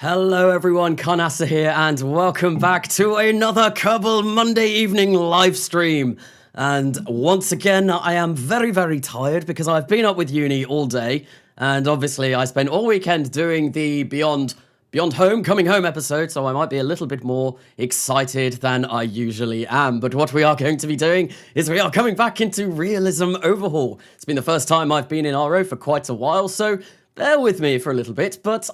Hello everyone, Karnasa here, and welcome back to another Kerbal Monday evening live stream. And once again, I am very, very tired because I've been up with uni all day, and obviously I spent all weekend doing the Beyond Home, Coming Home episode, so I might be a little bit more excited than I usually am. But what we are going to be doing is we are coming back into Realism Overhaul. It's been the first time I've been in RO for quite a while, so bear with me for a little bit, but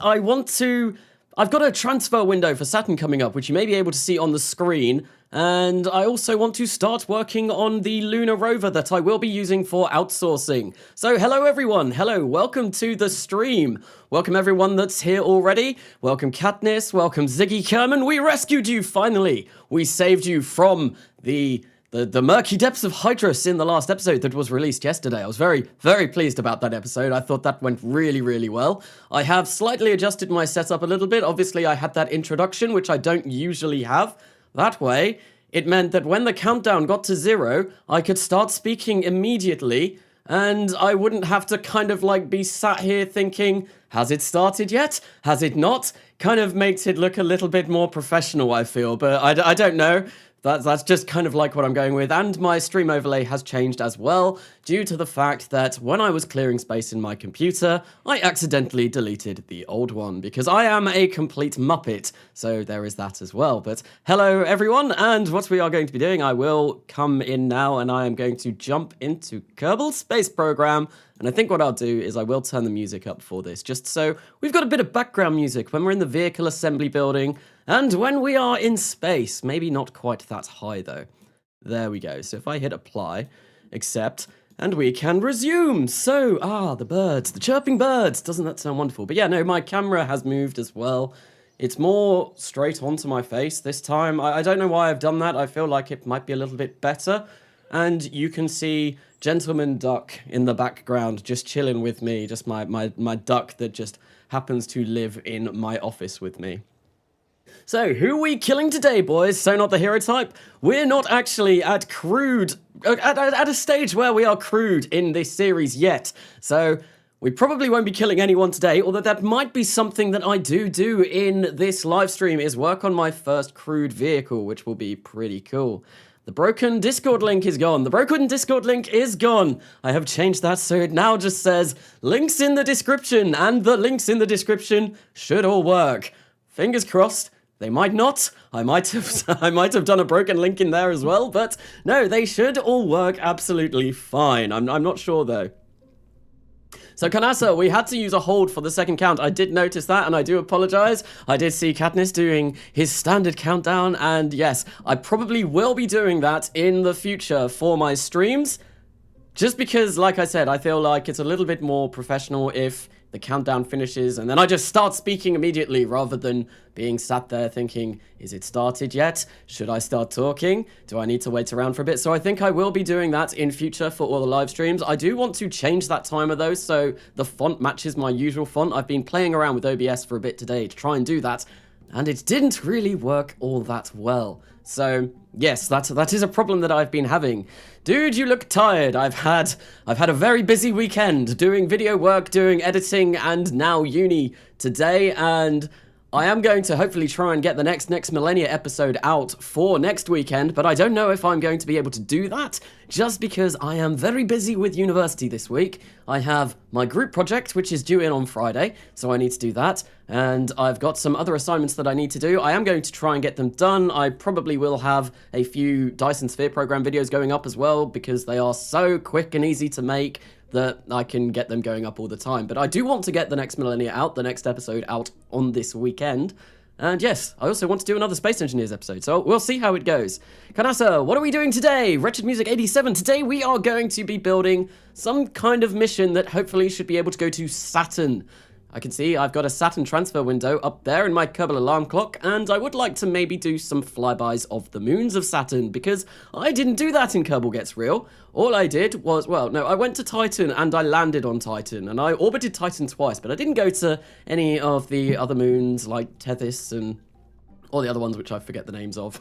I've got a transfer window for Saturn coming up, which you may be able to see on the screen, and I also want to start working on the Lunar Rover that I will be using for outsourcing. So hello everyone, hello, welcome to the stream. Welcome everyone that's here already. Welcome Katniss, welcome Ziggy Kerman. We rescued you finally. We saved you from the murky depths of Hydrus in the last episode that was released yesterday. I was very, very pleased about that episode. I thought that went really, really well. I have slightly adjusted my setup a little bit. Obviously, I had that introduction, which I don't usually have. That way, it meant that when the countdown got to 0, I could start speaking immediately, and I wouldn't have to kind of like be sat here thinking, has it started yet? Has it not? Kind of makes it look a little bit more professional, I feel, but I don't know. That's just kind of like what I'm going with, and my stream overlay has changed as well, due to the fact that when I was clearing space in my computer, I accidentally deleted the old one, because I am a complete muppet, so there is that as well. But hello everyone, and what we are going to be doing, I will come in now, and I am going to jump into Kerbal Space Program, and I think what I'll do is I will turn the music up for this, just so we've got a bit of background music when we're in the vehicle assembly building, and when we are in space. Maybe not quite that high though. There we go. So if I hit apply, accept, and we can resume. So, the birds, the chirping birds. Doesn't that sound wonderful? But yeah, no, my camera has moved as well. It's more straight onto my face this time. I don't know why I've done that. I feel like it might be a little bit better. And you can see Gentleman Duck in the background just chilling with me. Just my duck that just happens to live in my office with me. So, who are we killing today, boys? So not the hero type? We're not actually at a stage where we are crude in this series yet. So, we probably won't be killing anyone today, although that might be something that I do in this live stream, is work on my first crude vehicle, which will be pretty cool. The broken Discord link is gone. The broken Discord link is gone. I have changed that so it now just says links in the description, and the links in the description should all work. Fingers crossed. They might not. I might have done a broken link in there as well, but no, they should all work absolutely fine. I'm not sure though. So Karnasa, we had to use a hold for the second count. I did notice that, and I do apologize. I did see Katniss doing his standard countdown, and yes, I probably will be doing that in the future for my streams. Just because, like I said, I feel like it's a little bit more professional if the countdown finishes and then I just start speaking immediately, rather than being sat there thinking, is it started yet? Should I start talking? Do I need to wait around for a bit? So I think I will be doing that in future for all the live streams. I do want to change that timer though, so the font matches my usual font. I've been playing around with OBS for a bit today to try and do that, and it didn't really work all that well. So yes, that is a problem that I've been having. Dude, you look tired. I've had a very busy weekend doing video work, doing editing, and now uni today, and I am going to hopefully try and get the next Millenia episode out for next weekend, but I don't know if I'm going to be able to do that, just because I am very busy with university this week. I have my group project, which is due in on Friday, so I need to do that, and I've got some other assignments that I need to do. I am going to try and get them done. I probably will have a few Dyson Sphere program videos going up as well, because they are so quick and easy to make that I can get them going up all the time. But I do want to get the next Millenia out, the next episode out on this weekend. And yes, I also want to do another Space Engineers episode, so we'll see how it goes. Karnasa, what are we doing today? Wretched Music 87. Today we are going to be building some kind of mission that hopefully should be able to go to Saturn. I can see I've got a Saturn transfer window up there in my Kerbal alarm clock, and I would like to maybe do some flybys of the moons of Saturn, because I didn't do that in Kerbal Gets Real. All I did was, well, no, I went to Titan and I landed on Titan, and I orbited Titan twice, but I didn't go to any of the other moons like Tethys and Or the other ones which I forget the names of.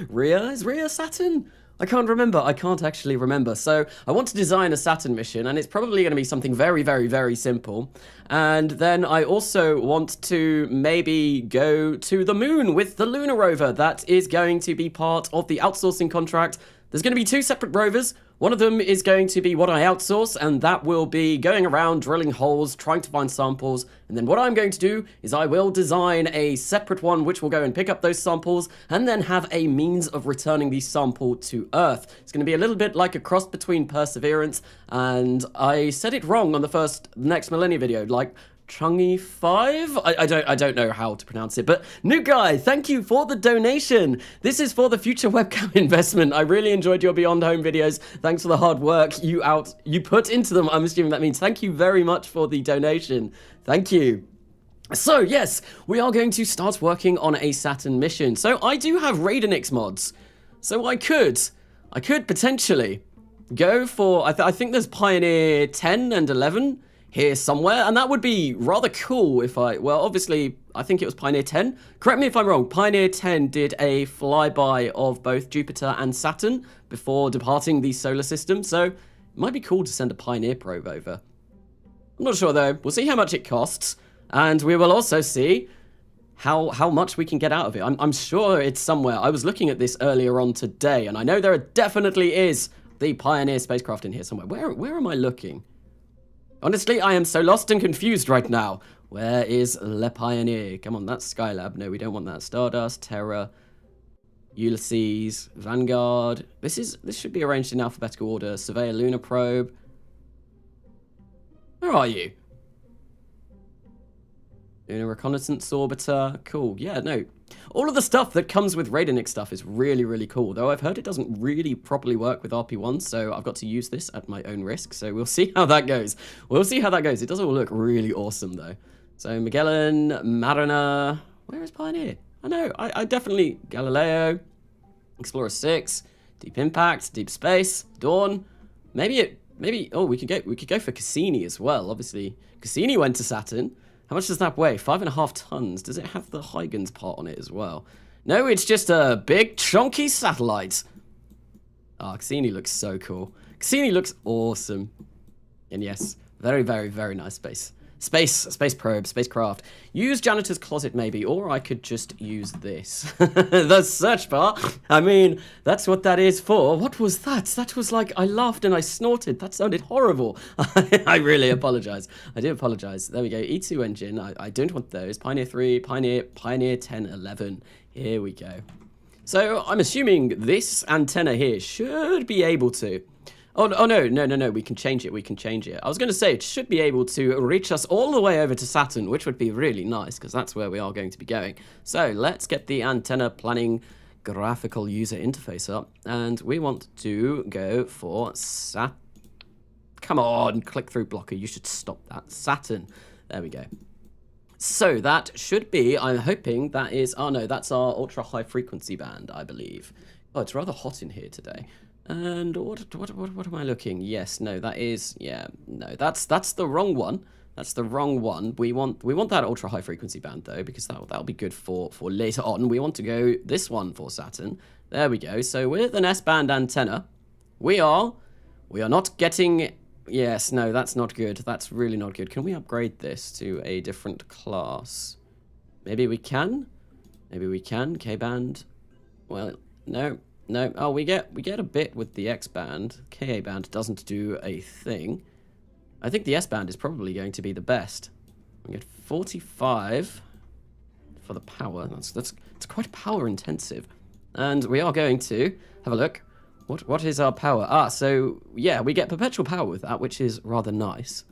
Rhea? Is Rhea Saturn? I can't remember. I can't actually remember. So I want to design a Saturn mission, and it's probably going to be something very, very, very simple. And then I also want to maybe go to the moon with the Lunar rover. That is going to be part of the outsourcing contract. There's going to be 2 separate rovers. One of them is going to be what I outsource, and that will be going around drilling holes, trying to find samples. And then what I'm going to do is I will design a separate one which will go and pick up those samples and then have a means of returning the sample to Earth. It's going to be a little bit like a cross between Perseverance and I said it wrong on the next Millenia video, like Chungy 5? I don't know how to pronounce it, but new guy, thank you for the donation. This is for the future webcam investment. I really enjoyed your Beyond Home videos. Thanks for the hard work you put into them. I'm assuming that means thank you very much for the donation. Thank you. So yes, we are going to start working on a Saturn mission. So I do have Radionix mods. So I could potentially go for, I think there's Pioneer 10 and 11 here somewhere, and that would be rather cool if well, obviously, I think it was Pioneer 10. Correct me if I'm wrong, Pioneer 10 did a flyby of both Jupiter and Saturn before departing the solar system, so it might be cool to send a Pioneer probe over. I'm not sure though, we'll see how much it costs, and we will also see how much we can get out of it. I'm sure it's somewhere. I was looking at this earlier on today, and I know there definitely is the Pioneer spacecraft in here somewhere. Where am I looking? Honestly, I am so lost and confused right now. Where is Le Pioneer? Come on, that's Skylab. No, we don't want that. Stardust, Terra, Ulysses, Vanguard. This should be arranged in alphabetical order. Surveyor, Lunar probe. Where are you? Lunar reconnaissance orbiter. Cool. Yeah, no. All of the stuff that comes with Radionix stuff is really, really cool. Though I've heard it doesn't really properly work with RP1, so I've got to use this at my own risk. So we'll see how that goes. We'll see how that goes. It does all look really awesome, though. So Magellan, Mariner. Where is Pioneer? I know. I definitely... Galileo, Explorer 6, Deep Impact, Deep Space, Dawn. Maybe... Oh, we could go for Cassini as well, obviously. Cassini went to Saturn. How much does that weigh? 5.5 tons. Does it have the Huygens part on it as well? No, it's just a big, chunky satellite. Ah, Cassini looks so cool. Cassini looks awesome. And yes, very, very, very nice space probe, spacecraft. Use janitor's closet maybe, or I could just use this. The search bar. I mean, that's what that is for. What was that? That was like, I laughed and I snorted. That sounded horrible. I really apologize. I do apologize. There we go. E2 engine. I don't want those. Pioneer 3, Pioneer 10, 11. Here we go. So I'm assuming this antenna here should be able to... Oh, no, we can change it, I was going to say, it should be able to reach us all the way over to Saturn, which would be really nice, because that's where we are going to be going. So, let's get the antenna planning graphical user interface up, and we want to go for Come on, click-through blocker, you should stop that. Saturn. There we go. So, that should be, I'm hoping that is, oh no, that's our ultra-high frequency band, I believe. Oh, it's rather hot in here today. And what am I looking? Yes, no, that is, yeah, no, that's the wrong one. That's the wrong one. We want that ultra high frequency band though, because that'll be good for later on. We want to go this one for Saturn. There we go. So with an S-band antenna, we are not getting. Yes, no, that's not good. That's really not good. Can we upgrade this to a different class? Maybe we can. Maybe we can. K-band. Well, no. No, oh, we get a bit with the X-band. Ka-band doesn't do a thing. I think the S-band is probably going to be the best. We get 45 for the power. It's quite power intensive. And we are going to have a look. What is our power? Ah, so yeah, we get perpetual power with that, which is rather nice.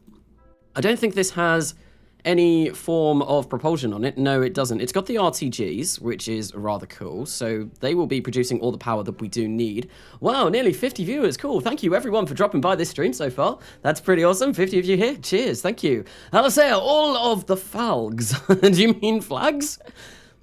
I don't think this has any form of propulsion on it. No, it doesn't. It's got the RTGs, which is rather cool. So they will be producing all the power that we do need. Wow, nearly 50 viewers. Cool. Thank you, everyone, for dropping by this stream so far. That's pretty awesome. 50 of you here. Cheers. Thank you. Alasea, all of the falgs. Do you mean flags?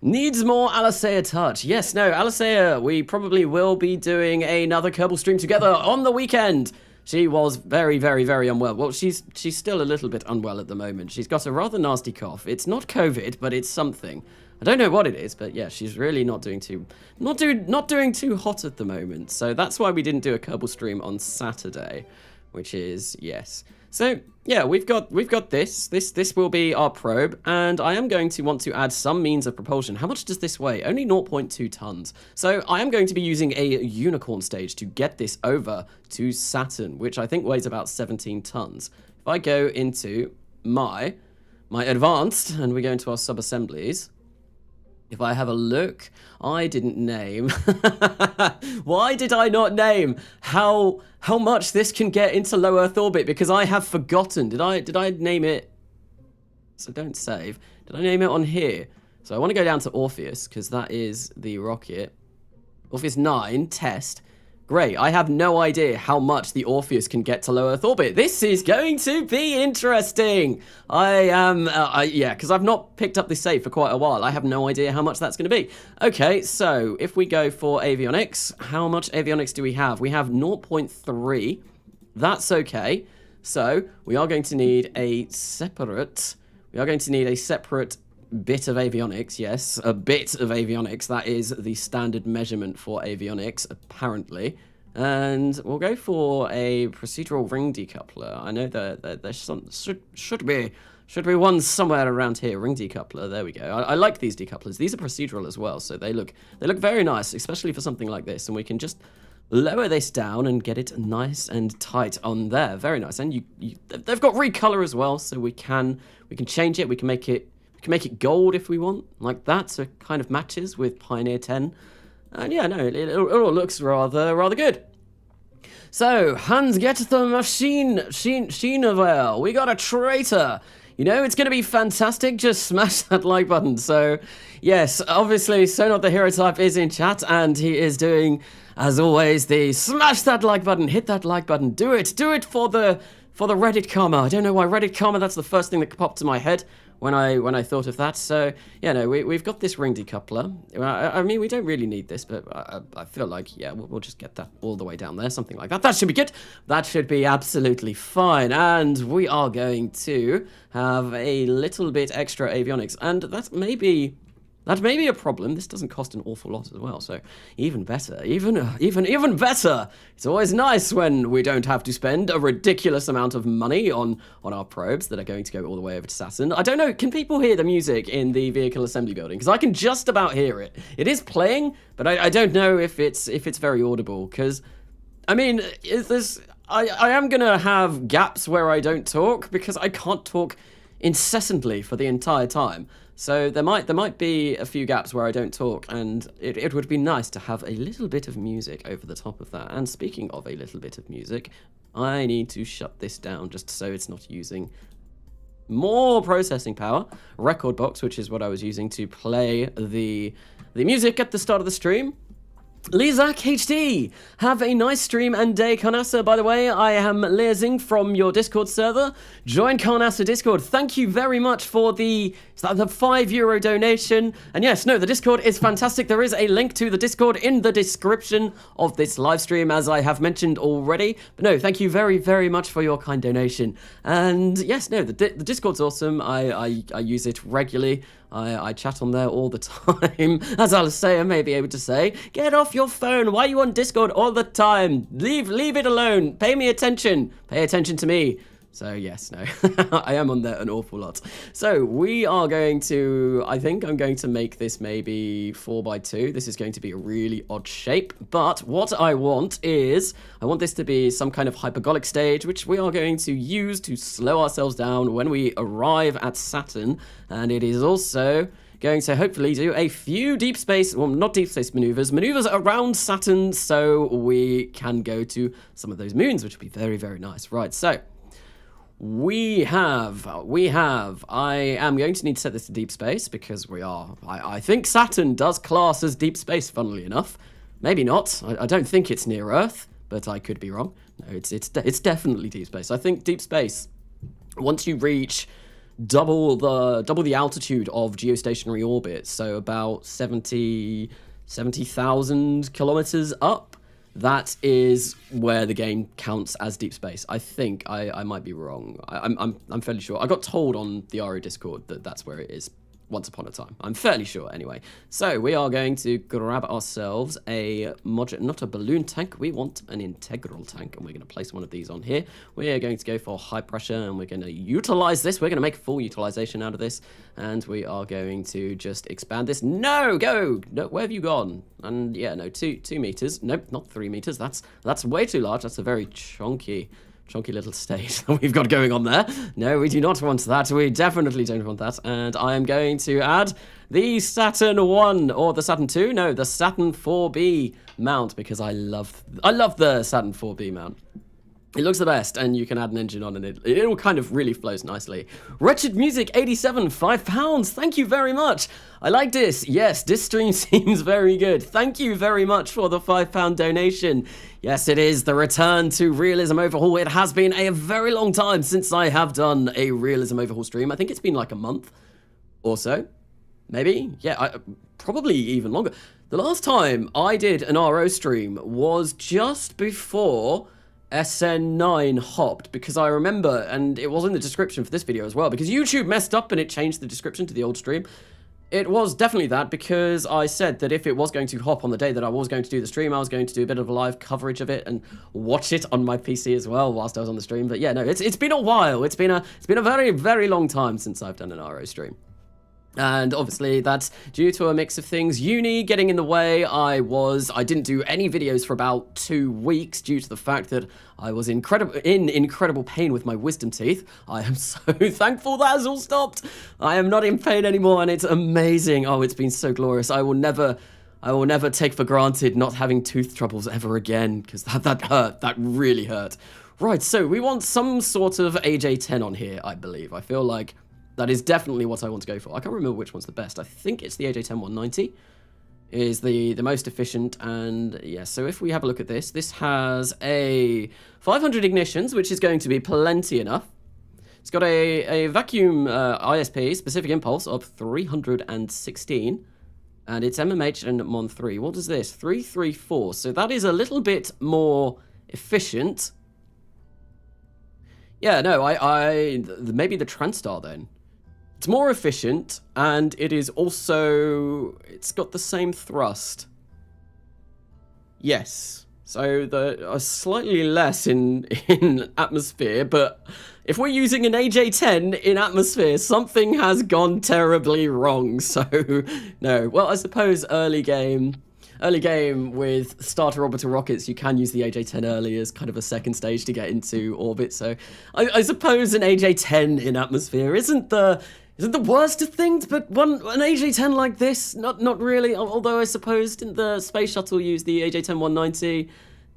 Needs more Alasea touch. Yes, no, Alasea, we probably will be doing another Kerbal stream together on the weekend. She was very, very, very unwell. Well, she's still a little bit unwell at the moment. She's got a rather nasty cough. It's not COVID, but it's something. I don't know what it is, but yeah, she's really not doing too hot at the moment. So that's why we didn't do a Kerbal stream on Saturday, which is yes. So yeah, we've got this. This will be our probe, and I am going to want to add some means of propulsion. How much does this weigh? Only 0.2 tons. So I am going to be using a unicorn stage to get this over to Saturn, which I think weighs about 17 tons. If I go into my advanced, and we go into our sub-assemblies, if I have a look, I didn't name. Why did I not name how much this can get into low Earth orbit? Because I have forgotten. Did I name it? So don't save. Did I name it on here? So I want to go down to Orpheus, because that is the rocket. Orpheus 9, test. Great, I have no idea how much the Orpheus can get to low Earth orbit. This is going to be interesting. Yeah, because I've not picked up this save for quite a while. I have no idea how much that's going to be. Okay, so if we go for avionics, how much avionics do we have? We have 0.3. That's okay. So we are going to need a separate bit of avionics, yes, a bit of avionics. That is the standard measurement for avionics, apparently. And we'll go for a procedural ring decoupler. I know that there's some should be one somewhere around here. Ring decoupler. There we go. I like these decouplers. These are procedural as well, so they look very nice, especially for something like this. And we can just lower this down and get it nice and tight on there. Very nice. And they've got recolor as well, so we can change it. We can make it gold if we want, like that, so it kind of matches with Pioneer 10. And yeah, no, it all looks rather good. So, Hans, get the machine over. We got a traitor. You know, it's going to be fantastic. Just smash that like button. So, yes, obviously, So Not the Hero Type is in chat, and he is doing, as always, the smash that like button, hit that like button, do it for the Reddit karma. I don't know why Reddit karma, that's the first thing that popped to my head when I thought of that. So, yeah, no, we've got this ring decoupler. I mean, we don't really need this, but I feel like, yeah, we'll just get that all the way down there, something like that. That should be good. That should be absolutely fine. And we are going to have a little bit extra avionics. And that may be a problem. This doesn't cost an awful lot as well, so even better, even better. It's always nice when we don't have to spend a ridiculous amount of money on our probes that are going to go all the way over to Saturn. I don't know, can people hear the music in the vehicle assembly building? Because I can just about hear it. It is playing, but I don't know if it's very audible, because, I mean, I am gonna have gaps where I don't talk, because I can't talk incessantly for the entire time. So there might be a few gaps where I don't talk, and it would be nice to have a little bit of music over the top of that. And speaking of a little bit of music, I need to shut this down just so it's not using more processing power. Record box, which is what I was using to play the music at the start of the stream. Lizak HD, have a nice stream and day. Carnassa, by the way, I am liaising from your Discord server. Join Carnassa Discord. Thank you very much for the €5 donation. And yes, no, the Discord is fantastic. There is a link to the Discord in the description of this live stream, as I have mentioned already. But no, thank you very, very much for your kind donation. And yes, no, the Discord's awesome. I use it regularly. I chat on there all the time. As I'll say, I may be able to say, get off your phone. Why are you on Discord all the time? Leave it alone. Pay me attention. Pay attention to me. So yes, no, I am on there an awful lot. So we are going to, I think I'm going to make this maybe 4x2. This is going to be a really odd shape, but what I want is, I want this to be some kind of hypergolic stage, which we are going to use to slow ourselves down when we arrive at Saturn. And it is also going to hopefully do a few deep space, well, not deep space maneuvers around Saturn, so we can go to some of those moons, which would be very, very nice. Right, so we have, I am going to need to set this to deep space, because I think Saturn does class as deep space, funnily enough. Maybe not, I don't think it's near Earth, but I could be wrong. No, it's definitely deep space. I think deep space, once you reach double the altitude of geostationary orbit, so about 70,000 kilometers up, that is where the game counts as deep space. I think I might be wrong. I'm fairly sure. I got told on the RE Discord that that's where it is. once upon a time. I'm fairly sure, anyway. So we are going to grab ourselves a not a balloon tank. We want an integral tank, and we're going to place one of these on here. We are going to go for high pressure, and we're going to utilize this. We're going to make full utilization out of this, and we are going to just expand this. No, go! No, where have you gone? And yeah, no, 2 meters. Nope, not 3 meters. That's way too large. That's a very chunky little stage that we've got going on there. No, we do not want that. We definitely don't want that. And I am going to add the Saturn 1, or the Saturn 2. No, the Saturn 4B mount, because I love the Saturn 4B mount. It looks the best, and you can add an engine on, and it all kind of really flows nicely. Wretched Music 87, £5. Thank you very much. I like this. Yes, this stream seems very good. Thank you very much for the £5 donation. Yes, it is the return to Realism Overhaul. It has been a very long time since I have done a Realism Overhaul stream. I think it's been like a month or so. Maybe? Yeah, probably even longer. The last time I did an RO stream was just before SN9 hopped, because I remember, and it was in the description for this video as well, because YouTube messed up and it changed the description to the old stream. It was definitely that, because I said that if it was going to hop on the day that I was going to do the stream, I was going to do a bit of a live coverage of it and watch it on my PC as well whilst I was on the stream. But yeah, no, it's been a while. It's been a very, very long time since I've done an RO stream. And obviously that's due to a mix of things. Uni getting in the way. I didn't do any videos for about 2 weeks due to the fact that I was in incredible pain with my wisdom teeth. I am so thankful that has all stopped. I am not in pain anymore, and it's amazing. Oh, it's been so glorious. I will never take for granted not having tooth troubles ever again, because that hurt. That really hurt. Right, so we want some sort of AJ10 on here, I believe. I feel like that is definitely what I want to go for. I can't remember which one's the best. I think it's the AJ10 190 is the most efficient. And yeah, so if we have a look at this, this has a 500 ignitions, which is going to be plenty enough. It's got a vacuum ISP, specific impulse, of 316. And it's MMH and Mon 3. What is this? 334. So that is a little bit more efficient. Yeah, no, maybe the Trans-Star then. It's more efficient, and it is also, it's got the same thrust. Yes, so slightly less in atmosphere, but if we're using an AJ10 in atmosphere, something has gone terribly wrong. So no, well, I suppose early game with starter orbital rockets, you can use the AJ10 early as kind of a second stage to get into orbit. So I suppose an AJ10 in atmosphere isn't the worst of things, but an AJ10 like this, not really. Although I suppose didn't the space shuttle use the AJ10 190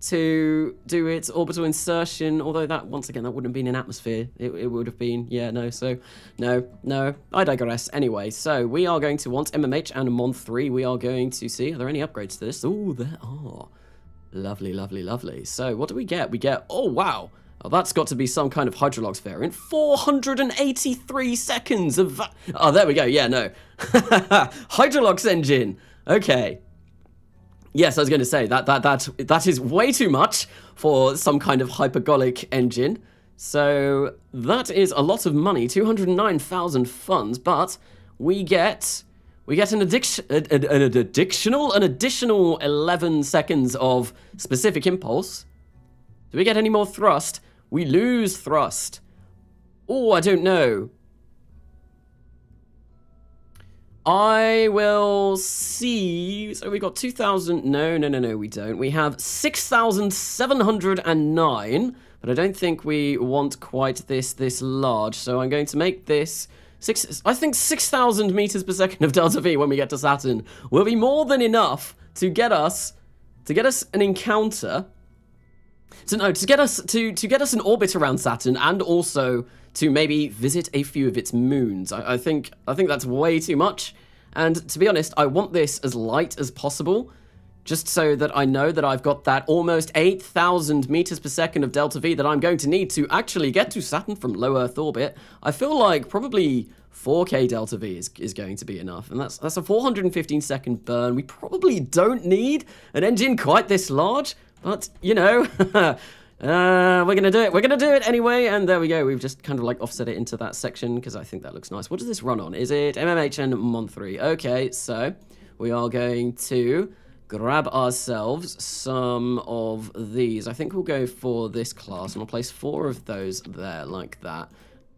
to do its orbital insertion? Although that, once again, that wouldn't have been in atmosphere. It would have been, yeah, no. So no, I digress. Anyway, so we are going to want MMH and Mon 3. We are going to see, are there any upgrades to this? Oh, there are. Lovely, lovely, lovely. So what do we get? We get, oh wow. Oh, that's got to be some kind of Hydrolox variant. 483 seconds of... Oh, there we go. Yeah, no. Hydrolox engine. Okay. Yes, I was going to say, that is way too much for some kind of hypergolic engine. So that is a lot of money, 209,000 funds, but we get an additional 11 seconds of specific impulse. Do we get any more thrust? We lose thrust. Oh, I don't know. I will see. So we got 2,000. No, we don't. We have 6,709, but I don't think we want quite this large. So I'm going to make this I think 6,000 meters per second of delta V when we get to Saturn will be more than enough to get us an encounter. So no, to get us an orbit around Saturn, and also to maybe visit a few of its moons. I think that's way too much. And to be honest, I want this as light as possible, just so that I know that I've got that almost 8,000 meters per second of delta V that I'm going to need to actually get to Saturn from low Earth orbit. I feel like probably 4K delta V is going to be enough, and that's a 415 second burn. We probably don't need an engine quite this large, but you know, We're gonna do it. We're gonna do it anyway. And there we go. We've just kind of like offset it into that section because I think that looks nice. What does this run on? Is it MMHN Mon 3? Okay, so we are going to grab ourselves some of these. I think we'll go for this class, and we'll place 4 of those there like that.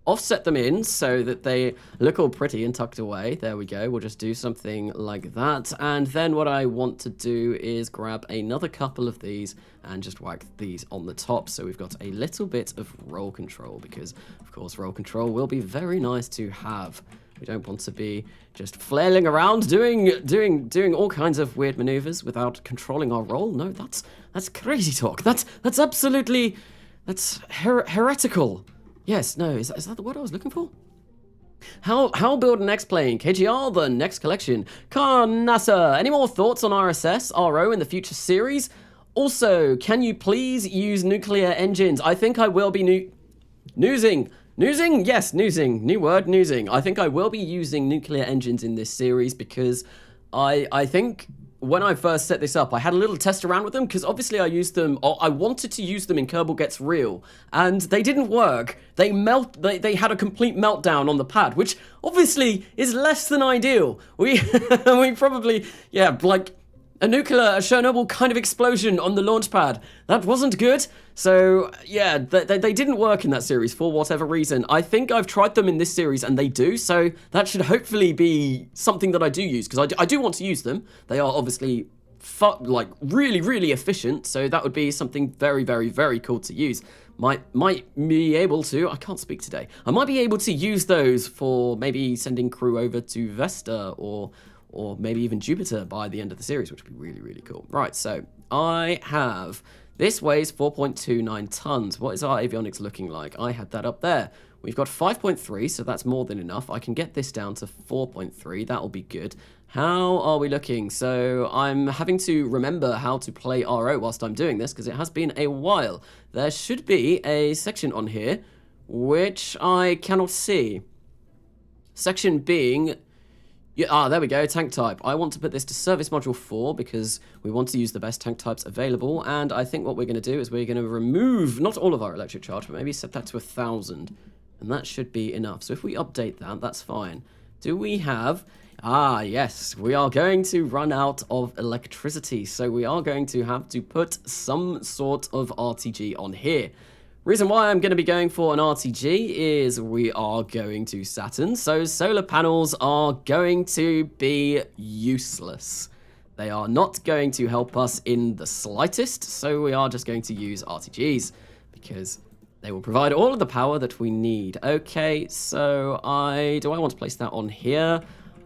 Offset them in so that they look all pretty and tucked away. There we go. We'll just do something like that. And then what I want to do is grab another couple of these and just whack these on the top. So we've got a little bit of roll control because, of course, roll control will be very nice to have. We don't want to be just flailing around doing all kinds of weird maneuvers without controlling our roll. No, that's crazy talk. That's absolutely heretical. Yes, no, is that the word I was looking for? How build an X-plane? KGR, the next collection. Carnassa, any more thoughts on RSS, RO in the future series? Also, can you please use nuclear engines? I think I will be noosing. Noosing? Yes, noosing. New word, noosing. I think I will be using nuclear engines in this series because I think when I first set this up, I had a little test around with them because obviously I used them, or I wanted to use them in Kerbal Gets Real, and they didn't work. They had a complete meltdown on the pad, which obviously is less than ideal. We probably, yeah, like a Chernobyl kind of explosion on the launch pad. That wasn't good. So, yeah, they didn't work in that series for whatever reason. I think I've tried them in this series and they do, so that should hopefully be something that I do use, because I do want to use them. They are obviously, like, really, really efficient, so that would be something very, very, very cool to use. Might be able to, I can't speak today, I might be able to use those for maybe sending crew over to Vesta or maybe even Jupiter by the end of the series, which would be really, really cool. Right, so I have... This weighs 4.29 tons. What is our avionics looking like? I had that up there. We've got 5.3, so that's more than enough. I can get this down to 4.3. That'll be good. How are we looking? So I'm having to remember how to play RO whilst I'm doing this, because it has been a while. There should be a section on here, which I cannot see. Section being... Yeah, there we go, tank type. I want to put this to service module 4 because we want to use the best tank types available, and I think what we're going to do is we're going to remove, not all of our electric charge, but maybe set that to 1,000, and that should be enough. So if we update that, that's fine. Do we have... Ah, yes, we are going to run out of electricity, so we are going to have to put some sort of RTG on here. Reason why I'm going to be going for an RTG is we are going to Saturn, so solar panels are going to be useless. They are not going to help us in the slightest, so we are just going to use RTGs because they will provide all of the power that we need. Okay, so do I want to place that on here?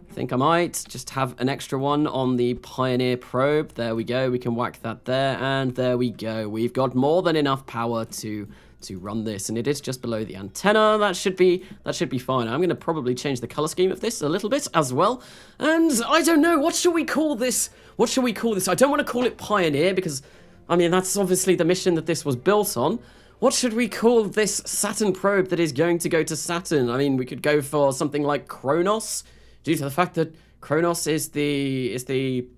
I think I might just have an extra one on the Pioneer probe. There we go, we can whack that there, and there we go. We've got more than enough power to run this, and it is just below the antenna. That should be fine. I'm going to probably change the color scheme of this a little bit as well, and I don't know, what should we call this? What should we call this? I don't want to call it Pioneer because, I mean, that's obviously the mission that this was built on. What should we call this Saturn probe that is going to go to Saturn? I mean, we could go for something like Kronos, due to the fact that Kronos is the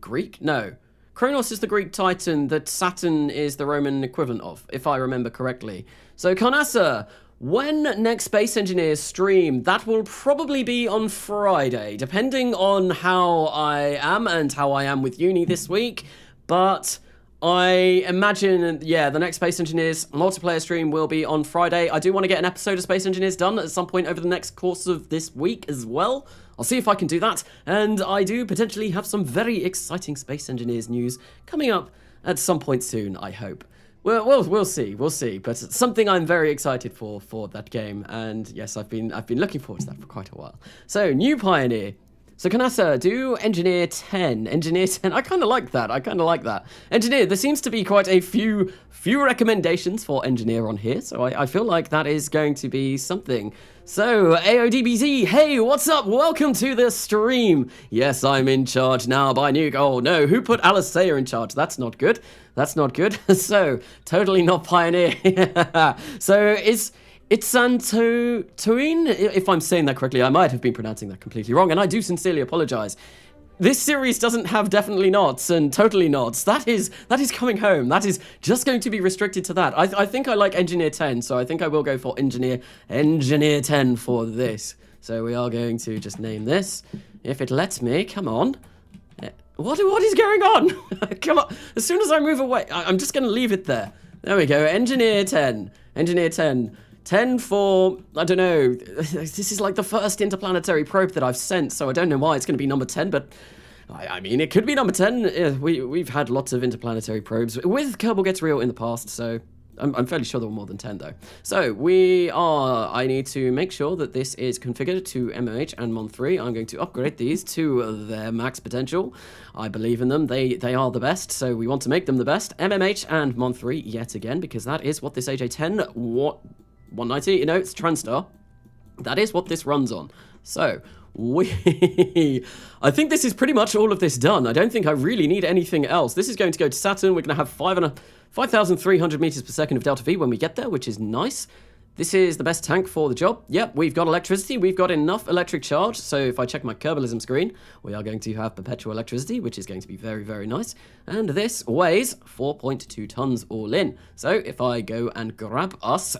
Greek? No. Kronos is the Greek titan that Saturn is the Roman equivalent of, if I remember correctly. So, Carnassa, when next Space Engineers stream, that will probably be on Friday, depending on how I am and how I am with uni this week. But I imagine, yeah, the next Space Engineers multiplayer stream will be on Friday. I do want to get an episode of Space Engineers done at some point over the next course of this week as well. I'll see if I can do that, and I do potentially have some very exciting Space Engineers news coming up at some point soon, I hope. We'll see, but it's something I'm very excited for that game, and yes, I've been looking forward to that for quite a while. So, new Pioneer. So, Carnassa, do Engineer 10. Engineer 10, I kind of like that. Engineer, there seems to be quite a few recommendations for Engineer on here, so I feel like that is going to be something. So, AODBZ, hey, what's up? Welcome to the stream. Yes, I'm in charge now by Nuke. Oh, no, who put Alistair in charge? That's not good. So, totally not Pioneer. So, it's Santoine, if I'm saying that correctly. I might have been pronouncing that completely wrong, and I do sincerely apologize. This series doesn't have definitely nots and totally nots. That is coming home. That is just going to be restricted to that. I think I like Engineer 10, so I think I will go for Engineer 10 for this. So we are going to just name this. If it lets me, come on. What is going on? Come on. As soon as I move away, I'm just going to leave it there. There we go. Engineer 10. Engineer 10. 10 for, I don't know, this is like the first interplanetary probe that I've sent, so I don't know why it's going to be number 10, but I mean, it could be number 10. We've had lots of interplanetary probes with Kerbal Gets Real in the past, so I'm fairly sure there were more than 10, though. So, I need to make sure that this is configured to MMH and Mon3. I'm going to upgrade these to their max potential. I believe in them. They are the best, so we want to make them the best. MMH and Mon3 yet again, because that is what this AJ10, 190, you know, it's TranStar. That is what this runs on. So, I think this is pretty much all of this done. I don't think I really need anything else. This is going to go to Saturn. We're going to have 5,300 meters per second of delta V when we get there, which is nice. This is the best tank for the job. Yep, we've got electricity. We've got enough electric charge. So if I check my Kerbalism screen, we are going to have perpetual electricity, which is going to be very, very nice. And this weighs 4.2 tons all in. So if I go and grab us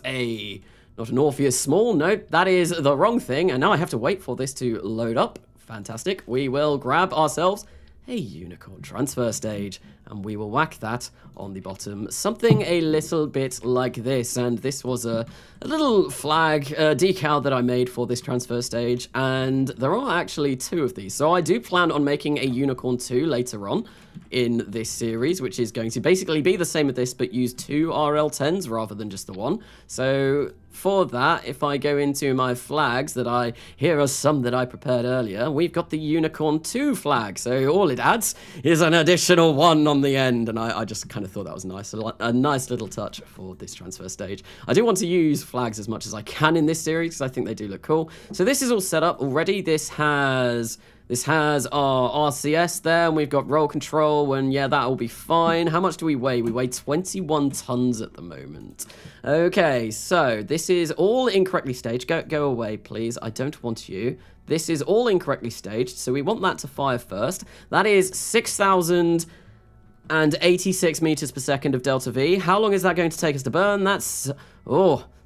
not an Orpheus Small, no, that is the wrong thing. And now I have to wait for this to load up. Fantastic. We will grab ourselves a unicorn transfer stage, and we will whack that on the bottom. Something a little bit like this, and this was a little flag decal that I made for this transfer stage, and there are actually 2 of these. So I do plan on making a Unicorn 2 later on in this series, which is going to basically be the same as this, but use 2 RL10s rather than just the 1. So for that, if I go into my flags here are some that I prepared earlier, we've got the Unicorn 2 flag. So all it adds is an additional 1 on the end, and I just kind of thought that was nice, a nice little touch for this transfer stage. I do want to use flags as much as I can in this series because I think they do look cool. So this is all set up already. This has our RCS there, and we've got roll control, and yeah, that'll be fine. How much do we weigh? We weigh 21 tons at the moment. Okay, so this is all incorrectly staged. Go away, please. I don't want you. This is all incorrectly staged, so we want that to fire first. That is 6,086 meters per second of delta V. How long is that going to take us to burn? That's,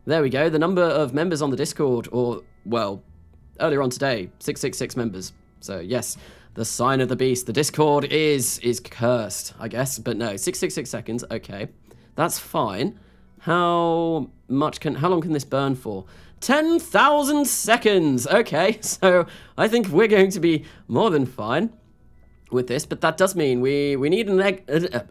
there we go. The number of members on the Discord, earlier on today, 666 members. So yes, the sign of the beast. The Discord is cursed, I guess. But no, 666 seconds. Okay, that's fine. How long can this burn for? 10,000 seconds. Okay, so I think we're going to be more than fine with this. But that does mean we need an egg.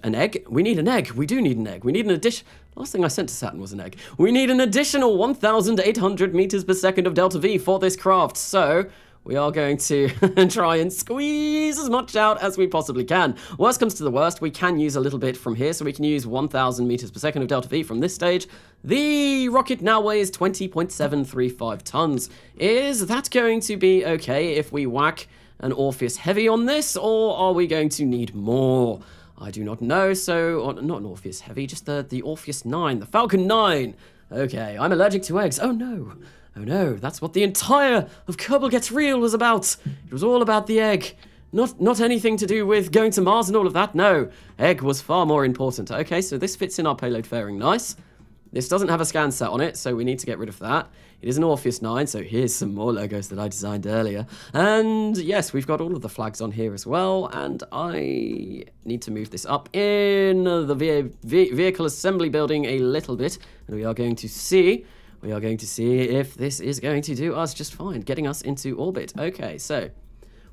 An egg? We need an egg. We do need an egg. We need an addition. Last thing I sent to Saturn was an egg. We need an additional 1,800 meters per second of delta V for this craft. So we are going to try and squeeze as much out as we possibly can. Worst comes to the worst, we can use a little bit from here, so we can use 1,000 meters per second of delta V from this stage. The rocket now weighs 20.735 tons. Is that going to be okay if we whack an Orpheus Heavy on this, or are we going to need more? I do not know, so not an Orpheus Heavy, just the Orpheus 9, the Falcon 9. Okay, I'm allergic to eggs. Oh no. Oh no, that's what the entire of Kerbal Gets Real was about. It was all about the egg. Not anything to do with going to Mars and all of that. No, egg was far more important. Okay, so this fits in our payload fairing nice. This doesn't have a scan set on it, so we need to get rid of that. It is an Orpheus 9, so here's some more logos that I designed earlier. And yes, we've got all of the flags on here as well, and I need to move this up in the vehicle assembly building a little bit, and we are going to see if this is going to do us just fine, getting us into orbit. Okay, so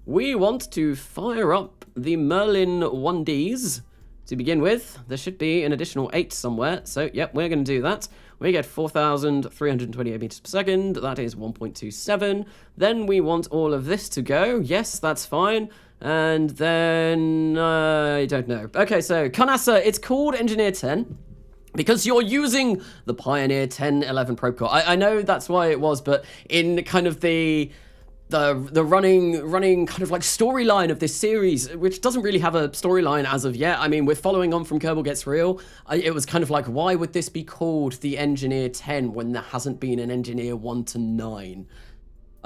we want to fire up the Merlin 1Ds to begin with. There should be an additional 8 somewhere, so yep, we're going to do that. We get 4,328 meters per second, that is 1.27. Then we want all of this to go. Yes, that's fine. And then, I don't know. Okay, so Carnassa, it's called Engineer 10. Because you're using the Pioneer 1011 probe core. I know that's why it was, but in kind of the running kind of like storyline of this series, which doesn't really have a storyline as of yet. I mean, we're following on from Kerbal Gets Real. It was kind of like, why would this be called the Engineer 10 when there hasn't been an Engineer 1 to 9?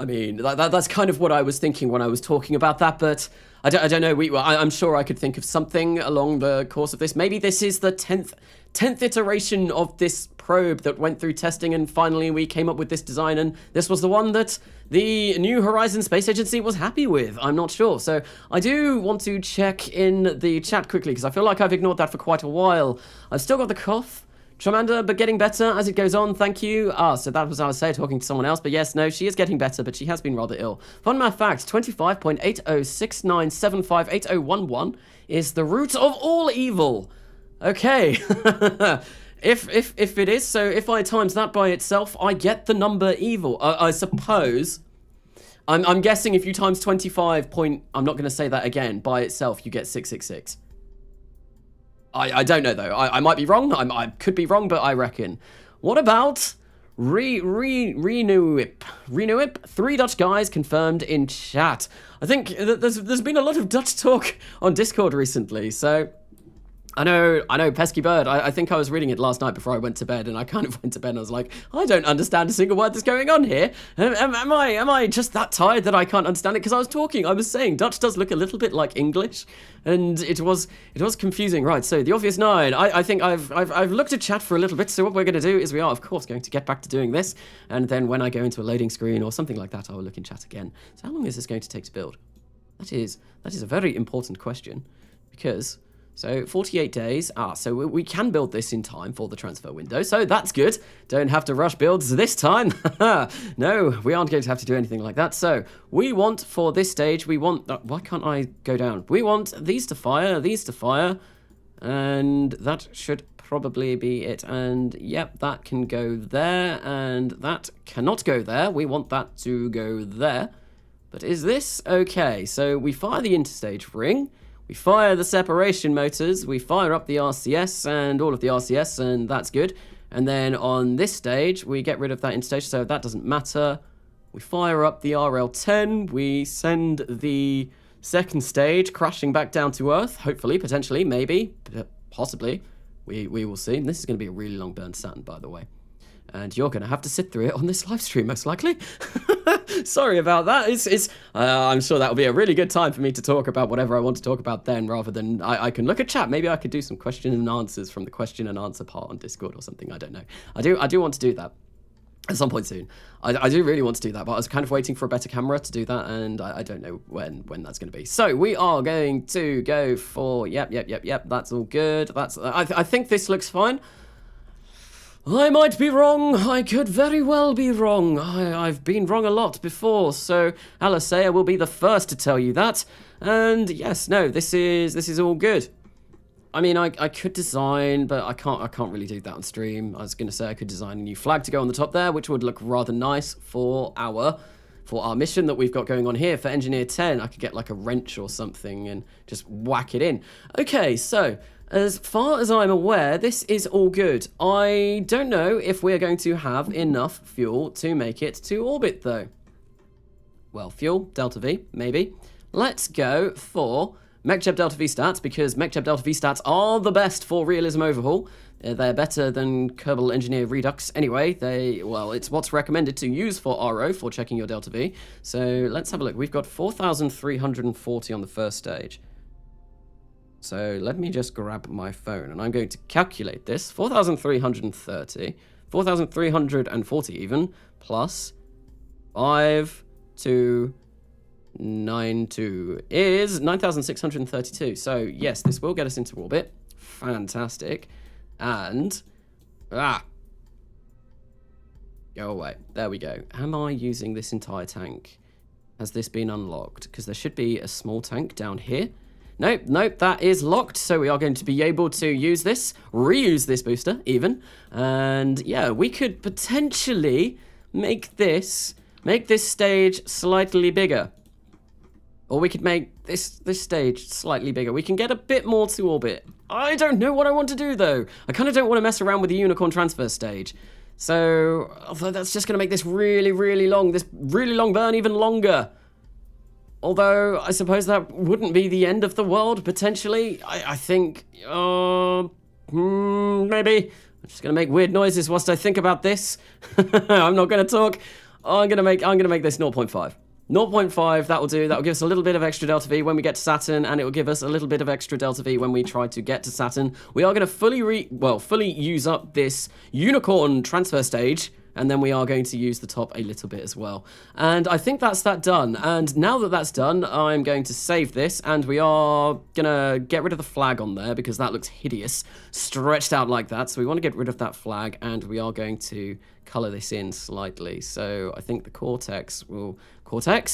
I mean, that's kind of what I was thinking when I was talking about that, but I don't know. I'm sure I could think of something along the course of this. Maybe this is the 10th iteration of this probe that went through testing, and finally we came up with this design, and this was the one that the New Horizons Space Agency was happy with. I'm not sure. So I do want to check in the chat quickly, because I feel like I've ignored that for quite a while. I've still got the cough. Tremanda, but getting better as it goes on, thank you. So that was, I was saying, talking to someone else, but yes, no, she is getting better, but she has been rather ill. Fun math fact, 25.8069758011 is the root of all evil. Okay. if it is, so if I times that by itself, I get the number evil. I suppose. I'm guessing if you times 25 I'm not going to say that again, by itself, you get 666. I don't know, though. I might be wrong. I could be wrong, but I reckon. What about Renewip? 3 Dutch guys confirmed in chat. I think there's been a lot of Dutch talk on Discord recently, so I know, Pesky Bird. I think I was reading it last night before I went to bed, and I kind of went to bed and I was like, I don't understand a single word that's going on here. Am I just that tired that I can't understand it? Because I was saying Dutch does look a little bit like English, and it was confusing. Right, so the Obvious 9. I think I've looked at chat for a little bit, so what we're going to do is we are, of course, going to get back to doing this, and then when I go into a loading screen or something like that, I will look in chat again. So how long is this going to take to build? That is a very important question, because... So 48 days. So we can build this in time for the transfer window. So that's good. Don't have to rush builds this time. No, we aren't going to have to do anything like that. So we want for this stage, why can't I go down? We want these to fire, and that should probably be it. And yep, that can go there, and that cannot go there. We want that to go there. But is this okay? So we fire the interstage ring. We fire the separation motors, we fire up the RCS and all of the RCS, and that's good. And then on this stage, we get rid of that interstage, so that doesn't matter. We fire up the RL-10, we send the second stage crashing back down to Earth, hopefully, potentially, maybe, possibly. We will see. And this is going to be a really long burn Saturn, by the way. And you're going to have to sit through it on this live stream, most likely. Sorry about that. I'm sure that'll be a really good time for me to talk about whatever I want to talk about then, rather than I can look at chat. Maybe I could do some question and answers from the question and answer part on Discord or something. I don't know. I do want to do that at some point soon. I do really want to do that, but I was kind of waiting for a better camera to do that, and I don't know when that's going to be. So we are going to go for yep. That's all good. I think this looks fine. I might be wrong. I could very well be wrong. I've been wrong a lot before, so Alisea will be the first to tell you that. And yes, no, this is all good. I mean, I could design, but I can't really do that on stream. I was going to say I could design a new flag to go on the top there, which would look rather nice for our mission that we've got going on here for Engineer 10. I could get like a wrench or something and just whack it in. Okay, so as far as I'm aware, this is all good. I don't know if we're going to have enough fuel to make it to orbit, though. Well, fuel, Delta V, maybe. Let's go for MechJeb Delta V stats, because MechJeb Delta V stats are the best for realism overhaul. They're better than Kerbal Engineer Redux anyway. It's what's recommended to use for RO, for checking your Delta V. So let's have a look. We've got 4,340 on the first stage. So let me just grab my phone, and I'm going to calculate this. 4,340 even, plus 5292 is 9,632. So yes, this will get us into orbit. Fantastic. And, go away. There we go. Am I using this entire tank? Has this been unlocked? Because there should be a small tank down here. Nope, that is locked, so we are going to be able to use this, reuse this booster, even. And, yeah, we could potentially make this stage slightly bigger. Or we could make this stage slightly bigger. We can get a bit more to orbit. I don't know what I want to do, though. I kind of don't want to mess around with the Unicorn transfer stage. So, that's just going to make this really, really long. This really long burn even longer. Although, I suppose that wouldn't be the end of the world, potentially. I think, maybe. I'm just going to make weird noises whilst I think about this. I'm not going to talk. I'm gonna make this 0.5. 0.5, that will do. That will give us a little bit of extra delta V when we get to Saturn, and it will give us a little bit of extra delta V when we try to get to Saturn. We are going to fully use up this unicorn transfer stage, and then we are going to use the top a little bit as well. And I think that's that done. And now that that's done, I'm going to save this, and we are going to get rid of the flag on there because that looks hideous, stretched out like that. So we want to get rid of that flag, and we are going to color this in slightly. So I think the cortex,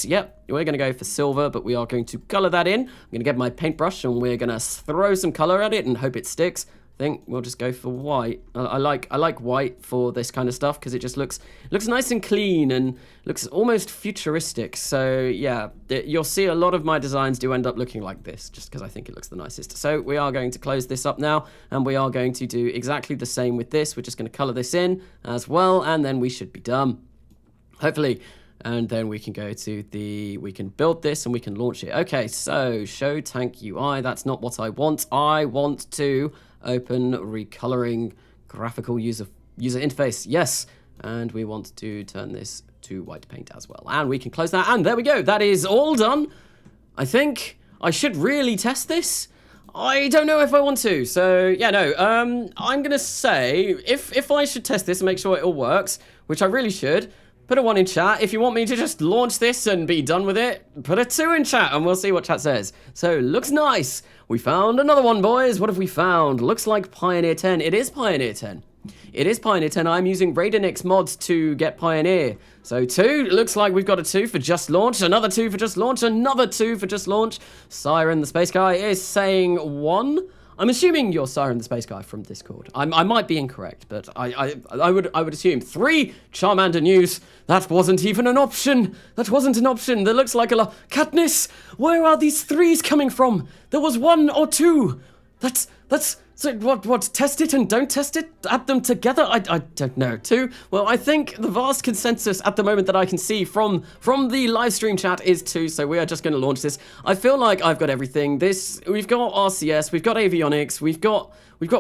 yep, we're going to go for silver, but we are going to color that in. I'm going to get my paintbrush, and we're going to throw some color at it and hope it sticks. I think we'll just go for white. I like white for this kind of stuff because it just looks nice and clean and looks almost futuristic. So yeah, you'll see a lot of my designs do end up looking like this just because I think it looks the nicest. So we are going to close this up now, and we are going to do exactly the same with this. We're just going to color this in as well, and then we should be done, hopefully. And then we can go to we can build this and we can launch it. Okay, so show tank UI. That's not what I want. I want to open recoloring graphical user interface. Yes. And we want to turn this to white paint as well. And we can close that. And there we go. That is all done. I think I should really test this. I don't know if I want to. So yeah, no. I'm going to say if I should test this and make sure it all works, which I really should, put a 1 in chat. If you want me to just launch this and be done with it, put a 2 in chat and we'll see what chat says. So, looks nice. We found another one, boys. What have we found? Looks like Pioneer 10. It is Pioneer 10. It is Pioneer 10. I'm using Radionix mods to get Pioneer. So 2, looks like we've got a 2 for just launch, another 2 for just launch, another 2 for just launch. Siren the Space Guy is saying 1. I'm assuming you're Siren the Space Guy from Discord. I might be incorrect, but I would assume 3 Charmander news. That wasn't even an option. That wasn't an option. That looks like a lot. Katniss, where are these 3s coming from? There was 1 or 2. That's so what? Test it and don't test it? Add them together? I don't know. 2. Well, I think the vast consensus at the moment that I can see from the live stream chat is 2. So we are just going to launch this. I feel like I've got everything. We've got RCS, we've got avionics, we've got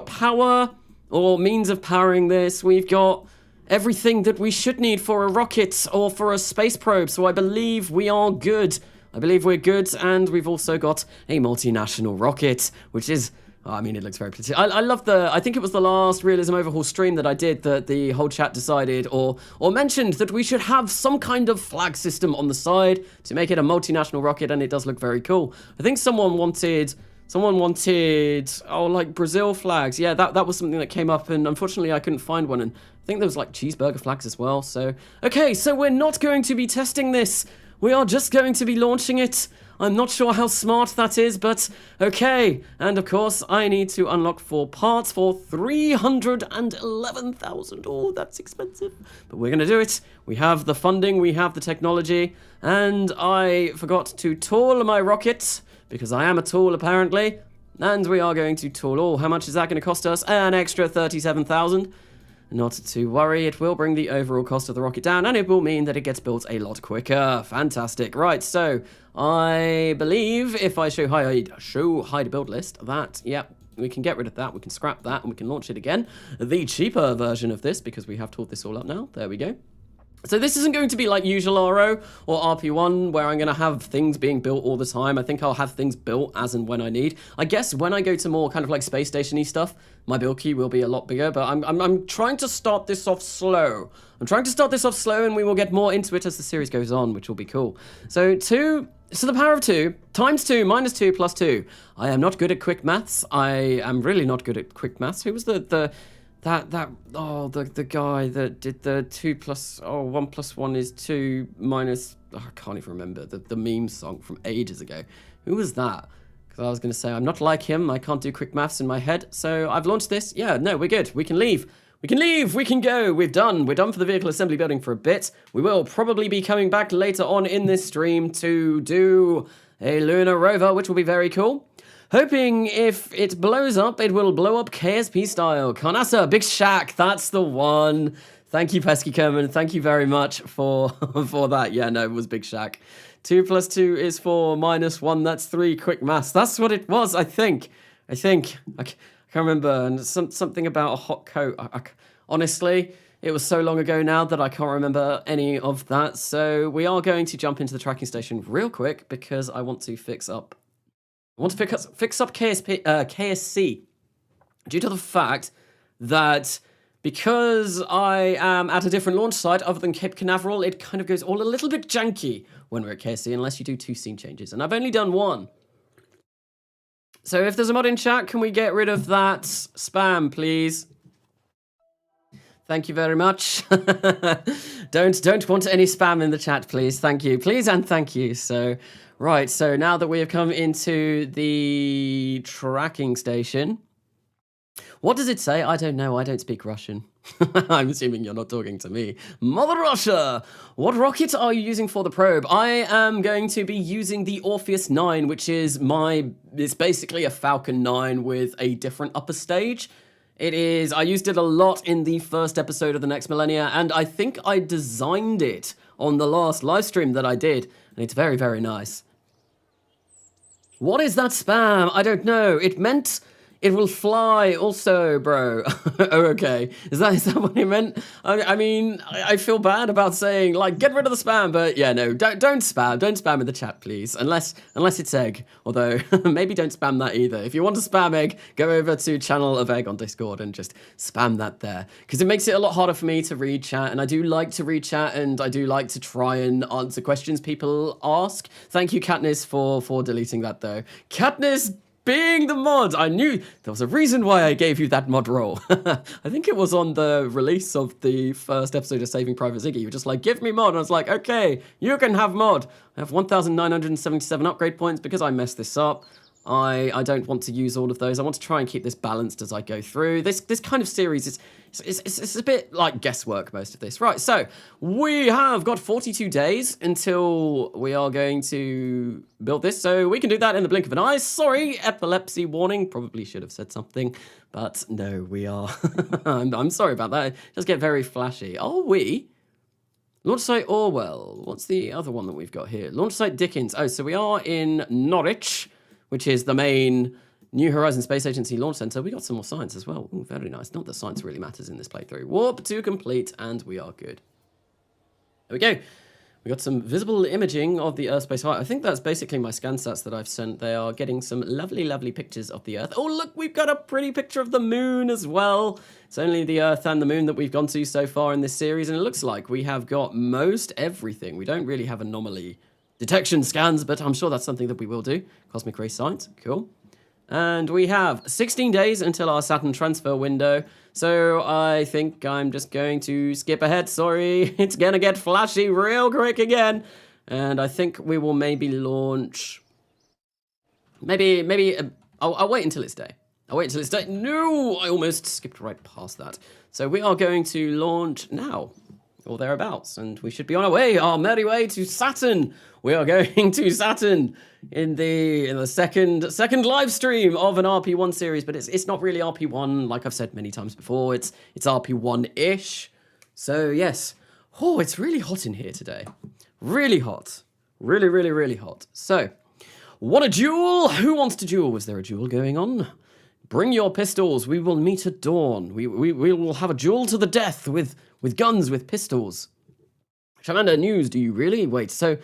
power or means of powering this. We've got everything that we should need for a rocket or for a space probe. So I believe we are good. I believe we're good, and we've also got a multinational rocket, which is. I mean, it looks very pretty. I love I think it was the last Realism Overhaul stream that I did that the whole chat decided or mentioned that we should have some kind of flag system on the side to make it a multinational rocket, and it does look very cool. I think someone wanted, like Brazil flags. Yeah, that was something that came up, and unfortunately I couldn't find one, and I think there was like cheeseburger flags as well. So, okay, so we're not going to be testing this. We are just going to be launching it. I'm not sure how smart that is, but okay. And of course, I need to unlock 4 parts for 311,000. Oh, that's expensive. But we're going to do it. We have the funding, we have the technology, and I forgot to tool my rocket, because I am a tool apparently. And we are going to tool. Oh, how much is that going to cost us? An extra 37,000. Not to worry, it will bring the overall cost of the rocket down, and it will mean that it gets built a lot quicker. Fantastic. Right, so I believe if I show hide build list, that, yep, we can get rid of that, we can scrap that, and we can launch it again. The cheaper version of this, because we have tooled this all up now. There we go. So this isn't going to be like usual RO or RP1 where I'm going to have things being built all the time. I think I'll have things built as and when I need. I guess when I go to more kind of like space station-y stuff, my build queue will be a lot bigger, but I'm trying to start this off slow. And we will get more into it as the series goes on, which will be cool. So the power of 2 times 2 minus 2 plus 2. I am not good at quick maths. I am really not good at quick maths. Who was the guy that did the 1 plus 1 is 2 minus, I can't even remember, the meme song from ages ago. Who was that? Because I was going to say, I'm not like him, I can't do quick maths in my head, so I've launched this. Yeah, no, we're good, we can leave. We can go, we're done for the vehicle assembly building for a bit. We will probably be coming back later on in this stream to do a Lunar Rover, which will be very cool. Hoping if it blows up, it will blow up KSP style. Carnassa, Big Shack, that's the one. Thank you, Pesky Kerman. Thank you very much for that. Yeah, no, it was Big Shack. 2 plus 2 is 4, minus 1, that's 3. Quick maths. That's what it was, I think. I can't remember. And something about a hot coat. Honestly, It was so long ago now that I can't remember any of that. So we are going to jump into the tracking station real quick because I want to fix up KSC due to the fact that because I am at a different launch site other than Cape Canaveral, it kind of goes all a little bit janky when we're at KSC unless you do 2 scene changes. And I've only done 1. So if there's a mod in chat, can we get rid of that spam, please? Thank you very much. Don't want any spam in the chat, please. Thank you. Please and thank you. So, right. So now that we have come into the tracking station, what does it say? I don't know. I don't speak Russian. I'm assuming you're not talking to me. Mother Russia! What rocket are you using for the probe? I am going to be using the Orpheus 9, which is it's basically a Falcon 9 with a different upper stage. It is, I used it a lot in the first episode of the next Millenia, and I think I designed it on the last live stream that I did, and it's very, very nice. What is that spam? I don't know. It meant it will fly also, bro. Oh, okay. Is that what it meant? I mean, I feel bad about saying, like, get rid of the spam, but yeah, no, don't spam. Don't spam in the chat, please. Unless it's egg. Although, maybe don't spam that either. If you want to spam egg, go over to Channel of Egg on Discord and just spam that there. Because it makes it a lot harder for me to read chat, and I do like to read chat, and I do like to try and answer questions people ask. Thank you, Katniss, for deleting that, though. Katniss being the mod, I knew there was a reason why I gave you that mod role. I think it was on the release of the first episode of Saving Private Ziggy. You were just like, give me mod. And I was like, okay, you can have mod. I have 1,977 upgrade points because I messed this up. I don't want to use all of those. I want to try and keep this balanced as I go through. This kind of series is it's a bit like guesswork, most of this. Right, so we have got 42 days until we are going to build this, so we can do that in the blink of an eye. Sorry, epilepsy warning. Probably should have said something, but no, we are. I'm sorry about that. It does get very flashy. Are we? Launch site Orwell. What's the other one that we've got here? Launch site Dickens. Oh, so we are in Norwich, which is the main New Horizons Space Agency launch center. We got some more science as well. Ooh, very nice. Not that science really matters in this playthrough. Warp to complete, and we are good. There we go. We got some visible imaging of the Earth space height. I think that's basically my scan stats that I've sent. They are getting some lovely, lovely pictures of the Earth. Oh, look, we've got a pretty picture of the moon as well. It's only the Earth and the moon that we've gone to so far in this series, and it looks like we have got most everything. We don't really have anomaly detection scans, but I'm sure that's something that we will do. Cosmic ray science, cool. And we have 16 days until our Saturn transfer window, so I think I'm just going to skip ahead. Sorry, it's gonna get flashy real quick again. And I think we will maybe launch... Maybe I'll wait until it's day. I'll wait until it's day. No, I almost skipped right past that. So we are going to launch now, or thereabouts, and we should be on our way, our merry way to Saturn. We are going to Saturn in the second live stream of an RP1 series, but it's not really RP1, like I've said many times before. It's RP1-ish. So yes. Oh, it's really hot in here today. Really hot. Really, really, really hot. So, want a duel? Who wants to duel? Was there a duel going on? Bring your pistols. We will meet at dawn. We will have a duel to the death with guns, with pistols. Shamanda News, do you really? Wait, so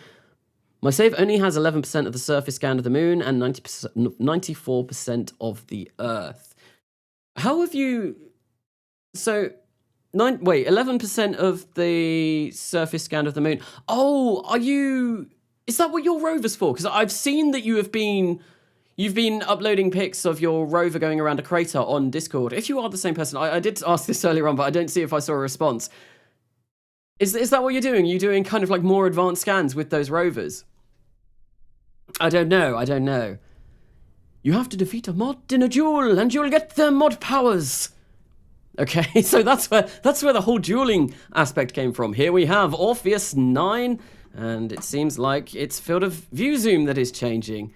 my save only has 11% of the surface scan of the moon and 94% of the Earth. How have you... So, 11% of the surface scan of the moon. Oh, are you... Is that what your rover's for? Because I've seen that you've been uploading pics of your rover going around a crater on Discord. If you are the same person, I did ask this earlier on, but I don't see if I saw a response. Is that what you're doing? Are you doing kind of like more advanced scans with those rovers? I don't know. You have to defeat a mod in a duel, and you'll get their mod powers. Okay, so that's where the whole dueling aspect came from. Here we have Orpheus 9, and it seems like it's field of view zoom that is changing.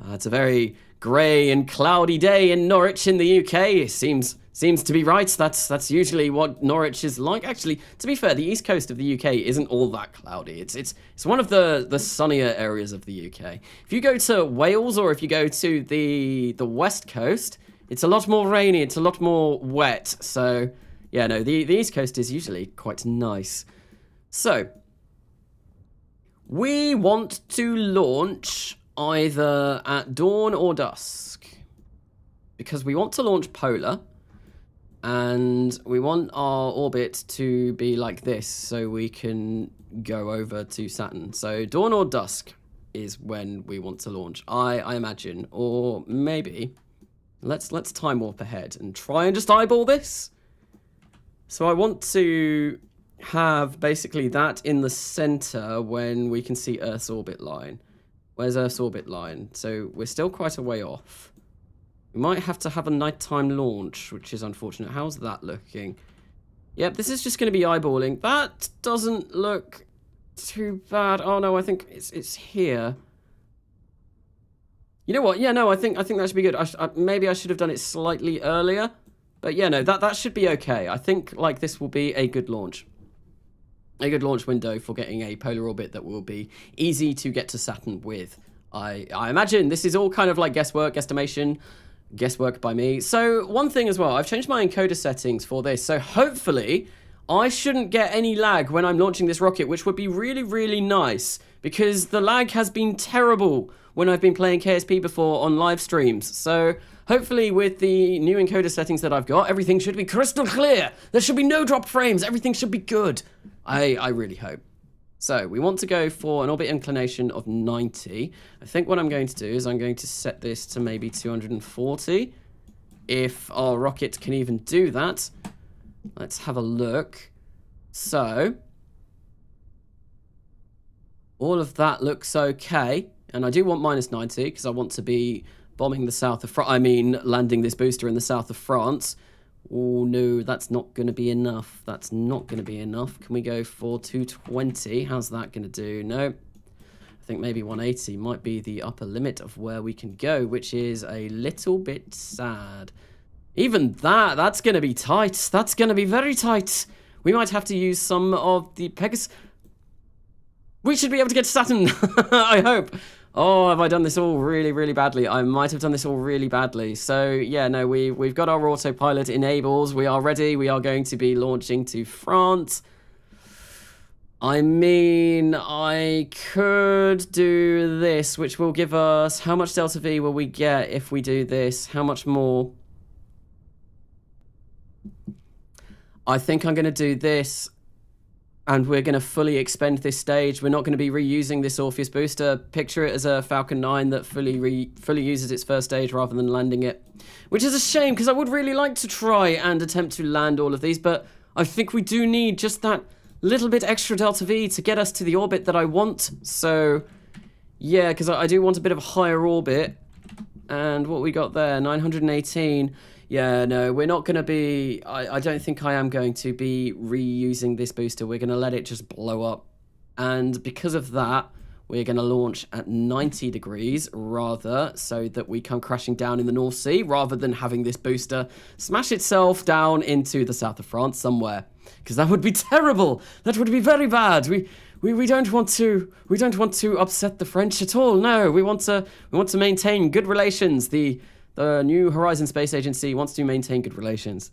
It's a very grey and cloudy day in Norwich in the UK. It seems to be right. That's usually what Norwich is like. Actually, to be fair, the east coast of the UK isn't all that cloudy. It's one of the sunnier areas of the UK. If you go to Wales or if you go to the west coast, it's a lot more rainy. It's a lot more wet. So Yeah, no, the East Coast is usually quite nice. So, we want to launch either at dawn or dusk. Because we want to launch polar. And we want our orbit to be like this, so we can go over to Saturn. So dawn or dusk is when we want to launch, I imagine. Or maybe, let's time warp ahead and try and just eyeball this. So I want to have basically that in the center when we can see Earth's orbit line. Where's Earth's orbit line? So we're still quite a way off. We might have to have a nighttime launch, which is unfortunate. How's that looking? Yep, this is just going to be eyeballing. That doesn't look too bad. Oh no, I think it's here. You know what? Yeah, no, I think that should be good. Maybe I should have done it slightly earlier, but yeah, no, that should be okay. I think like this will be a good launch. A good launch window for getting a polar orbit that will be easy to get to Saturn with. I imagine this is all kind of like guesswork, guesstimation. Guesswork by me. So one thing as well, I've changed my encoder settings for this, so hopefully I shouldn't get any lag when I'm launching this rocket, which would be really, really nice, because the lag has been terrible when I've been playing KSP before on live streams. So hopefully with the new encoder settings that I've got, everything should be crystal clear. There should be no drop frames. Everything should be good. I really hope. So we want to go for an orbit inclination of 90. I think what I'm going to do is I'm going to set this to maybe 240. If our rocket can even do that. Let's have a look. So, all of that looks okay. And I do want minus 90 because I want to be bombing the south of France. I mean, landing this booster in the south of France. Oh no, that's not going to be enough. That's not going to be enough. Can we go for 220? How's that going to do? No. I think maybe 180 might be the upper limit of where we can go, which is a little bit sad. Even that's going to be tight. That's going to be very tight. We might have to use some of the Pegasus. We should be able to get to Saturn, I hope. Oh, have I done this all really, really badly? I might have done this all really badly. So, yeah, no, we've got our autopilot enables. We are ready. We are going to be launching to France. I mean, I could do this, which will give us... How much Delta V will we get if we do this? How much more? I think I'm going to do this. And we're going to fully expend this stage. We're not going to be reusing this Orpheus booster. Picture it as a Falcon 9 that fully uses its first stage rather than landing it. Which is a shame, because I would really like to try and attempt to land all of these. But I think we do need just that little bit extra Delta V to get us to the orbit that I want. So, yeah, because I do want a bit of a higher orbit. And what we got there, 918... Yeah, no, we're not going to be... I don't think I am going to be reusing this booster. We're going to let it just blow up. And because of that, we're going to launch at 90 degrees rather, so that we come crashing down in the North Sea, rather than having this booster smash itself down into the south of France somewhere. Because that would be terrible. That would be very bad. We don't want to upset the French at all. No, we want to maintain good relations. The New Horizon Space Agency wants to maintain good relations.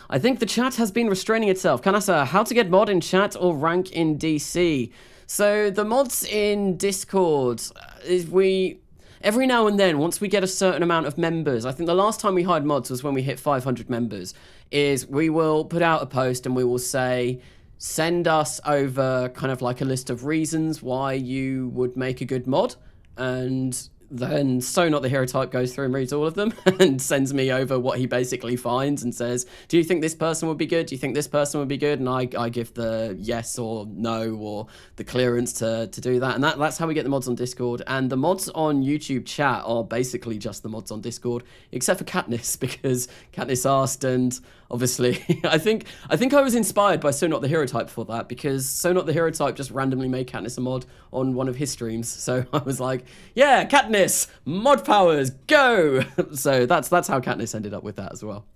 I think the chat has been restraining itself. Kanasa, how to get mod in chat or rank in DC? So the mods in Discord, every now and then, once we get a certain amount of members, I think the last time we hired mods was when we hit 500 members, is we will put out a post and we will say, send us over kind of like a list of reasons why you would make a good mod, and then So Not the Hero Type goes through and reads all of them and sends me over what he basically finds and says, do you think this person would be good? Do you think this person would be good? And I give the yes or no or the clearance to do that. And that's how we get the mods on Discord. And the mods on YouTube chat are basically just the mods on Discord, except for Katniss, because Katniss asked, and obviously I think I was inspired by So Not the Hero Type for that, because So Not the Hero Type just randomly made Katniss a mod on one of his streams. So I was like, yeah, Katniss, mod powers, go! So that's how Katniss ended up with that as well.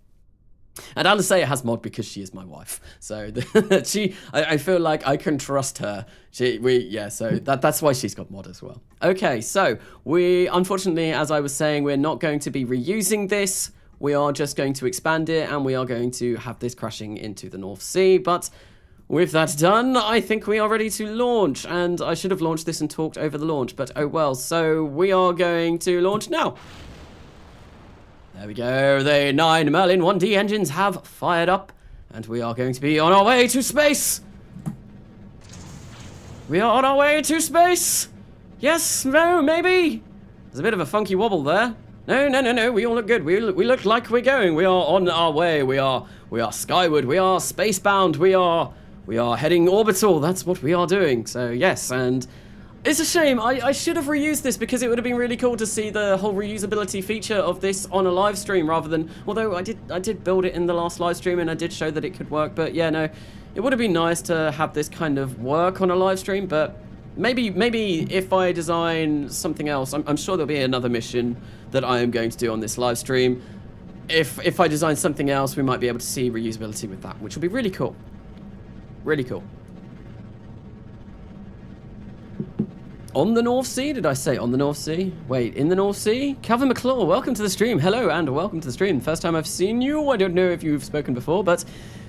And Alisea has mod because she is my wife. So I feel like I can trust her. So that's why she's got mod as well. Okay, so we, unfortunately, as I was saying, we're not going to be reusing this. we are just going to expand it and we are going to have this crashing into the North Sea. But with that done, I think we are ready to launch. And I should have launched this and talked over the launch, but oh well. So we are going to launch now. There we go. The 9 Merlin 1D engines have fired up. And we are going to be on our way to space. We are on our way to space. Yes, no, maybe. There's a bit of a funky wobble there. No. We all look good. We look like we're going. We are on our way. We are skyward. We are spacebound. We are heading orbital. That's what we are doing. So yes, and it's a shame. I should have reused this because it would have been really cool to see the whole reusability feature of this on a live stream rather than, although I did build it in the last live stream and I did show that it could work, but yeah, no, it would have been nice to have this kind of work on a live stream, but maybe if I design something else, I'm sure there'll be another mission that I am going to do on this live stream. If I design something else, we might be able to see reusability with that, which will be really cool. Really cool. On the North Sea? Did I say on the North Sea? Wait, in the North Sea? Calvin McClaw, welcome to the stream. Hello and welcome to the stream. First time I've seen you. I don't know if you've spoken before, but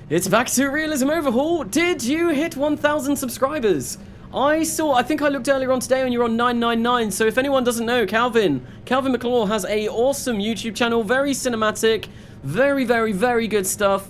it's back to Realism Overhaul. Did you hit 1,000 subscribers? I think I looked earlier on today and you're on 999. So if anyone doesn't know, Calvin McClaw has a awesome YouTube channel. Very cinematic. Very good stuff.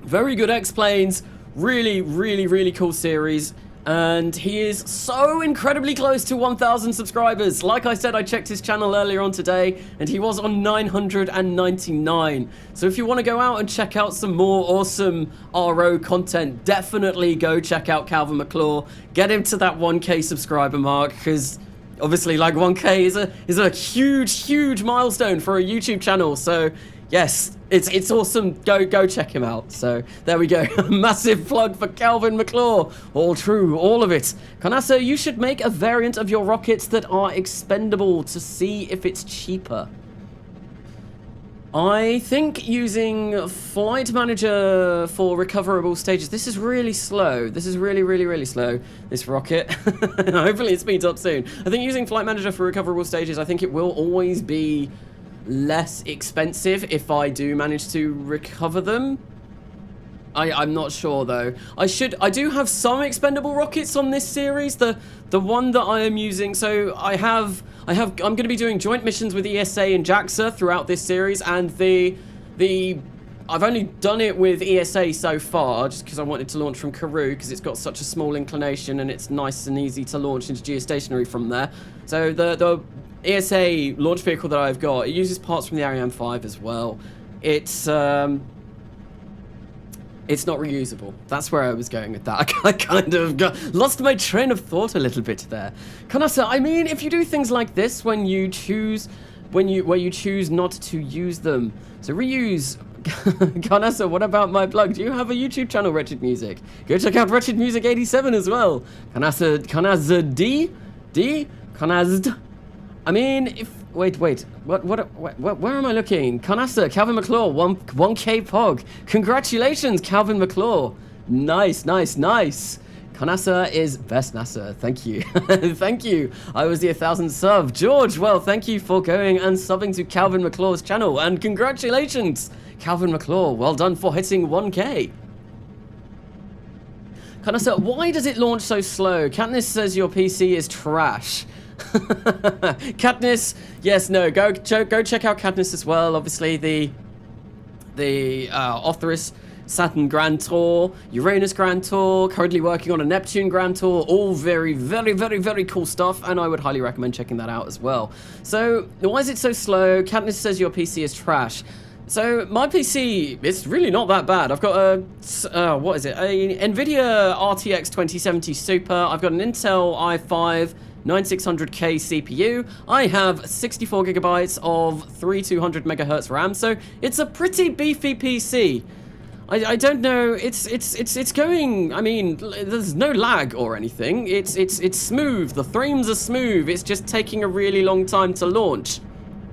Very good explains. Really cool series. And he is so incredibly close to 1,000 subscribers. Like I said, I checked his channel earlier on today, and he was on 999. So if you want to go out and check out some more awesome RO content, definitely go check out Calvin McClaw. Get him to that 1K subscriber mark, because obviously, like, 1K is a huge milestone for a YouTube channel. So yes, it's awesome. Go check him out. So there we go. Massive plug for Calvin McClaw. All true, all of it. Kanasa, you should make a variant of your rockets that are expendable to see if it's cheaper. I think using Flight Manager for recoverable stages. This is really slow. This is really slow, this rocket. Hopefully it speeds up soon. I think using Flight Manager for recoverable stages, I think it will always be less expensive if I do manage to recover them. I'm not sure though. I do have some expendable rockets on this series. The one that I am using, so I'm going to be doing joint missions with ESA and JAXA throughout this series, and I've only done it with ESA so far just because I wanted to launch from Kourou because it's got such a small inclination and it's nice and easy to launch into geostationary from there. So the ESA launch vehicle that I've got, it uses parts from the Ariane 5 as well. It's not reusable. That's where I was going with that. I kind of lost my train of thought a little bit there. Kanasa, I mean, if you do things like this where you choose not to use them, so reuse. Kanasa, what about my plug? Do you have a YouTube channel, Wretched Music? Go check out Wretched Music 87 as well. Kanazd. I mean, if wait, what? Where am I looking? Kanasa, Calvin McClaw, 1K Pog. Congratulations, Calvin McClaw. Nice. Kanasa is best NASA. Thank you. Thank you. I was the 1,000th sub. George, well, thank you for going and subbing to Calvin McClaw's channel. And congratulations, Calvin McClaw. Well done for hitting 1K. Kanasa, why does it launch so slow? Katniss says your PC is trash. Katniss, yes, no, go check out Katniss as well. Obviously, the Othris Saturn Grand Tour, Uranus Grand Tour, currently working on a Neptune Grand Tour, all very cool stuff, and I would highly recommend checking that out as well. So, why is it so slow? Katniss says your PC is trash. So, my PC, it's really not that bad. I've got a, what is it? A NVIDIA RTX 2070 Super. I've got an Intel i5 9600K CPU. I have 64 gigabytes of 3200 megahertz RAM, so it's a pretty beefy PC. I don't know, it's going, I mean, there's no lag or anything. It's smooth, the frames are smooth, it's just taking a really long time to launch.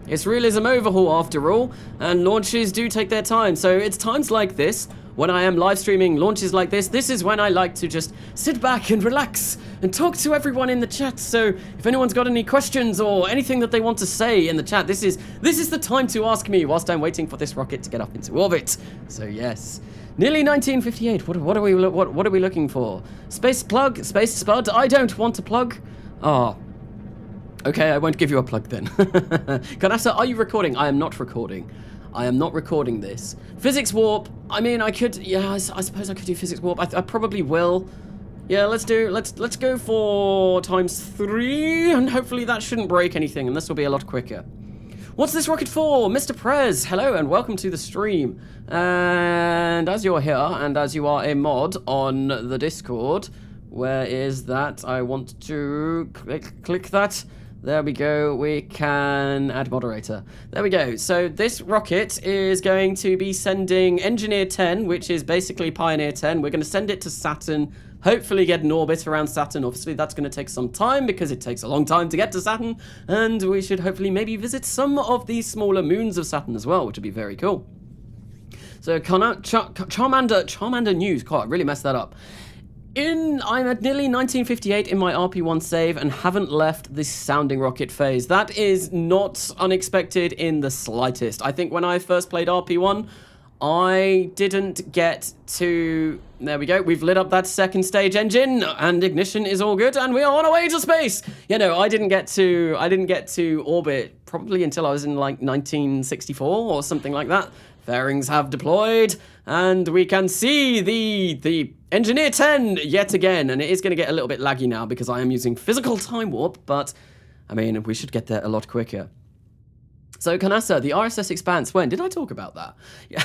It's Realism Overhaul after all, and launches do take their time, so it's times like this when I am live streaming launches like this is when I like to just sit back and relax and talk to everyone in the chat. So if anyone's got any questions or anything that they want to say in the chat, this is the time to ask me whilst I'm waiting for this rocket to get up into orbit. So yes. Nearly 1958. What are we looking for? Space plug, space spud. I don't want a plug. Oh. Okay, I won't give you a plug then. Kanasa, are you recording? I am not recording. I am not recording this. Physics warp. I mean, I could. Yeah, I suppose I could do physics warp. I probably will. Yeah, let's go for ×3, and hopefully that shouldn't break anything, and this will be a lot quicker. What's this rocket for? Mr. Prez, hello and welcome to the stream. And as you're here, and as you are a mod on the Discord, where is that? I want to click that. There we go. We can add moderator. There we go. So this rocket is going to be sending Engineer 10, which is basically Pioneer 10. We're going to send it to Saturn, hopefully get an orbit around Saturn. Obviously, that's going to take some time because it takes a long time to get to Saturn. And we should hopefully maybe visit some of these smaller moons of Saturn as well, which would be very cool. So Charmander News. God, I really messed that up. I'm at nearly 1958 in my RP1 save and haven't left the sounding rocket phase. That is not unexpected in the slightest. I think when I first played RP1, I didn't get to... There we go. We've lit up that second stage engine and ignition is all good and we are on our way to space. You know, I didn't get to orbit probably until I was in like 1964 or something like that. Fairings have deployed and we can see the Engineer 10 yet again, and it is going to get a little bit laggy now because I am using physical time warp, but I mean, we should get there a lot quicker. So, Kanasa, the RSS expanse, when? Did I talk about that? Yeah,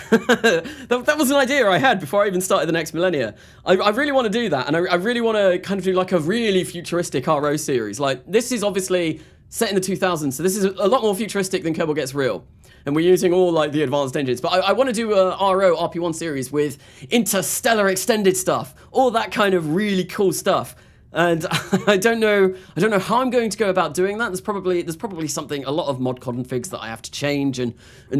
that was an idea I had before I even started the next Millenia. I really want to do that, and I really want to kind of do like a really futuristic RO series. Like, this is obviously set in the 2000s, so this is a lot more futuristic than Kerbal Gets Real. And we're using all like the advanced engines. But I want to do a RO RP1 series with interstellar extended stuff, all that kind of really cool stuff. And I don't know how I'm going to go about doing that. There's probably something, a lot of mod configs that I have to change and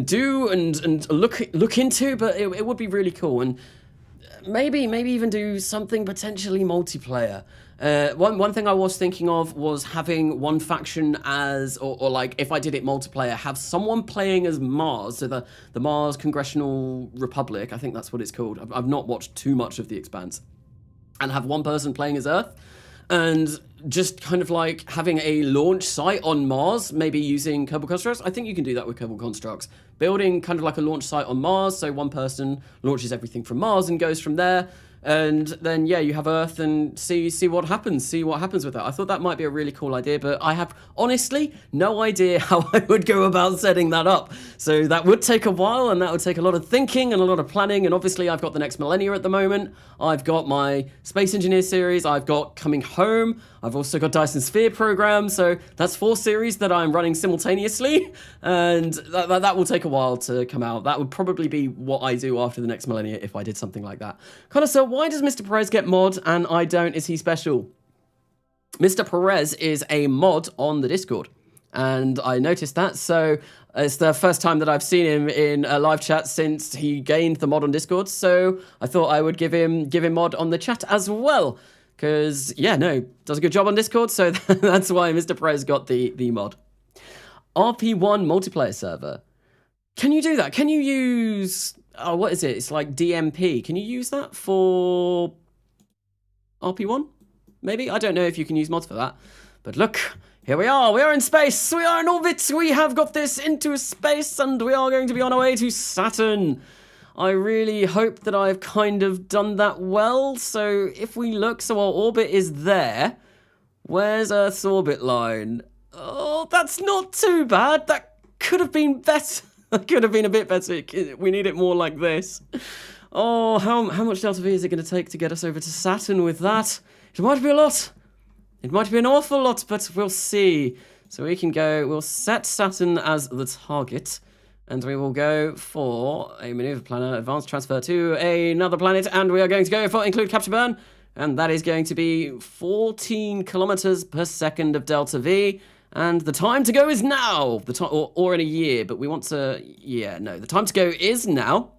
do and look into, but it would be really cool. And maybe even do something potentially multiplayer. One thing I was thinking of was having one faction as, or like if I did it multiplayer, have someone playing as Mars, so the Mars Congressional Republic, I think that's what it's called. I've not watched too much of The Expanse. And have one person playing as Earth, and just kind of like having a launch site on Mars, maybe using Kerbal Constructs. I think you can do that with Kerbal Constructs. Building kind of like a launch site on Mars, so one person launches everything from Mars and goes from there. And then, yeah, you have Earth and see what happens with that. I thought that might be a really cool idea, but I have honestly no idea how I would go about setting that up. So that would take a while, and that would take a lot of thinking and a lot of planning. And obviously I've got the next Millenia at the moment. I've got my Space Engineer series. I've got Coming Home. I've also got Dyson Sphere program. So that's 4 series that I'm running simultaneously. And that will take a while to come out. That would probably be what I do after the next Millenia if I did something like that. Kind of, so why does Mr. Perez get mod and I don't? Is he special? Mr. Perez is a mod on the Discord, and I noticed that, so it's the first time that I've seen him in a live chat since he gained the mod on Discord, so I thought I would give him mod on the chat as well, because, yeah, no, does a good job on Discord, so that's why Mr. Perez got the mod. RP1 multiplayer server. Can you do that? Can you use... Oh, what is it? It's like DMP. Can you use that for RP1? Maybe? I don't know if you can use mods for that. But look, here we are. We are in space. We are in orbit. We have got this into space, and we are going to be on our way to Saturn. I really hope that I've kind of done that well. So if we look, so our orbit is there. Where's Earth's orbit line? Oh, that's not too bad. That could have been better. That could have been a bit better. We need it more like this. Oh, how much Delta V is it going to take to get us over to Saturn with that? It might be a lot. It might be an awful lot, but we'll see. So we can go, we'll set Saturn as the target, and we will go for a maneuver planner, advanced transfer to another planet, and we are going to go for include capture burn, and that is going to be 14 kilometers per second of Delta V. And the time to go is now, or in a year, but we want to, yeah, no, the time to go is now.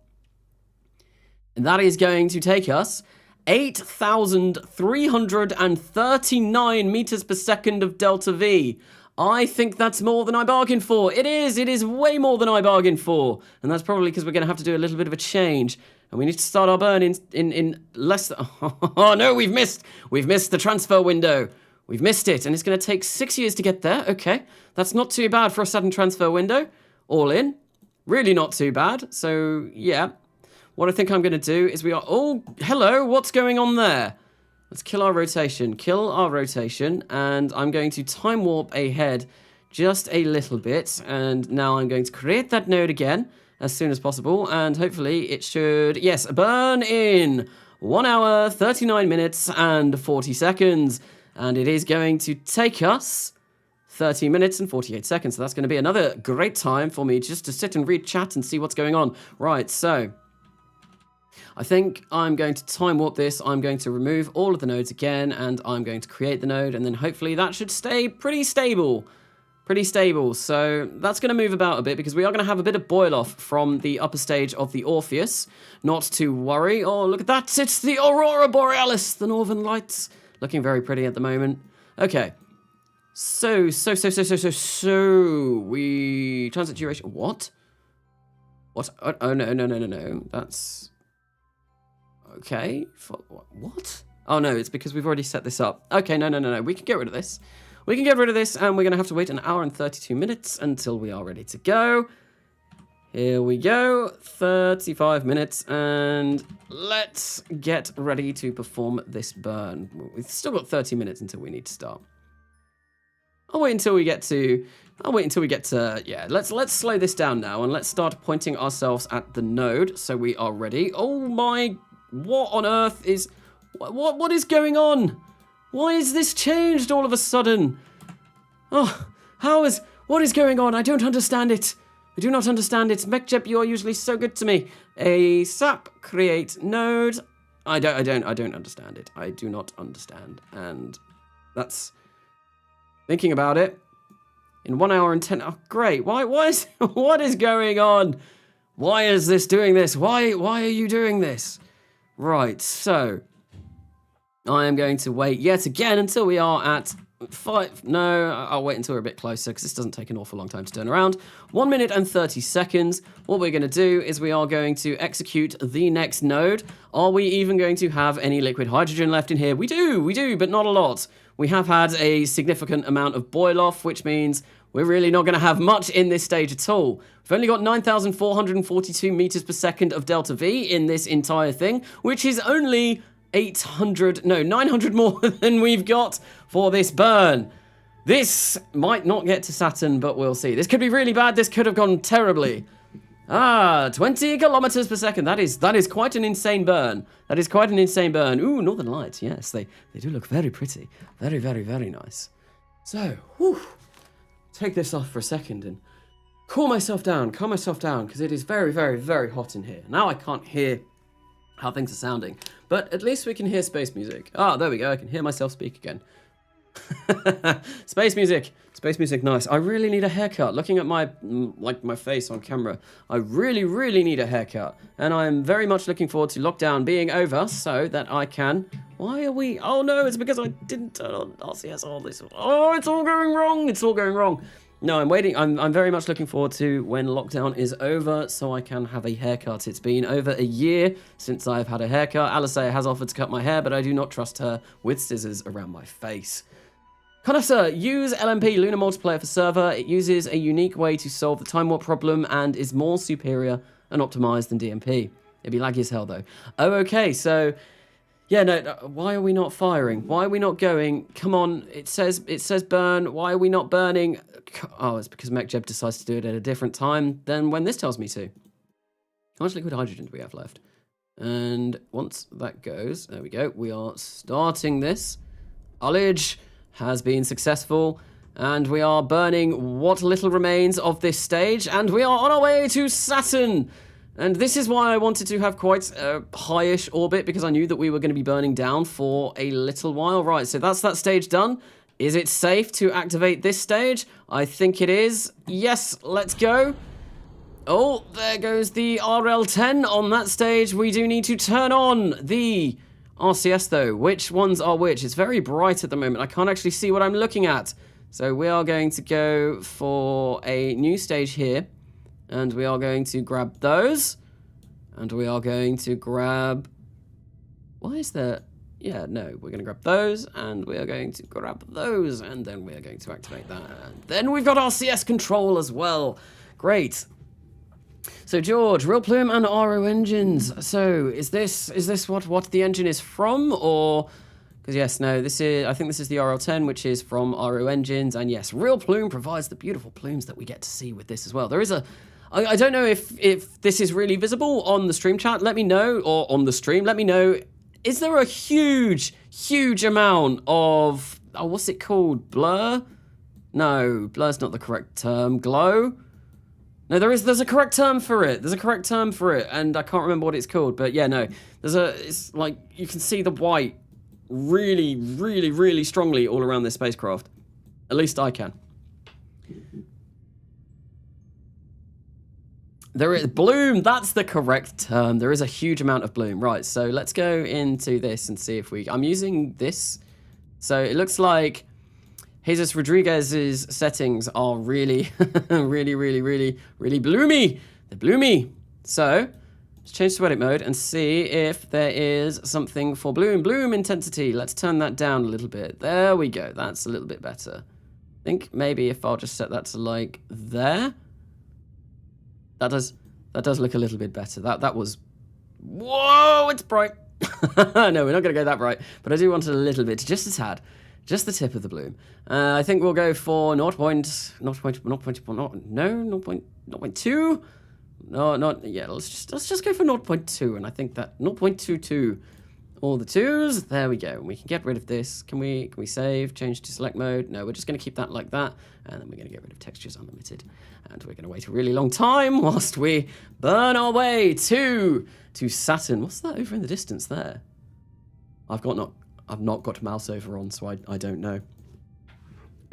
And that is going to take us 8,339 meters per second of delta V. I think that's more than I bargained for. It is way more than I bargained for. And that's probably because we're going to have to do a little bit of a change. And we need to start our burn in less than... Oh no, we've missed the transfer window. We've missed it, and it's going to take 6 years to get there. Okay, that's not too bad for a Saturn transfer window. All in. Really not too bad. So, yeah. What I think I'm going to do is we are... Oh, hello, what's going on there? Let's kill our rotation, and I'm going to time warp ahead just a little bit, and now I'm going to create that node again as soon as possible, and hopefully it should, yes, burn in 1 hour, 39 minutes, and 40 seconds, and it is going to take us 30 minutes and 48 seconds, so that's going to be another great time for me just to sit and read chat and see what's going on. Right, so... I think I'm going to time warp this. I'm going to remove all of the nodes again, and I'm going to create the node, and then hopefully that should stay pretty stable. So that's going to move about a bit because we are going to have a bit of boil off from the upper stage of the Orpheus. Not to worry. Oh, look at that. It's the Aurora Borealis, the Northern Lights. Looking very pretty at the moment. Okay. So we... Transit duration... What? Oh, no. That's... Okay, what? Oh no, it's because we've already set this up. Okay, no. We can get rid of this. And we're going to have to wait 1 hour and 32 minutes until we are ready to go. Here we go, 35 minutes, and let's get ready to perform this burn. We've still got 30 minutes until we need to start. I'll wait until we get to, yeah, let's slow this down now, and let's start pointing ourselves at the node so we are ready. Oh my... What on earth is... What is going on? Why is this changed all of a sudden? Oh, what is going on? I don't understand it. I do not understand it. MechJep, you are usually so good to me. A sap create node. I don't understand it. I do not understand. And that's... Thinking about it. In 1 hour and 10... Oh, great. Why is... What is going on? Why is this doing this? Why are you doing this? Right, so I am going to wait yet again until we are at 5. No, I'll wait until we're a bit closer because this doesn't take an awful long time to turn around. 1 minute and 30 seconds. What we're going to do is we are going to execute the next node. Are we even going to have any liquid hydrogen left in here? We do, but not a lot. We have had a significant amount of boil off, which means we're really not going to have much in this stage at all. We've only got 9,442 meters per second of delta V in this entire thing, which is only 900 more than we've got for this burn. This might not get to Saturn, but we'll see. This could be really bad. This could have gone terribly. 20 kilometers per second. That is quite an insane burn. Ooh, Northern Lights. Yes, they do look very pretty. Very, very, very nice. So, whew, take this off for a second and calm myself down, because it is very, very, very hot in here. Now I can't hear how things are sounding, but at least we can hear space music. Ah, there we go. I can hear myself speak again. Space music, nice. I really need a haircut. Looking at my face on camera, I really need a haircut, and I'm very much looking forward to lockdown being over so that I can. Why are we? Oh no, it's because I didn't turn on RCS all this. Oh, it's all going wrong. No, I'm waiting. I'm very much looking forward to when lockdown is over so I can have a haircut. It's been over a year since I've had a haircut. Alisea has offered to cut my hair, but I do not trust her with scissors around my face. Connoisseur, use LMP Lunar Multiplayer for server. It uses a unique way to solve the time warp problem and is more superior and optimized than DMP. It'd be laggy as hell though. Oh, okay, so... Yeah, no, why are we not firing? Why are we not going? Come on, it says burn. Why are we not burning? Oh, it's because MechJeb decides to do it at a different time than when this tells me to. How much liquid hydrogen do we have left? And once that goes, there we go. We are starting this. Ullage has been successful, and we are burning what little remains of this stage, and we are on our way to Saturn. And this is why I wanted to have quite a high-ish orbit, because I knew that we were going to be burning down for a little while. Right, so that's that stage done. Is it safe to activate this stage? I think it is. Yes, let's go. Oh, there goes the RL10 on that stage. We do need to turn on the RCS though. Which ones are which? It's very bright at the moment. I can't actually see what I'm looking at. So we are going to go for a new stage here. And we are going to grab those. And we are going to grab... Why is there... Yeah, no, we're going to grab those, and we are going to grab those, and then we are going to activate that. And then we've got RCS control as well. Great. So George, Real Plume and RO engines. So is this what the engine is from, or... Because yes, no, I think this is the RL10, which is from RO engines, and yes, Real Plume provides the beautiful plumes that we get to see with this as well. There is a... I don't know if this is really visible on the stream chat. Let me know, or on the stream, let me know. Is there a huge amount of, oh, what's it called? Blur? No, blur's not the correct term. Glow? No, there's a correct term for it. There's a correct term for it, and I can't remember what it's called. But yeah, no, it's like, you can see the white really strongly all around this spacecraft. At least I can. There is bloom, that's the correct term. There is a huge amount of bloom. Right, so let's go into this and see if I'm using this. So it looks like Jesus Rodriguez's settings are really, really bloomy. They're bloomy. So let's change to edit mode and see if there is something for bloom intensity. Let's turn that down a little bit. There we go. That's a little bit better. I think maybe if I'll just set that to like there. That does look a little bit better. That was... Whoa, it's bright. No, we're not going to go that bright. But I do want it a little bit, just a tad. Just the tip of the bloom. I think we'll go for 0.2. No, not... Yeah, let's just go for 0.2. And I think that 0.22... All the twos, there we go. We can get rid of this. Can we save, change to select mode? No, we're just going to keep that like that. And then we're going to get rid of textures unlimited. And we're going to wait a really long time whilst we burn our way to Saturn. What's that over in the distance there? I've not got mouse over on, so I don't know.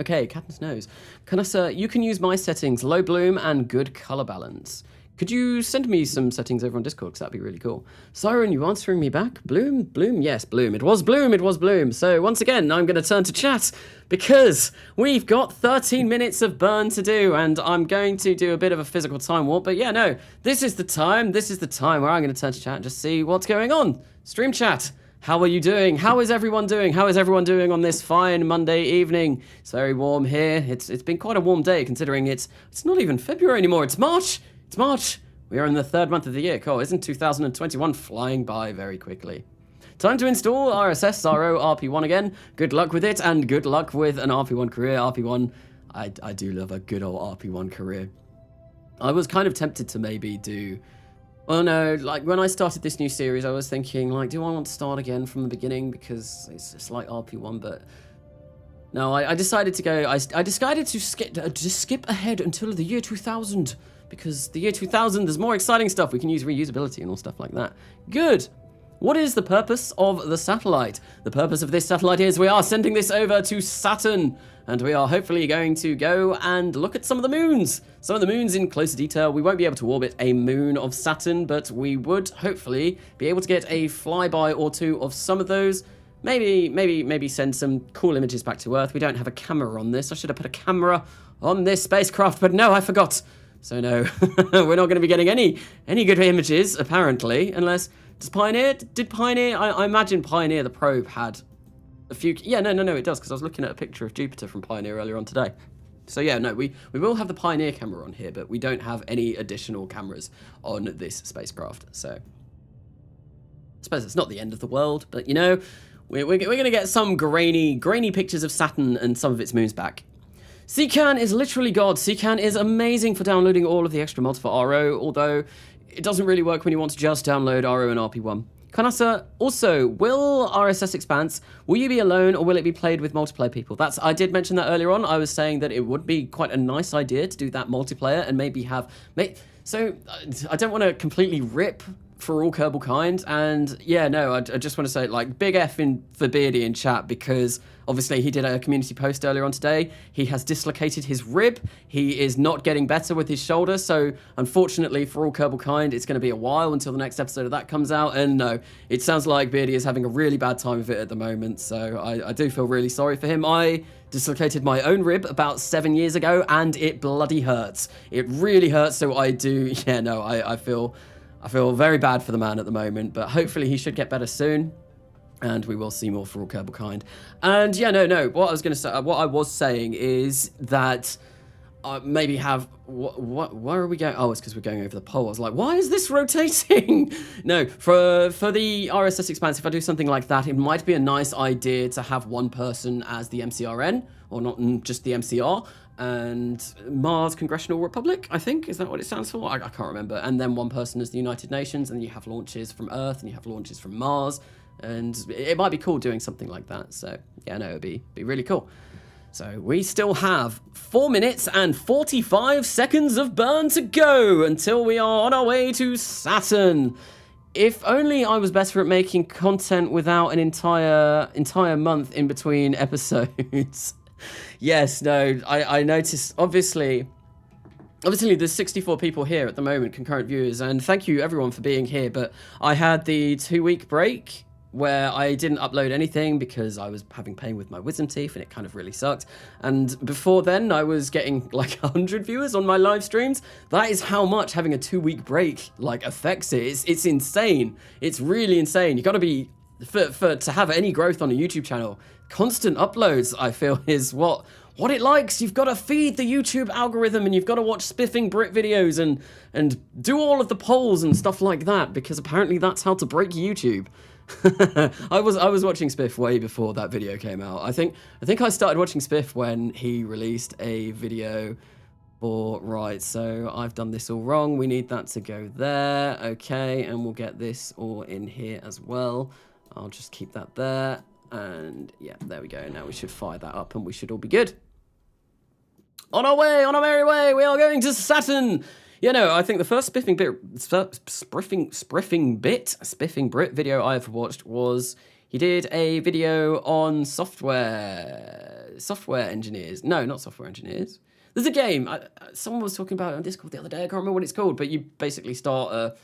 Okay, Captain's nose. Canassa, you can use my settings, low bloom and good color balance. Could you send me some settings over on Discord, because that'd be really cool. Siren, you answering me back? Bloom? Yes, bloom. It was bloom. So once again, I'm going to turn to chat, because we've got 13 minutes of burn to do, and I'm going to do a bit of a physical time warp. But yeah, no, this is the time where I'm going to turn to chat and just see what's going on. Stream chat. How are you doing? How is everyone doing? How is everyone doing on this fine Monday evening? It's very warm here. It's been quite a warm day, considering it's not even February anymore. It's March. It's March. We are in the third month of the year. Cool. Isn't 2021 flying by very quickly? Time to install RSS RO RP1 again. Good luck with it, and good luck with an RP1 career. RP1, I do love a good old RP1 career. I was kind of tempted to maybe do... Well, no, like when I started this new series, I was thinking, like, do I want to start again from the beginning? Because it's just like RP1, but... No, I decided to go... I decided to skip ahead until the year 2000. Because the year 2000, there's more exciting stuff. We can use reusability and all stuff like that. Good. What is the purpose of the satellite? The purpose of this satellite is we are sending this over to Saturn. And we are hopefully going to go and look at some of the moons. Some of the moons in closer detail. We won't be able to orbit a moon of Saturn, but we would hopefully be able to get a flyby or two of some of those. Maybe send some cool images back to Earth. We don't have a camera on this. I should have put a camera on this spacecraft, but no, I forgot. So no, we're not going to be getting any good images, apparently, unless... Did Pioneer... I imagine Pioneer, the probe, had a few... Yeah, no, it does, because I was looking at a picture of Jupiter from Pioneer earlier on today. So yeah, no, we will have the Pioneer camera on here, but we don't have any additional cameras on this spacecraft, so... I suppose it's not the end of the world, but, you know, we're going to get some grainy pictures of Saturn and some of its moons back. CCAN is literally God. CCAN is amazing for downloading all of the extra mods for RO, although it doesn't really work when you want to just download RO and RP1. Kanasa, also, will RSS Expanse, will you be alone or will it be played with multiplayer people? I did mention that earlier on. I was saying that it would be quite a nice idea to do that multiplayer and maybe have... So, I don't want to completely rip for all Kerbal kind. And yeah, no, I just want to say, like, big F for Beardy in chat, because obviously he did a community post earlier on today. He has dislocated his rib. He is not getting better with his shoulder. So unfortunately for all Kerbal kind, it's going to be a while until the next episode of that comes out. And no, it sounds like Beardy is having a really bad time of it at the moment. So I do feel really sorry for him. I dislocated my own rib about 7 years ago, and it bloody hurts. It really hurts. So I do, yeah, no, I feel very bad for the man at the moment, but hopefully he should get better soon, and we will see more for all Kerbal kind. And yeah, no, what I was saying is that maybe have, where are we going? Oh, it's because we're going over the pole. I was like, why is this rotating? No, for the RSS Expanse, if I do something like that, it might be a nice idea to have one person as the MCRN, or not just the MCR, and Mars Congressional Republic, I think, is that what it stands for? I can't remember. And then one person is the United Nations, and you have launches from Earth, and you have launches from Mars, and it might be cool doing something like that. So yeah, no, it'd be really cool. So we still have 4 minutes and 45 seconds of burn to go until we are on our way to Saturn. If only I was better at making content without an entire month in between episodes. Yes, no, I noticed, obviously there's 64 people here at the moment, concurrent viewers, and thank you everyone for being here, but I had the 2-week break where I didn't upload anything because I was having pain with my wisdom teeth and it kind of really sucked. And before then, I was getting like 100 viewers on my live streams. That is how much having a 2-week break like affects it. It's insane. It's really insane. You got to be, to have any growth on a YouTube channel, constant uploads, I feel, is what it likes. You've got to feed the YouTube algorithm, and you've got to watch Spiffing Brit videos and do all of the polls and stuff like that, because apparently that's how to break YouTube. I was watching Spiff way before that video came out. I think I started watching Spiff when he released a video for, right, so I've done this all wrong. We need that to go there. Okay, and we'll get this all in here as well. I'll just keep that there. And yeah, there we go. Now we should fire that up and we should all be good. On our way, on our merry way, we are going to Saturn. You know, I think the first Spiffing Brit video I've watched was, he did a video on software engineers. No, not software engineers. There's a game, someone was talking about it on Discord the other day, I can't remember what it's called, but you basically start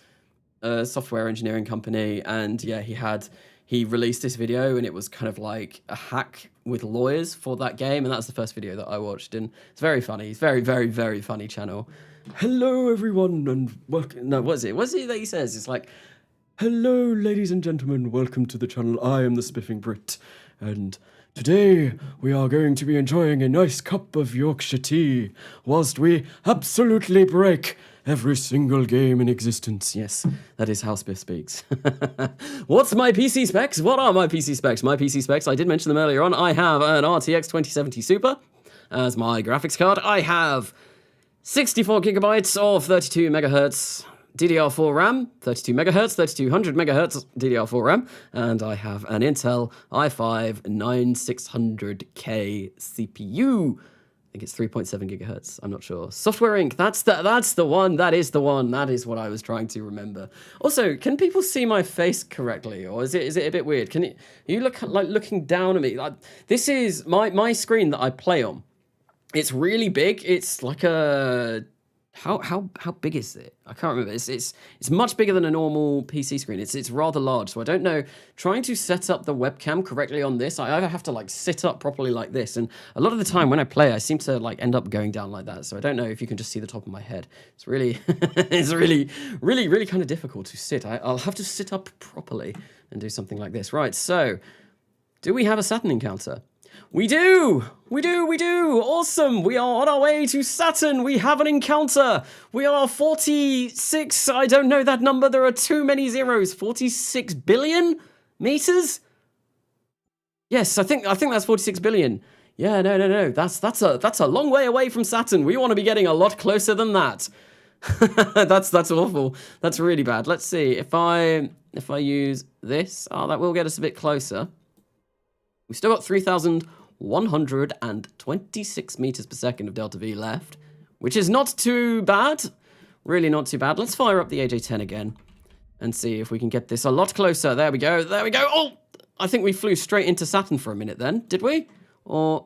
a software engineering company, and yeah, he released this video, and it was kind of like a hack with lawyers for that game, and that's the first video that I watched, and it's very funny. It's very, very, very funny channel. Hello, everyone, and welcome. No, what is it that he says? It's like, hello, ladies and gentlemen, welcome to the channel. I am the Spiffing Brit, and today we are going to be enjoying a nice cup of Yorkshire tea, whilst we absolutely break every single game in existence. Yes, that is how Spiff speaks. What's my PC specs? What are my PC specs? My PC specs, I did mention them earlier on. I have an RTX 2070 Super as my graphics card. I have 64 gigabytes of 32 megahertz DDR4 RAM, 32 megahertz, 3200 megahertz DDR4 RAM, and I have an Intel i5 9600K CPU. I think it's 3.7 gigahertz. I'm not sure. Software Inc. That's the one. That is the one. That is what I was trying to remember. Also, can people see my face correctly, or is it a bit weird? You look like looking down at me? Like, this is my screen that I play on. It's really big. It's like a how big is it? I can't remember. It's much bigger than a normal PC screen. It's rather large. So I don't know. Trying to set up the webcam correctly on this, I either have to like sit up properly like this, and a lot of the time when I play, I seem to like end up going down like that. So I don't know if you can just see the top of my head. It's really it's really kind of difficult to sit. I'll have to sit up properly and do something like this. Right. So, do we have a Saturn encounter? We do! Awesome! We are on our way to Saturn! We have an encounter! We are 46, I don't know that number, there are too many zeros. 46 billion meters? Yes, I think that's 46 billion. Yeah, no. That's a long way away from Saturn. We want to be getting a lot closer than that. That's awful. That's really bad. Let's see. If I use this, that will get us a bit closer. We've still got 3,126 meters per second of delta V left, which is not too bad. Really not too bad. Let's fire up the AJ-10 again. and see if we can get this a lot closer. There we go. There we go. Oh, I think we flew straight into Saturn for a minute then. Did we? Or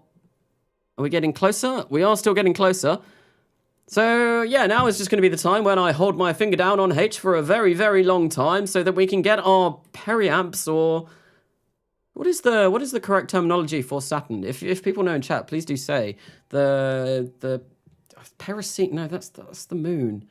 are we getting closer? We are still getting closer. So, yeah, now is just going to be the time when I hold my finger down on H for a very, very long time so that we can get our periamps, or... What is the correct terminology for Saturn? If people know in chat, please do say. The Perseid... No, that's the moon.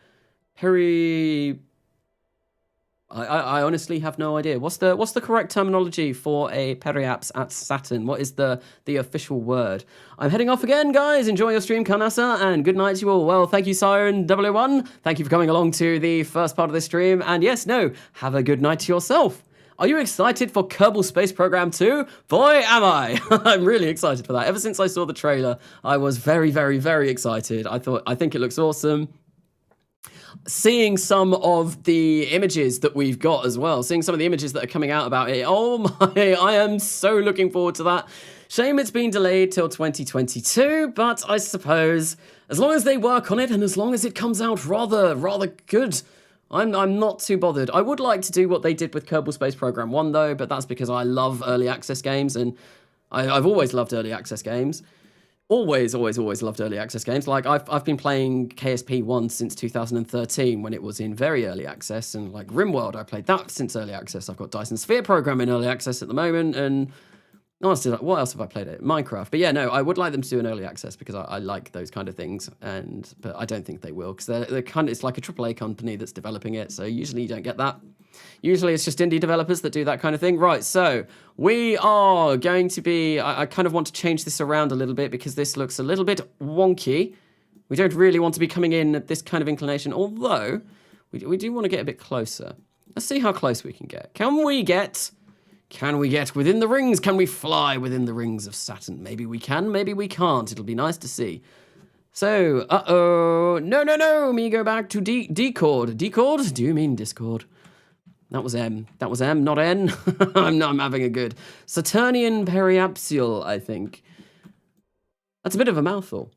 I honestly have no idea. What's the correct terminology for a periaps at Saturn? What is the official word? I'm heading off again, guys. Enjoy your stream, Karnasa, and good night to you all. Well, thank you, Saturn TW. Thank you for coming along to the first part of this stream. And yes, no, have a good night to yourself. Are you excited for Kerbal Space Program 2? Boy, am I! I'm really excited for that. Ever since I saw the trailer, I was very, very, very excited. I think it looks awesome. Seeing some of the images that we've got as well, seeing some of the images that are coming out about it, oh my, I am so looking forward to that. Shame it's been delayed till 2022, but I suppose as long as they work on it and as long as it comes out rather good, I'm not too bothered. I would like to do what they did with Kerbal Space Program 1 though, but that's because I love early access games, and I've always loved early access games. Always loved early access games. Like, I've been playing KSP 1 since 2013 when it was in very early access, and like RimWorld, I played that since early access. I've got Dyson Sphere Program in early access at the moment, and honestly, what else have I played it? Minecraft. But yeah, no, I would like them to do an early access because I like those kind of things, but I don't think they will, because they're kind of, it's like a AAA company that's developing it, so usually you don't get that. Usually it's just indie developers that do that kind of thing. Right, so we are going to be... I kind of want to change this around a little bit because this looks a little bit wonky. We don't really want to be coming in at this kind of inclination, although we do want to get a bit closer. Let's see how close we can get. Can we get within the rings? Can we fly within the rings of Saturn? Maybe we can, maybe we can't. It'll be nice to see. So, no, me go back to Discord. Discord? Do you mean Discord? That was M, not N. I'm having a good Saturnian periapsule, I think. That's a bit of a mouthful.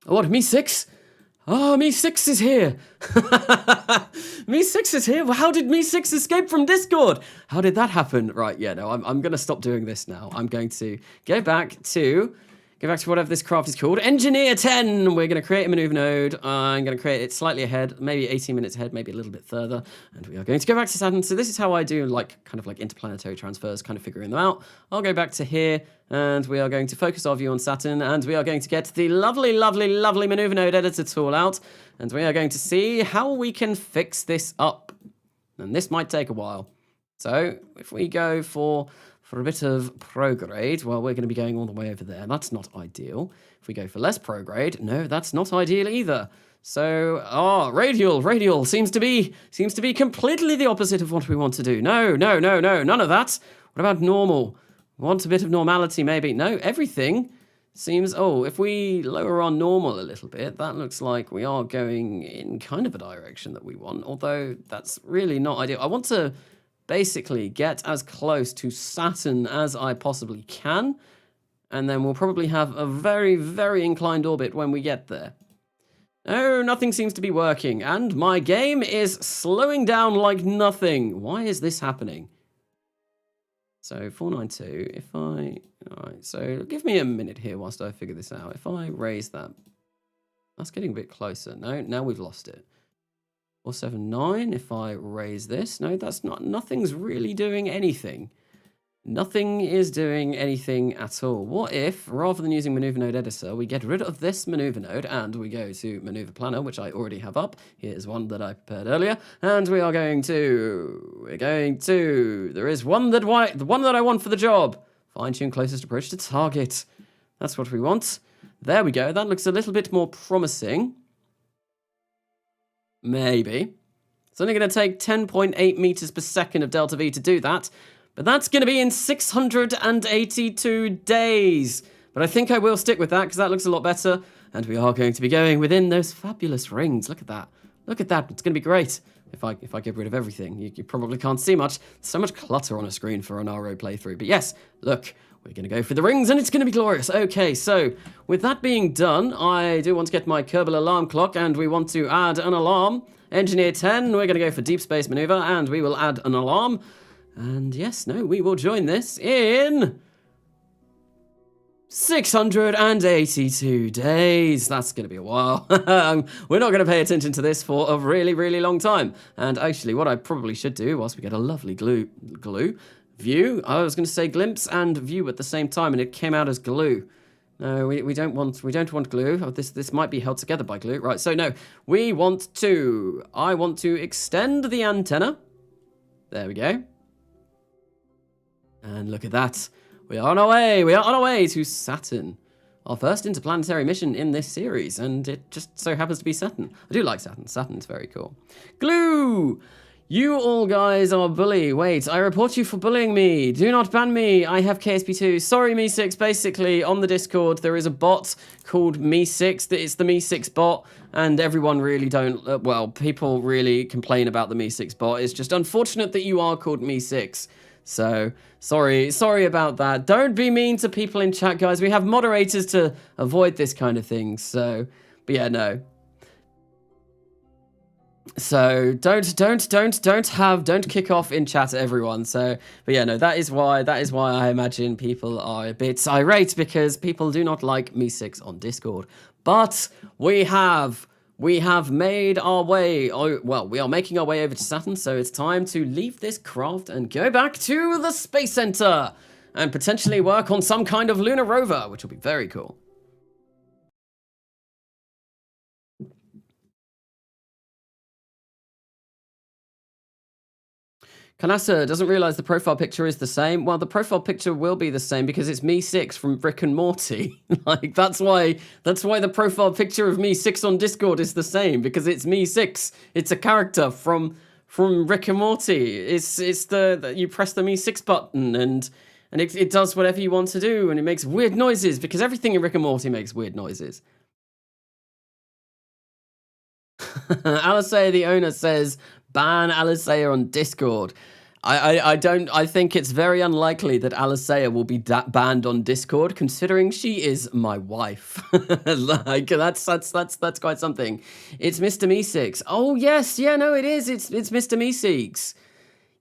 Oh, what, me 6? Oh, me 6 is here. Me 6 is here. Well, how did me 6 escape from Discord? How did that happen? Right, yeah, no, I'm going to stop doing this now. I'm going to go back to whatever this craft is called. Engineer 10. We're going to create a maneuver node. I'm going to create it slightly ahead, maybe 18 minutes ahead, maybe a little bit further. And we are going to go back to Saturn. So this is how I do kind of interplanetary transfers, kind of figuring them out. I'll go back to here, and we are going to focus our view on Saturn, and we are going to get the lovely, lovely, lovely maneuver node editor tool out, and we are going to see how we can fix this up. And this might take a while. So if we go for a bit of prograde, well, we're going to be going all the way over there. That's not ideal. If we go for less prograde, no, that's not ideal either. So, radial seems to be completely the opposite of what we want to do. No, none of that. What about normal? We want a bit of normality, maybe. No, everything seems... Oh, if we lower our normal a little bit, that looks like we are going in kind of a direction that we want, although that's really not ideal. I want to basically get as close to Saturn as I possibly can, and then we'll probably have a very, very inclined orbit when we get there. Oh, nothing seems to be working, and my game is slowing down like nothing. Why is this happening? So 492, alright, so give me a minute here whilst I figure this out. If I raise that, that's getting a bit closer. No, now we've lost it. 479, if I raise this, no, that's not, nothing's really doing anything. Nothing is doing anything at all. What if, rather than using maneuver node editor, we get rid of this maneuver node and we go to maneuver planner, which I already have up. Here's one that I prepared earlier, and there is the one that I want for the job. Fine tune closest approach to target. That's what we want. There we go. That looks a little bit more promising. Maybe. It's only going to take 10.8 meters per second of delta V to do that, but that's going to be in 682 days. But I think I will stick with that because that looks a lot better, and we are going to be going within those fabulous rings. Look at that. Look at that. It's going to be great. If I get rid of everything, you probably can't see much. There's so much clutter on a screen for an RO playthrough. But yes, look, we're going to go for the rings, and it's going to be glorious. Okay, so with that being done, I do want to get my Kerbal alarm clock, and we want to add an alarm Engineer 10, we're going to go for deep space maneuver, and we will add an alarm. And yes, no, we will join this in 682 days. That's going to be a while. We're not going to pay attention to this for a really, really long time. And actually, what I probably should do, whilst we get a lovely glue view, I was going to say glimpse and view at the same time, and it came out as glue. No, we don't want glue. Oh, this might be held together by glue. Right, so no, I want to extend the antenna. There we go. And look at that. We are on our way. We are on our way to Saturn. Our first interplanetary mission in this series, and it just so happens to be Saturn. I do like Saturn. Saturn's very cool. Glue! You all guys are bully. Wait, I report you for bullying me. Do not ban me. I have KSP2. Sorry, Me6. Basically, on the Discord, there is a bot called Me6. It's the Me6 bot, and everyone really don't... well, people really complain about the Me6 bot. It's just unfortunate that you are called Me6. So, sorry about that. Don't be mean to people in chat, guys. We have moderators to avoid this kind of thing. So, but yeah, no. So don't kick off in chat, everyone. So, but yeah, no, that is why I imagine people are a bit irate, because people do not like Me6 on Discord. But we have made our way. Well, we are making our way over to Saturn, so it's time to leave this craft and go back to the Space Center and potentially work on some kind of lunar rover, which will be very cool. Kanasa doesn't realize the profile picture is the same. Well, the profile picture will be the same because it's Me6 from Rick and Morty. Like, that's why the profile picture of Me6 on Discord is the same, because it's Me6. It's a character from Rick and Morty. It's you press the Me6 button and it does whatever you want to do, and it makes weird noises, because everything in Rick and Morty makes weird noises. Alisea, the owner, says ban Alisea on Discord. I think it's very unlikely that Alisea will be banned on Discord, considering she is my wife. Like, that's quite something. It's Mr. Me6. Oh yes, yeah, no, it is. It's Mr. Me6.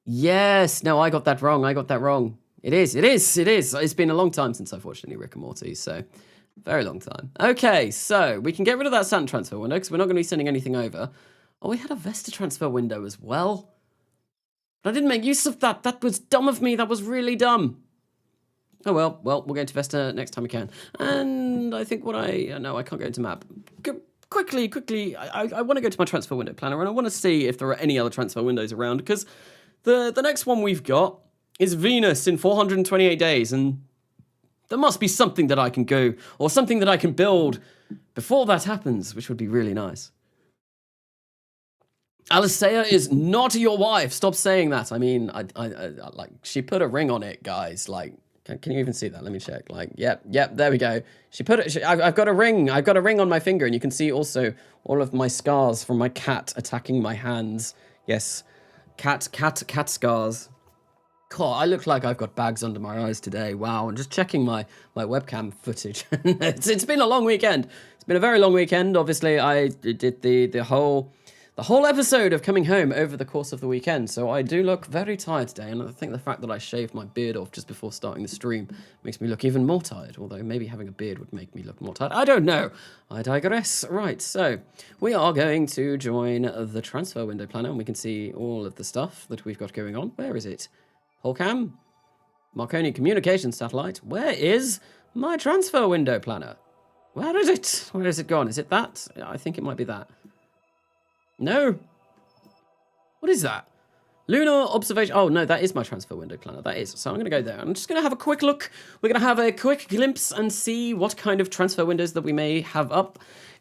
Yes, no, I got that wrong. It is. It's been a long time since I've watched any Rick and Morty, so very long time. Okay, so we can get rid of that Saturn transfer window because we're not going to be sending anything over. Oh, we had a Vesta transfer window as well. But I didn't make use of that. That was dumb of me. That was really dumb. Oh, well, we'll go into Vesta next time we can. And I think no, I can't go into map. Quickly, I want to go to my transfer window planner, and I want to see if there are any other transfer windows around, because the next one we've got is Venus in 428 days, and there must be something that I can go, or something that I can build before that happens, which would be really nice. Alisea is not your wife. Stop saying that. I mean, I like, she put a ring on it, guys. Like, can you even see that? Let me check. Like, yep, there we go. She put it. I've got a ring. I've got a ring on my finger, and you can see also all of my scars from my cat attacking my hands. Yes, cat scars. God, I look like I've got bags under my eyes today. Wow, I'm just checking my webcam footage. It's been a long weekend. It's been a very long weekend. Obviously, I did the whole episode of coming home over the course of the weekend, so I do look very tired today, and I think the fact that I shaved my beard off just before starting the stream makes me look even more tired, although maybe having a beard would make me look more tired. I don't know. I digress. Right, so we are going to join the transfer window planner, and we can see all of the stuff that we've got going on. Where is it? Polcam? Marconi communication satellite? Where is my transfer window planner? Where is it? Where is it gone? Is it that? I think it might be that. No. What is that? Lunar observation. Oh, no, that is my transfer window planner. That is. So I'm going to go there. I'm just going to have a quick look. We're going to have a quick glimpse and see what kind of transfer windows that we may have up.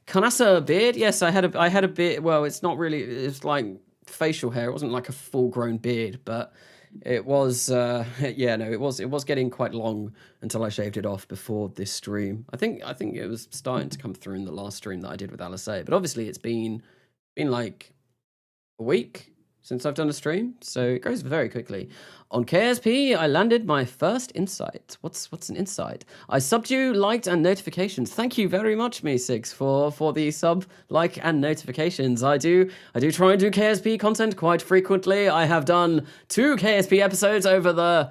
Kanasa beard. Yes, I had a beard. Well, it's not really. It's like facial hair. It wasn't like a full-grown beard, but it was. Yeah, no, it was getting quite long until I shaved it off before this stream. I think it was starting to come through in the last stream that I did with Alisea. But obviously, it's been like a week since I've done a stream, so it goes very quickly. On KSP, I landed my first insight. What's an insight? I subbed you, liked, and notifications. Thank you very much, Me6, for the sub, like, and notifications. I do try and do KSP content quite frequently. I have done 2 KSP episodes over the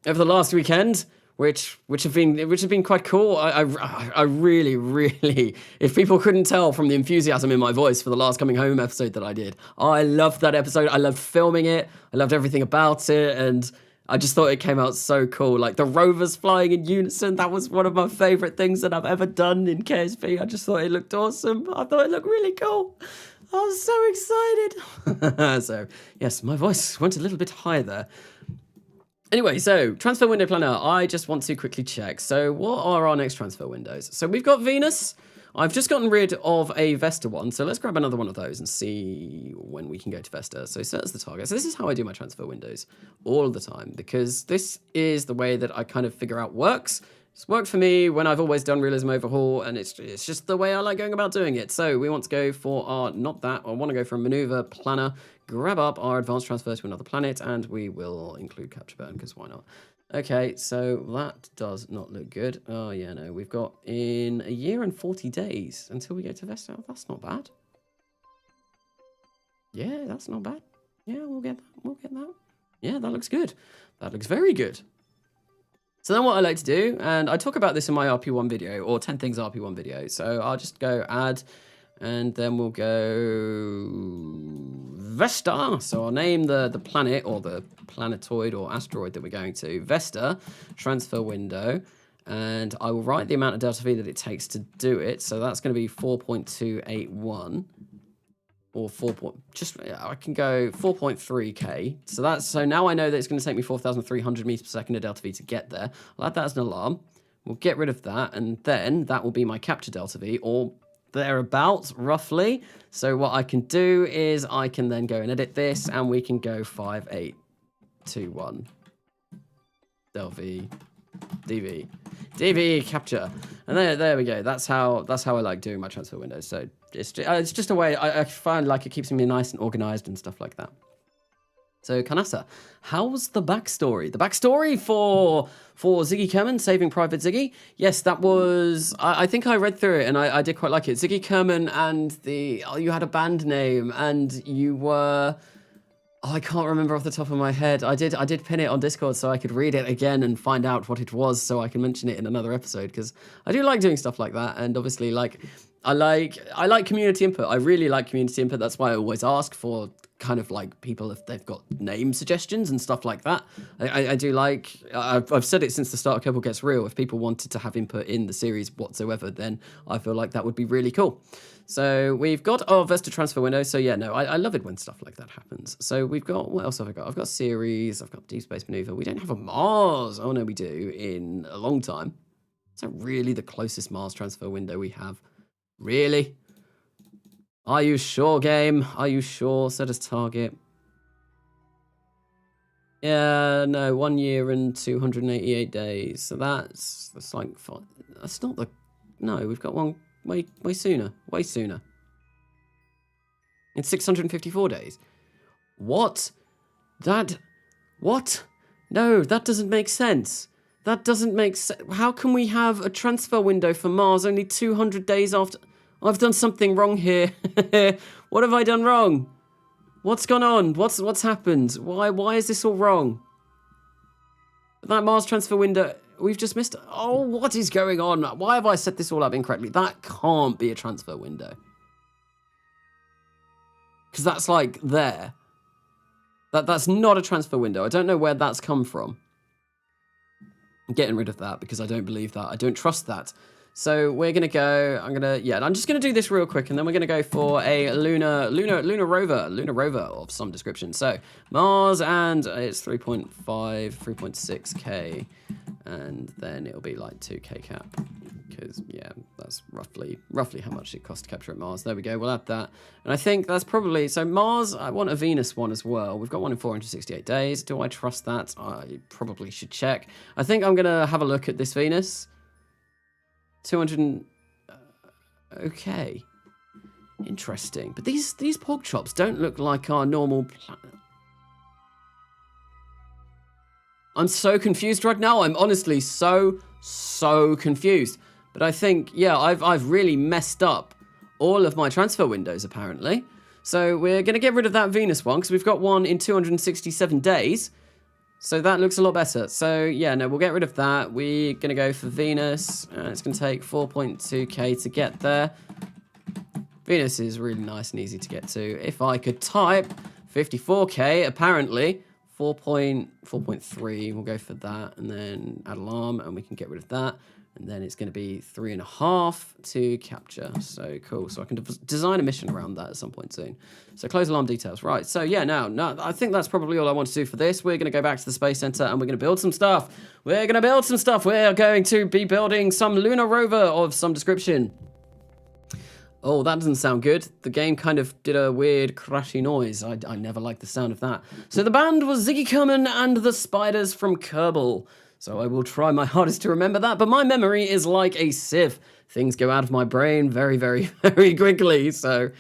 last weekend, which have been quite cool. I really, if people couldn't tell from the enthusiasm in my voice for the last Coming Home episode that I did, I loved that episode. I loved filming it. I loved everything about it, and I just thought it came out so cool. Like the Rovers flying in unison, that was one of my favorite things that I've ever done in KSP. I just thought it looked awesome. I thought it looked really cool. I was so excited. So yes, my voice went a little bit high there. Anyway, so transfer window planner, I just want to quickly check. So what are our next transfer windows? So we've got Venus. I've just gotten rid of a Vesta one. So let's grab another one of those and see when we can go to Vesta. So set as the target. So this is how I do my transfer windows all the time, because this is the way that I kind of figure out works. It's worked for me when I've always done realism overhaul, and it's just the way I like going about doing it. So we want to go for our, not that, I want to go for a maneuver planner, grab up our advanced transfer to another planet, and we will include capture burn, because why not? Okay, so that does not look good. Oh yeah, no, we've got in a year and 40 days until we get to Vesta. That's not bad. Yeah, that's not bad. Yeah, we'll get that. We'll get that. Yeah, that looks good. That looks very good. So then what I like to do, and I talk about this in my RP1 video, or 10 things RP1 video. So I'll just go add, and then we'll go Vesta. So I'll name the planet, or the planetoid or asteroid that we're going to, Vesta, transfer window. And I will write the amount of delta V that it takes to do it. So that's going to be 4.281. Or I can go 4.3k. So now I know that it's going to take me 4,300 meters per second of delta V to get there. I'll add that as an alarm. We'll get rid of that, and then that will be my capture delta V, or thereabouts, roughly. So what I can do is I can then go and edit this, and we can go 5821 del V DV capture, and there we go. That's how I like doing my transfer windows. So it's just a way I find like it keeps me nice and organized and stuff like that. So Kanasa, how's the backstory? The backstory for Ziggy Kerman saving Private Ziggy? Yes, that was, I think I read through it and I did quite like it. Ziggy Kerman and you had a band name and you were, I can't remember off the top of my head. I did pin it on Discord so I could read it again and find out what it was so I can mention it in another episode, because I do like doing stuff like that. And obviously, like, I like community input. I really like community input. That's why I always ask for kind of like people if they've got name suggestions and stuff like that. I do like, I've said it since the start of Kerbal Gets Real. If people wanted to have input in the series whatsoever, then I feel like that would be really coll. So we've got our Vesta transfer window. So yeah, no, I love it when stuff like that happens. So we've got, what else have I got? I've got Ceres, I've got Deep Space Maneuver. We don't have a Mars. Oh no, we do, in a long time. Is that really the closest Mars transfer window we have? Really? Are you sure, game? Are you sure? Set as target. Yeah, no, 1 year and 288 days. So that's like, that's not the, no, we've got one way sooner. Way sooner. In 654 days. What? What? No, that doesn't make sense. That doesn't make sense. How can we have a transfer window for Mars only 200 days after? I've done something wrong here. What have I done wrong? What's gone on? What's happened? Why is this all wrong? That Mars transfer window, we've just missed. Oh, what is going on? Why have I set this all up incorrectly? That can't be a transfer window. Because that's like there. That's not a transfer window. I don't know where that's come from. I'm getting rid of that because I don't believe that. I don't trust that. So we're going to go, I'm just going to do this real quick, and then we're going to go for a Lunar Rover of some description. So Mars, and it's 3.6k, and then it'll be like 2k cap, because yeah, that's roughly how much it costs to capture at Mars. There we go, we'll add that. And I think that's probably, so Mars, I want a Venus one as well. We've got one in 468 days. Do I trust that? I probably should check. I think I'm going to have a look at this Venus. 200, okay, interesting. But these pork chops don't look like our normal I'm so confused right now. I'm honestly so confused. But I think, yeah, I've really messed up all of my transfer windows, apparently. So we're going to get rid of that Venus one, because we've got one in 267 days. So that looks a lot better. So, yeah, no, we'll get rid of that. We're going to go for Venus. It's going to take 4.2k to get there. Venus is really nice and easy to get to. If I could type 54k, apparently, 4.3, we'll go for that, and then add alarm, and we can get rid of that. And then it's going to be 3.5 to capture. So cool. So I can design a mission around that at some point soon. So close alarm details. Right. So yeah, now I think that's probably all I want to do for this. We're going to go back to the Space Center and we're going to build some stuff. We're going to build some stuff. We're going to be building some lunar rover of some description. Oh, that doesn't sound good. The game kind of did a weird crashy noise. I never liked the sound of that. So the band was Ziggy Kerman and the Spiders from Kerbal. So I will try my hardest to remember that, but my memory is like a sieve. Things go out of my brain very, very, very quickly. So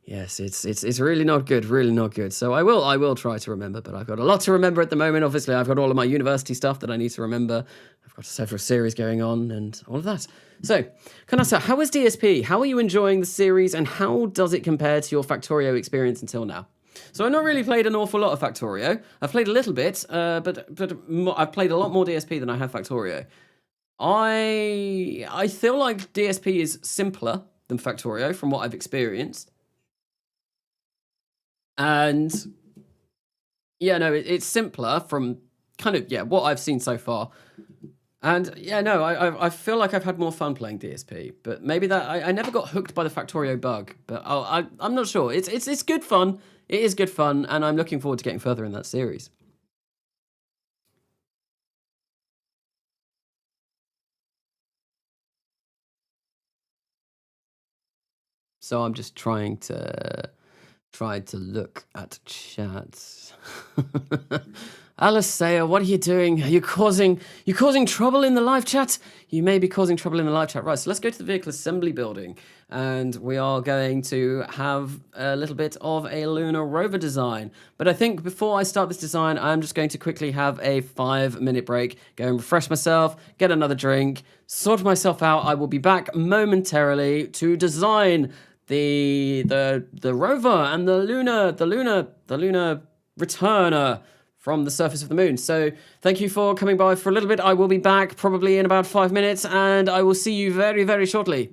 yes, it's really not good, really not good. So I will try to remember, but I've got a lot to remember at the moment. Obviously, I've got all of my university stuff that I need to remember. I've got several series going on and all of that. So, Kanasa, how is DSP? How are you enjoying the series and how does it compare to your Factorio experience until now? So I've not really played an awful lot of Factorio. I've played a little bit, but I've played a lot more DSP than I have Factorio. I feel like DSP is simpler than Factorio from what I've experienced. And yeah, no, it's simpler from kind of, yeah, what I've seen so far. And yeah, no, I feel like I've had more fun playing DSP, but maybe that I never got hooked by the Factorio bug, but I'm not sure. It's good fun. It is good fun, and I'm looking forward to getting further in that series. So I'm just trying to look at chat. Alistair, what are you doing? Are you causing trouble in the live chat? You may be causing trouble in the live chat. Right, so let's go to the vehicle assembly building. And we are going to have a little bit of a lunar rover design. But I think before I start this design, I'm just going to quickly have a 5-minute break, go and refresh myself, get another drink, sort myself out. I will be back momentarily to design the rover and the lunar returner from the surface of the moon. So thank you for coming by for a little bit. I will be back probably in about 5 minutes, and I will see you very, very shortly.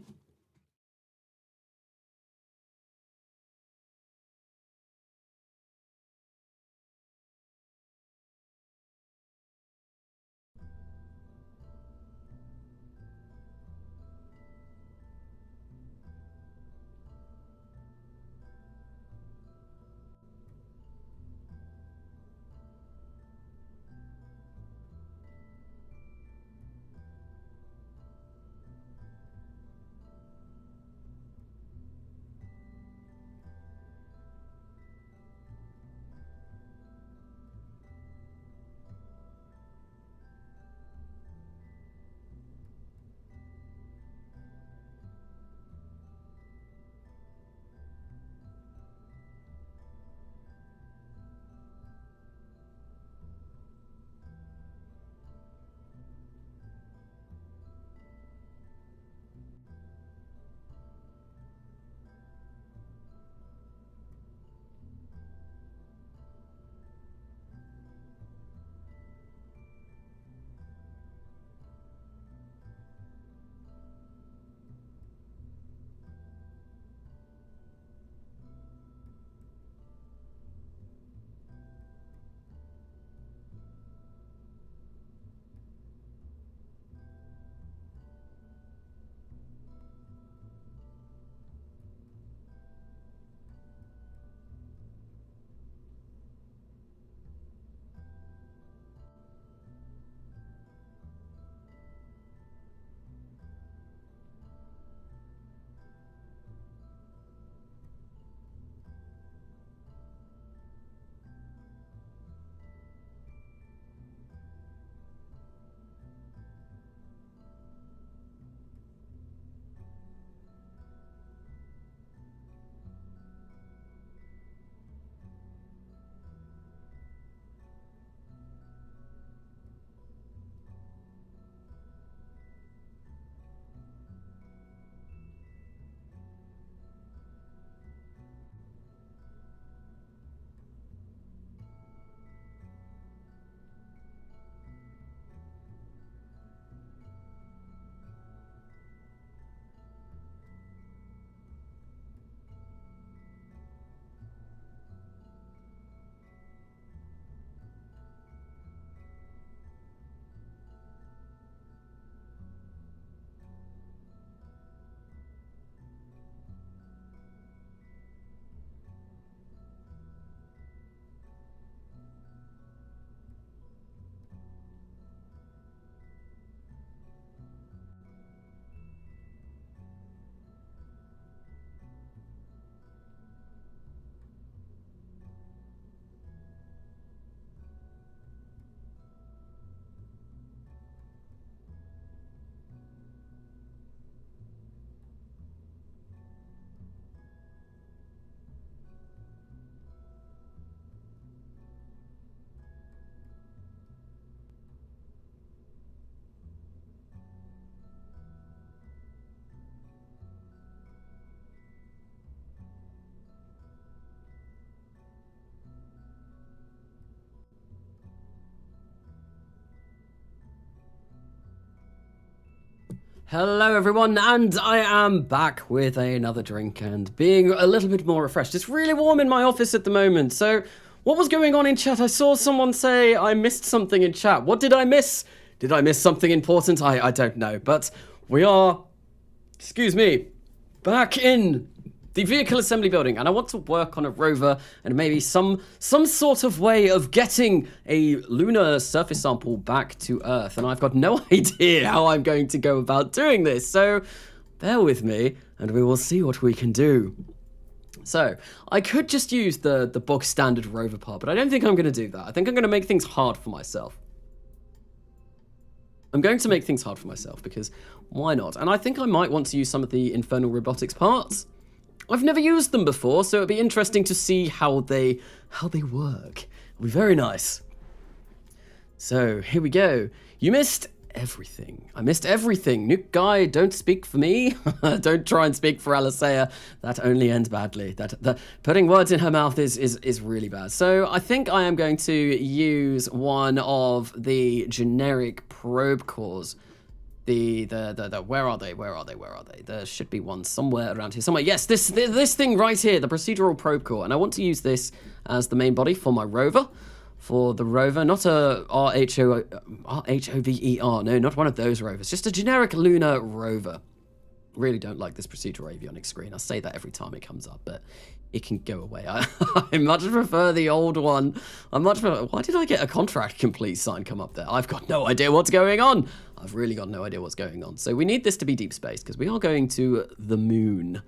Hello everyone, and I am back with another drink and being a little bit more refreshed. It's really warm in my office at the moment, so what was going on in chat? I saw someone say I missed something in chat. What did I miss? Did I miss something important? I don't know, but we are, excuse me, back in the vehicle assembly building, and I want to work on a rover and maybe some sort of way of getting a lunar surface sample back to Earth, and I've got no idea how I'm going to go about doing this, so bear with me and we will see what we can do. So, I could just use the bog standard rover part, but I don't think I'm going to do that. I think I'm going to make things hard for myself. I'm going to make things hard for myself because why not? And I think I might want to use some of the infernal robotics parts. I've never used them before, so it'd be interesting to see how they work. It'll be very nice. So, here we go. You missed everything. I missed everything. Nuke guy, don't speak for me. Don't try and speak for Alicea. That only ends badly. That putting words in her mouth is really bad. So, I think I am going to use one of the generic probe cores. Where are they? There should be one somewhere around here. Somewhere. Yes, this thing right here, the procedural probe core. And I want to use this as the main body for my rover. For the rover, not a RHOVER, no, not one of those rovers. Just a generic lunar rover. Really don't like this procedural avionics screen. I say that every time it comes up, but it can go away. I much prefer the old one. Why did I get a contract complete sign come up there? I've got no idea what's going on. I've really got no idea what's going on. So we need this to be deep space because we are going to the moon.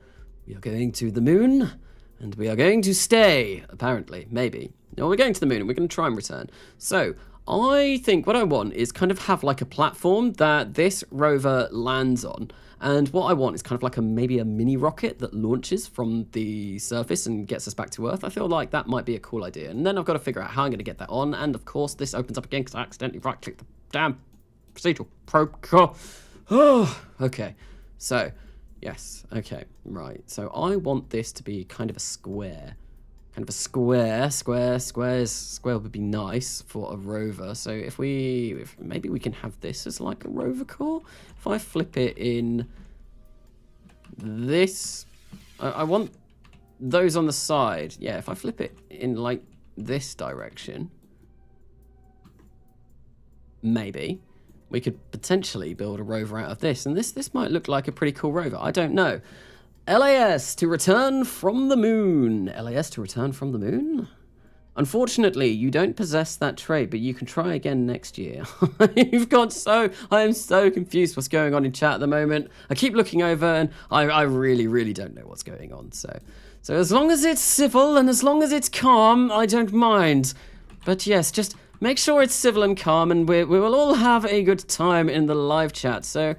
We are going to the moon and we are going to stay, apparently, maybe. No, we're going to the moon and we're going to try and return. So I think what I want is kind of have like a platform that this rover lands on. And what I want is kind of like maybe a mini rocket that launches from the surface and gets us back to Earth. I feel like that might be a cool idea. And then I've got to figure out how I'm going to get that on. And of course, this opens up again because I accidentally right-clicked the damn procedural probe core. Oh, okay. So, yes. Okay, right. So I want this to be kind of a square. Kind of a square would be nice for a rover. So if maybe we can have this as like a rover core. If I flip it in this, I want those on the side. Yeah, if I flip it in like this direction, maybe we could potentially build a rover out of this. And this might look like a pretty cool rover. I don't know. LAS to return from the moon. LAS to return from the moon? Unfortunately, you don't possess that trait, but you can try again next year. I am so confused what's going on in chat at the moment. I keep looking over and I really, really don't know what's going on. So as long as it's civil and as long as it's calm, I don't mind. But yes, just make sure it's civil and calm and we will all have a good time in the live chat. So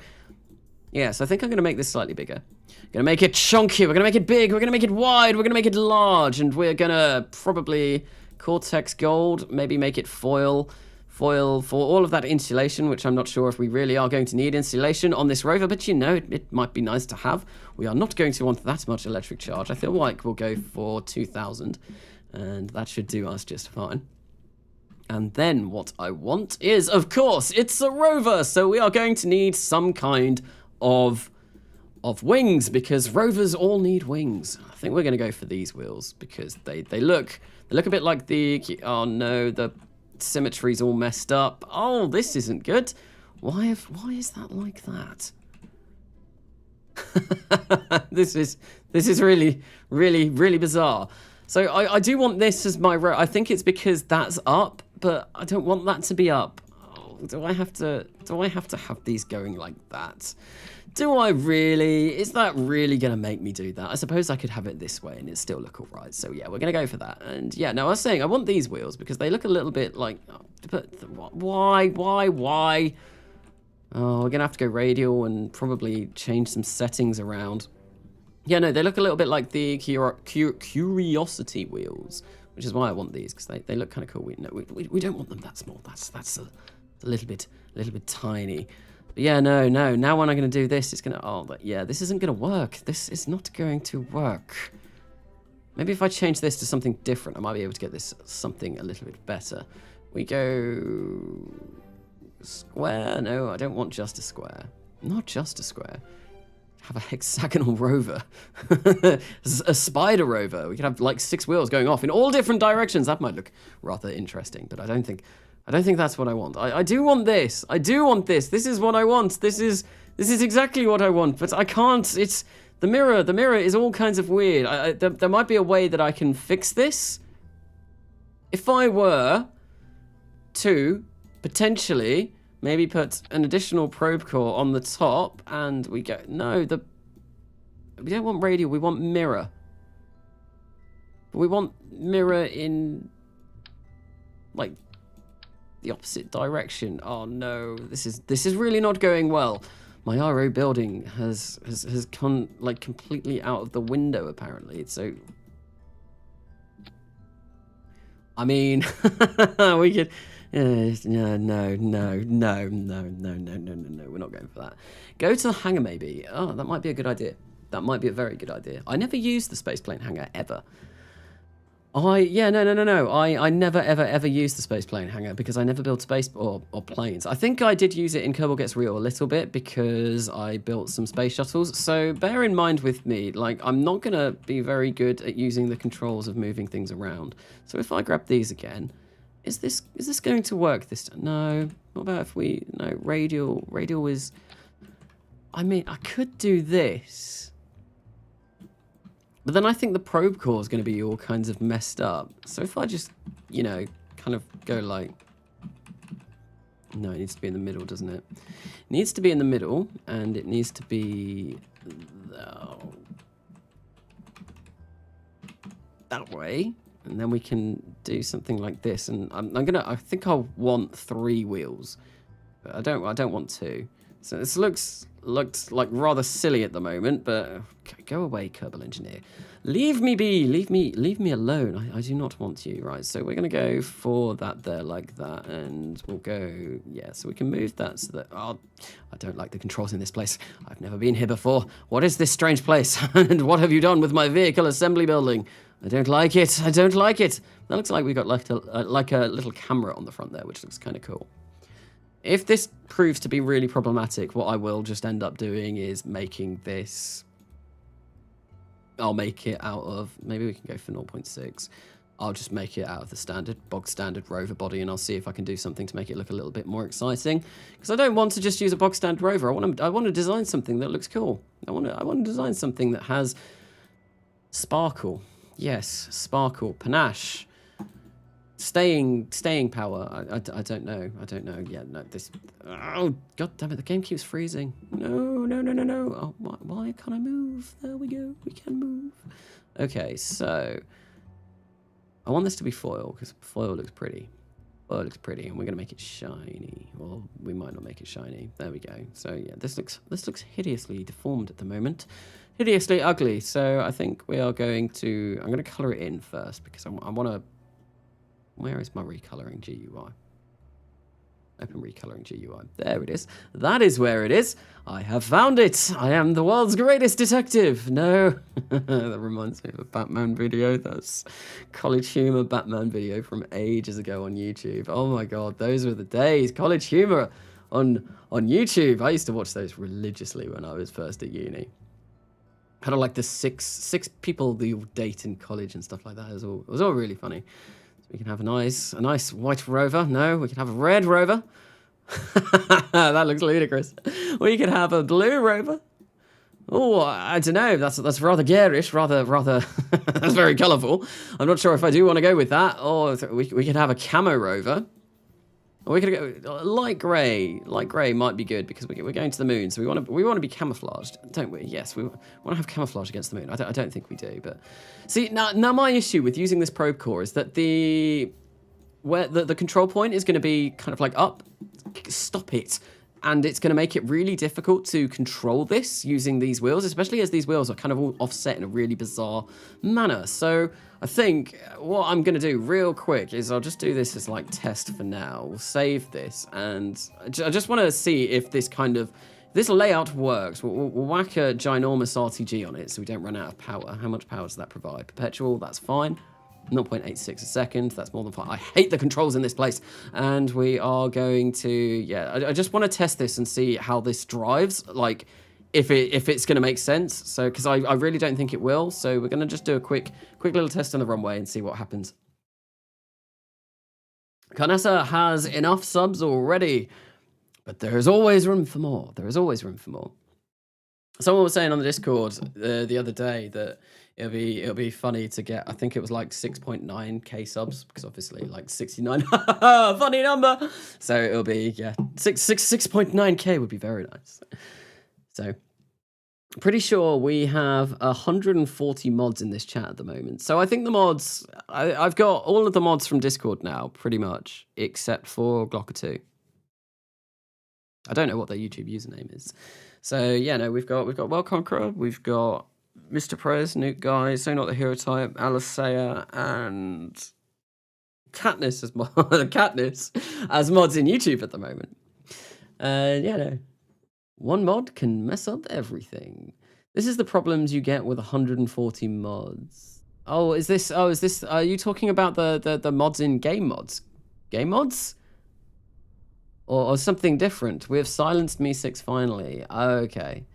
yes, I think I'm going to make this slightly bigger. We're going to make it chunky, we're going to make it big, we're going to make it wide, we're going to make it large, and we're going to probably Cortex Gold, maybe make it foil for all of that insulation, which I'm not sure if we really are going to need insulation on this rover, but you know, it might be nice to have. We are not going to want that much electric charge. I feel like we'll go for 2,000, and that should do us just fine. And then what I want is, of course, it's a rover, so we are going to need some kind of wings, because rovers all need wings. I think we're going to go for these wheels because they look a bit like the, oh no, the symmetry's all messed up. Oh, this isn't good. Why is that like that? This is really bizarre. So I do want this as my row. I think it's because that's up, but I don't want that to be up. Oh, do I have to have these going like that? Do I really? Is that really going to make me do that? I suppose I could have it this way and it still look all right. So yeah, we're going to go for that. And yeah, no, I was saying I want these wheels because they look a little bit like, but why? Oh, we're going to have to go radial and probably change some settings around. Yeah, no, they look a little bit like the Curiosity wheels, which is why I want these, because they look kind of cool. We don't want them that small. That's a little bit tiny. But yeah, no. Now when I'm going to do this, it's going to... yeah, this isn't going to work. This is not going to work. Maybe if I change this to something different, I might be able to get this something a little bit better. We go... square. No, I don't want just a square. Not just a square. Have a hexagonal rover. A spider rover. We could have like 6 wheels going off in all different directions. That might look rather interesting, but I don't think that's what I want. I do want this. I do want this. This is what I want. This is exactly what I want, but I can't. It's the mirror. The mirror is all kinds of weird. There might be a way that I can fix this. If I were to potentially maybe put an additional probe core on the top, and we go, no, we don't want radial, we want mirror. But we want mirror in, like, the opposite direction. Oh no, this is really not going well. My RO building has gone, like, completely out of the window, apparently, so... I mean, we could... No, we're not going for that. Go to the hangar, maybe. Oh, that might be a good idea. That might be a very good idea. I never used the spaceplane hangar, ever. No. I never, ever used the spaceplane hangar because I never built space or planes. I think I did use it in Kerbal Gets Real a little bit because I built some space shuttles. So bear in mind with me, like, I'm not going to be very good at using the controls of moving things around. So if I grab these again... Is this going to work this time? No. What about if we... No, radial is... I mean, I could do this. But then I think the probe core is going to be all kinds of messed up. So if I just, you know, kind of go like... No, it needs to be in the middle, doesn't it? It needs to be in the middle, and it needs to be... that way. And then we can do something like this, and I think I'll want 3 wheels. But I don't want 2. So this looks like rather silly at the moment, but go away, Kerbal Engineer. Leave me be, leave me alone. I do not want you, right? So we're gonna go for that there like that, and we'll go, yeah, so we can move that so that, oh, I don't like the controls in this place. I've never been here before. What is this strange place? And what have you done with my vehicle assembly building? I don't like it. I don't like it. That looks like we got like a little camera on the front there, which looks kind of cool. If this proves to be really problematic, what I will just end up doing is making this... I'll make it out of... Maybe we can go for 0.6. I'll just make it out of the bog standard rover body, and I'll see if I can do something to make it look a little bit more exciting. Because I don't want to just use a bog standard rover. I want to design something that looks cool. I want to design something that has sparkle. Yes, sparkle, panache, staying power. I don't know. Yeah, no, this. Oh, god damn it! The game keeps freezing. No. Oh, why can't I move? There we go. We can move. Okay, so I want this to be foil because foil looks pretty. Foil looks pretty, and we're gonna make it shiny. Well, we might not make it shiny. There we go. So yeah, this looks hideously deformed at the moment. Hideously ugly, so I think we are going to... I'm going to colour it in first, because I want to... Where is my recoloring GUI? Open recoloring GUI. There it is. That is where it is. I have found it. I am the world's greatest detective. No. That reminds me of a Batman video. That's College Humor Batman video from ages ago on YouTube. Oh my god, those were the days. College Humor on YouTube. I used to watch those religiously when I was first at uni. Kind of like the six people that you date in college and stuff like that. It was all really funny. So we can have a nice white rover. No, we can have a red rover. That looks ludicrous. We can have a blue rover. Oh, I don't know. That's rather garish. Rather. That's very colourful. I'm not sure if I do want to go with that. Or we could have a camo rover. Or we could go light grey. Light grey might be good because we're going to the moon, so we want to be camouflaged, don't we? Yes, we want to have camouflage against the moon. I don't think we do, but see now my issue with using this probe core is that the control point is going to be kind of like up, stop it, and it's going to make it really difficult to control this using these wheels, especially as these wheels are kind of all offset in a really bizarre manner. So I think what I'm going to do real quick is I'll just do this as like test for now. We'll save this, and I just want to see if this layout works. We'll whack a ginormous RTG on it so we don't run out of power. How much power does that provide? Perpetual, that's fine. 0.86 a second. That's more than 5. I hate the controls in this place. And we are going to, yeah, I just want to test this and see how this drives, like if it's going to make sense. So, because I really don't think it will. So we're going to just do a quick little test on the runway and see what happens. Carnessa has enough subs already, but there is always room for more. There is always room for more. Someone was saying on the Discord the other day that it'll be funny to get, I think it was like 6.9k subs, because obviously like 69 funny number. So it'll be, yeah, 6.9k would be very nice. So pretty sure we have 140 mods in this chat at the moment. So I think the mods, I've got all of the mods from Discord now, pretty much, except for Glocker 2. I don't know what their YouTube username is. So yeah, no, we've got Well Conqueror, we've got Mr. Prez, Nuke Guy, So Not the Hero Type, Alicea, and Katniss as mods in YouTube at the moment. Yeah, no. One mod can mess up everything. This is the problems you get with 140 mods. Oh, is this, are you talking about the mods in game mods? Game mods? Or something different? We have silenced Me6 finally. Okay.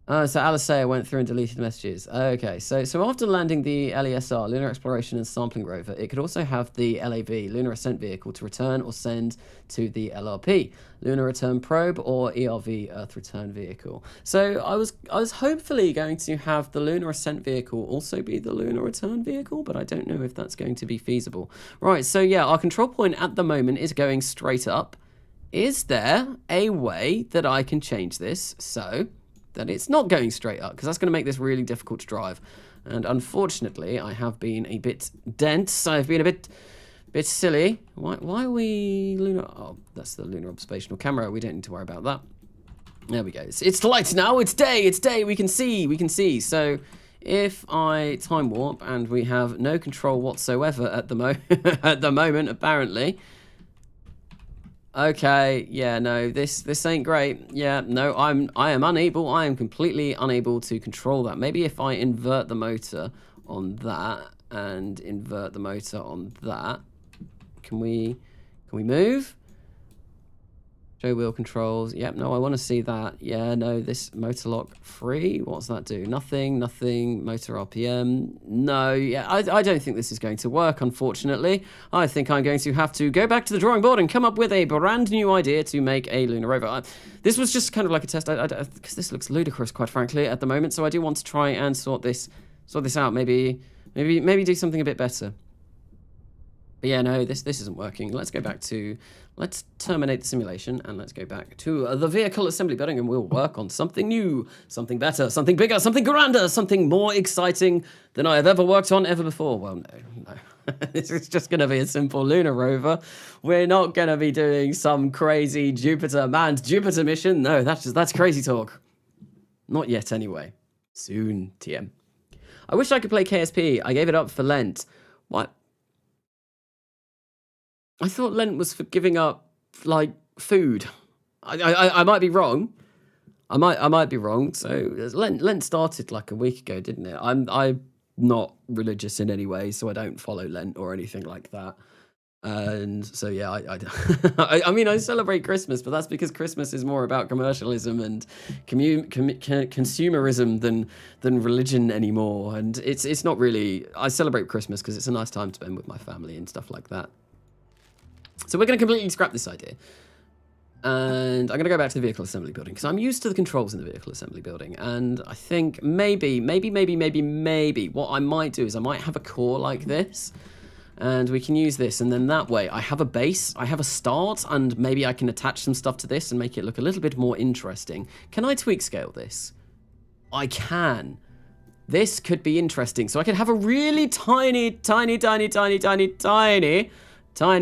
So Alicea went through and deleted messages. Okay, so after landing the LESR, Lunar Exploration and Sampling Rover, it could also have the LAV, Lunar Ascent Vehicle, to return or send to the LRP, Lunar Return Probe, or ERV, Earth Return Vehicle. So I was hopefully going to have the Lunar Ascent Vehicle also be the Lunar Return Vehicle, but I don't know if that's going to be feasible. Right, so yeah, our control point at the moment is going straight up. Is there a way that I can change this so that it's not going straight up? Because that's going to make this really difficult to drive. And unfortunately, I have been a bit dense. I've been a bit silly. Why are we Lunar? Oh, that's the Lunar Observational Camera. We don't need to worry about that. There we go. It's light now. It's day. It's day. We can see. So if I time warp and we have no control whatsoever at the moment, apparently. Okay, yeah, no, this ain't great. Yeah, no, I am unable. I am completely unable to control that. Maybe if I invert the motor on that and invert the motor on that, can we move? Show wheel controls. Yep, no, I want to see that. Yeah, no, this motor lock free. What's that do? Nothing. Motor RPM. No, yeah, I don't think this is going to work, unfortunately. I think I'm going to have to go back to the drawing board and come up with a brand new idea to make a Lunar Rover. This was just kind of like a test, because this looks ludicrous, quite frankly, at the moment. So I do want to try and sort this out. Maybe do something a bit better. But yeah, no, this isn't working. Let's terminate the simulation and let's go back to the vehicle assembly building and we'll work on something new, something better, something bigger, something grander, something more exciting than I have ever worked on ever before. Well, no. This is just going to be a simple Lunar Rover. We're not going to be doing some crazy manned Jupiter mission. No, that's crazy talk. Not yet, anyway. Soon, TM. I wish I could play KSP. I gave it up for Lent. What? I thought Lent was for giving up, like, food. I might be wrong. I might be wrong. So Lent started like a week ago, didn't it? I'm not religious in any way, so I don't follow Lent or anything like that. And so yeah, I mean, I celebrate Christmas, but that's because Christmas is more about commercialism and consumerism than religion anymore. And it's not really. I celebrate Christmas because it's a nice time to spend with my family and stuff like that. So we're going to completely scrap this idea. And I'm going to go back to the vehicle assembly building because I'm used to the controls in the vehicle assembly building. And I think maybe what I might do is I might have a core like this. And we can use this. And then that way I have a base, I have a start, and maybe I can attach some stuff to this and make it look a little bit more interesting. Can I tweak scale this? I can. This could be interesting. So I could have a really tiny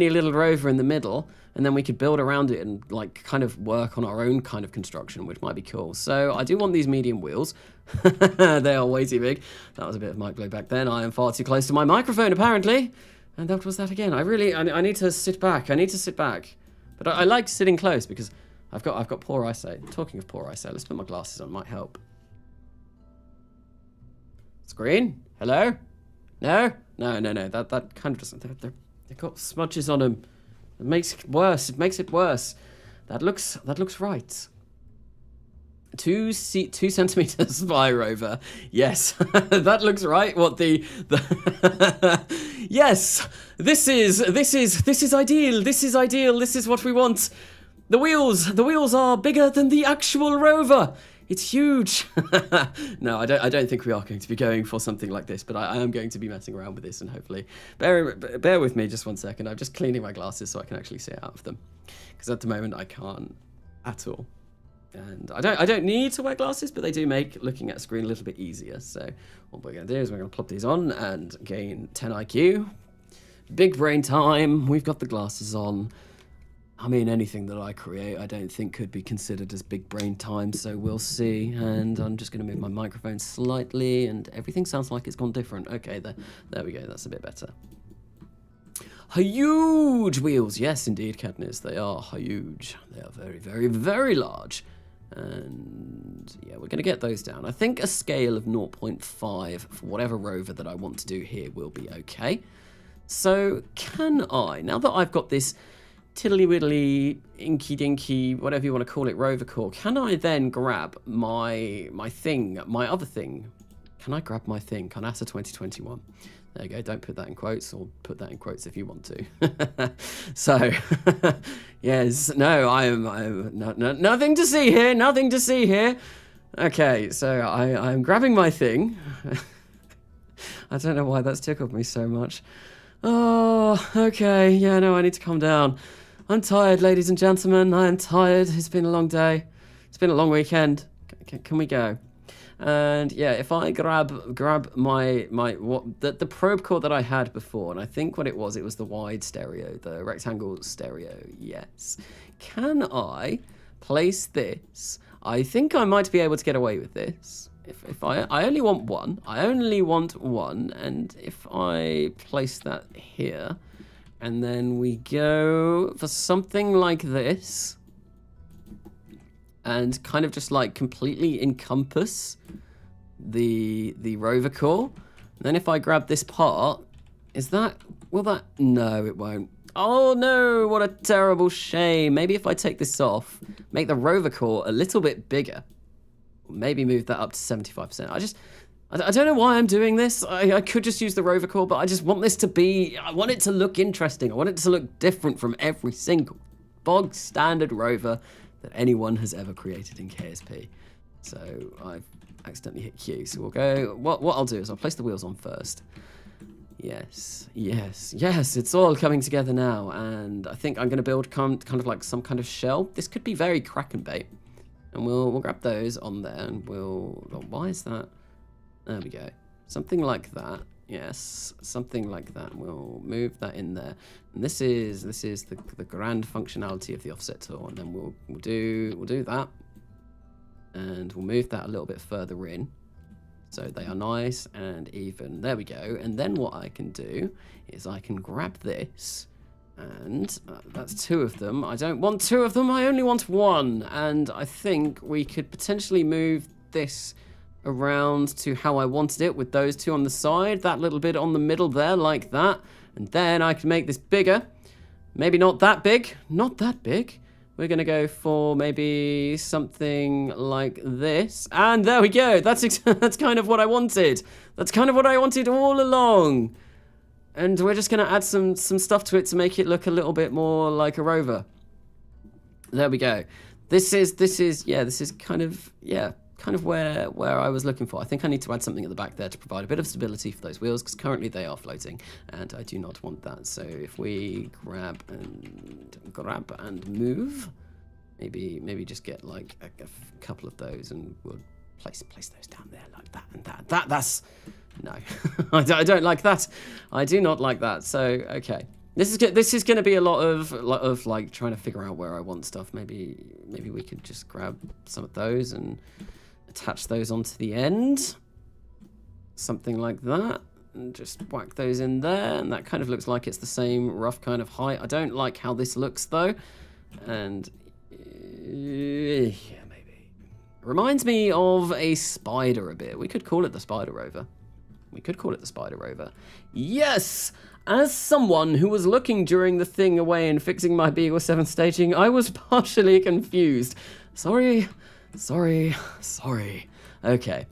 little rover in the middle, and then we could build around it and like kind of work on our own kind of construction, which might be cool. So I do want these medium wheels. They are way too big. That was a bit of mic blowback then. I am far too close to my microphone apparently. And that was that again. I need to sit back. But I like sitting close because I've got poor eyesight. Talking of poor eyesight, let's put my glasses on, might help. Screen? Hello? No? No. That kind of doesn't. They've got smudges on them. It makes it worse. It makes it worse. That looks right. 2 centimeters by Rover. Yes, that looks right. What the yes, this is ideal. This is ideal. This is what we want. The wheels are bigger than the actual Rover. It's huge. No, I don't think we are going to be going for something like this, but I am going to be messing around with this, and hopefully bear with me just 1 second. I'm just cleaning my glasses so I can actually see out of them, because at the moment I can't at all. And I don't need to wear glasses, but they do make looking at a screen a little bit easier. So what we're going to do is we're going to plop these on and gain 10 IQ. Big brain time. We've got the glasses on. I mean, anything that I create, I don't think could be considered as big brain time, so we'll see. And I'm just going to move my microphone slightly, and everything sounds like it's gone different. Okay, there we go. That's a bit better. Huge wheels. Yes, indeed, Katniss. They are huge. They are very, very, very large. And yeah, we're going to get those down. I think a scale of 0.5 for whatever rover that I want to do here will be okay. So can I, now that I've got this tiddly-widdly, inky-dinky, whatever you want to call it, rover core, can I then grab my other thing? Can I grab my thing? NASA 2021. There you go. Don't put that in quotes, or put that in quotes if you want to. So, yes, no, I'm nothing to see here. Nothing to see here. Okay, so I'm grabbing my thing. I don't know why that's tickled me so much. Oh, okay. Yeah, no, I need to calm down. I'm tired, ladies and gentlemen. I am tired. It's been a long day. It's been a long weekend. Can we go? And yeah, if I grab the probe core that I had before, and I think what it was the wide stereo, the rectangle stereo. Yes. Can I place this? I think I might be able to get away with this. If I only want one. I only want one, and if I place that here, and then we go for something like this, and kind of just like completely encompass the rover core. And then if I grab this part, no, it won't. Oh no, what a terrible shame. Maybe if I take this off, make the rover core a little bit bigger, maybe move that up to 75%. I don't know why I'm doing this. I could just use the rover core, but I just want this to be, I want it to look interesting. I want it to look different from every single bog standard rover that anyone has ever created in KSP. So I've accidentally hit Q. So we'll go, what I'll do is I'll place the wheels on first. Yes, it's all coming together now. And I think I'm going to build kind of like some kind of shell. This could be very crack and bait. And we'll grab those on there, and why is that? There we go. Something like that. Yes, something like that. We'll move that in there. And this is the grand functionality of the offset tool. And then we'll do that. And we'll move that a little bit further in, so they are nice and even. There we go. And then what I can do is I can grab this, and that's 2 of them. I don't want 2 of them. I only want 1. And I think we could potentially move this around to how I wanted it, with those 2 on the side, that little bit on the middle there, like that. And then I can make this bigger. Maybe not that big. Not that big. We're going to go for maybe something like this. And there we go. That's kind of what I wanted. That's kind of what I wanted all along. And we're just going to add some stuff to it to make it look a little bit more like a rover. There we go. This is kind of where I was looking for. I think I need to add something at the back there to provide a bit of stability for those wheels, because currently they are floating, and I do not want that. So if we grab and move, maybe just get like a couple of those, and we'll place those down there like that and that. That's no, I don't like that. I do not like that. So okay. This is going to be a lot of like trying to figure out where I want stuff. Maybe we could just grab some of those and attach those onto the end. Something like that. And just whack those in there. And that kind of looks like it's the same rough kind of height. I don't like how this looks though. And yeah, maybe. Reminds me of a spider a bit. We could call it the spider rover. We could call it the Spider Rover. Yes! As someone who was looking during the thing away and fixing my Beagle 7 staging, I was partially confused. Sorry. Okay.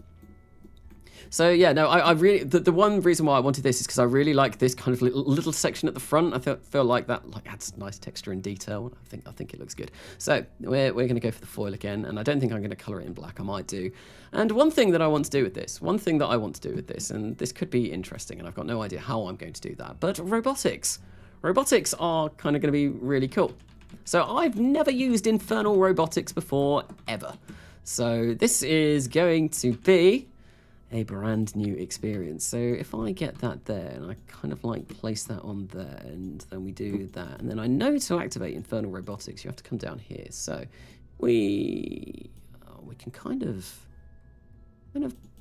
So yeah, no, I really, the one reason why I wanted this is because I really like this kind of little section at the front. I feel like that adds nice texture and detail. I think it looks good. So we're going to go for the foil again, and I don't think I'm going to colour it in black. I might do. And one thing that I want to do with this, and this could be interesting, and I've got no idea how I'm going to do that, but robotics. Robotics are kind of going to be really cool. So I've never used infernal robotics before, ever. So this is going to be a brand new experience. So if I get that there and I kind of like place that on there, and then we do that, and then I know to activate infernal robotics you have to come down here. So we can kind of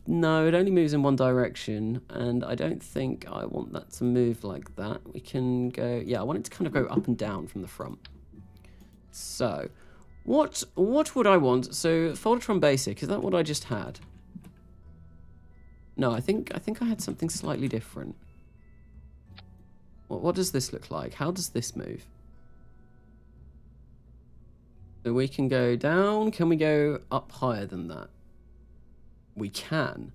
no, it only moves in one direction, and I don't think I want that to move like that. We can go, yeah, I want it to kind of go up and down from the front. So what would I want? So Foldertron Basic, is that what I just had? No, I think I had something slightly different. What does this look like? How does this move? So we can go down. Can we go up higher than that? We can.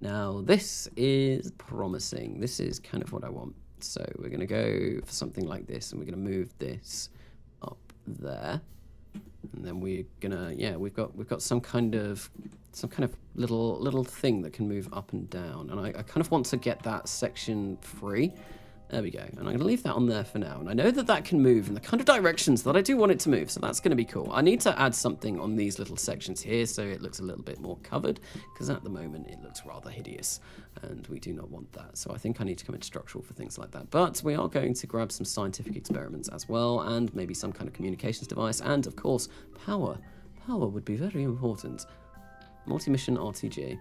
Now, this is promising. This is kind of what I want. So we're going to go for something like this, and we're going to move this up there. And then we're gonna, yeah, we've got some kind of little thing that can move up and down, and I kind of want to get that section free. There we go, and I'm going to leave that on there for now. And I know that can move in the kind of directions that I do want it to move, so that's going to be cool. I need to add something on these little sections here so it looks a little bit more covered, because at the moment it looks rather hideous, and we do not want that. So I think I need to come into structural for things like that. But we are going to grab some scientific experiments as well, and maybe some kind of communications device, and of course, power. Power would be very important. Multi-mission RTG.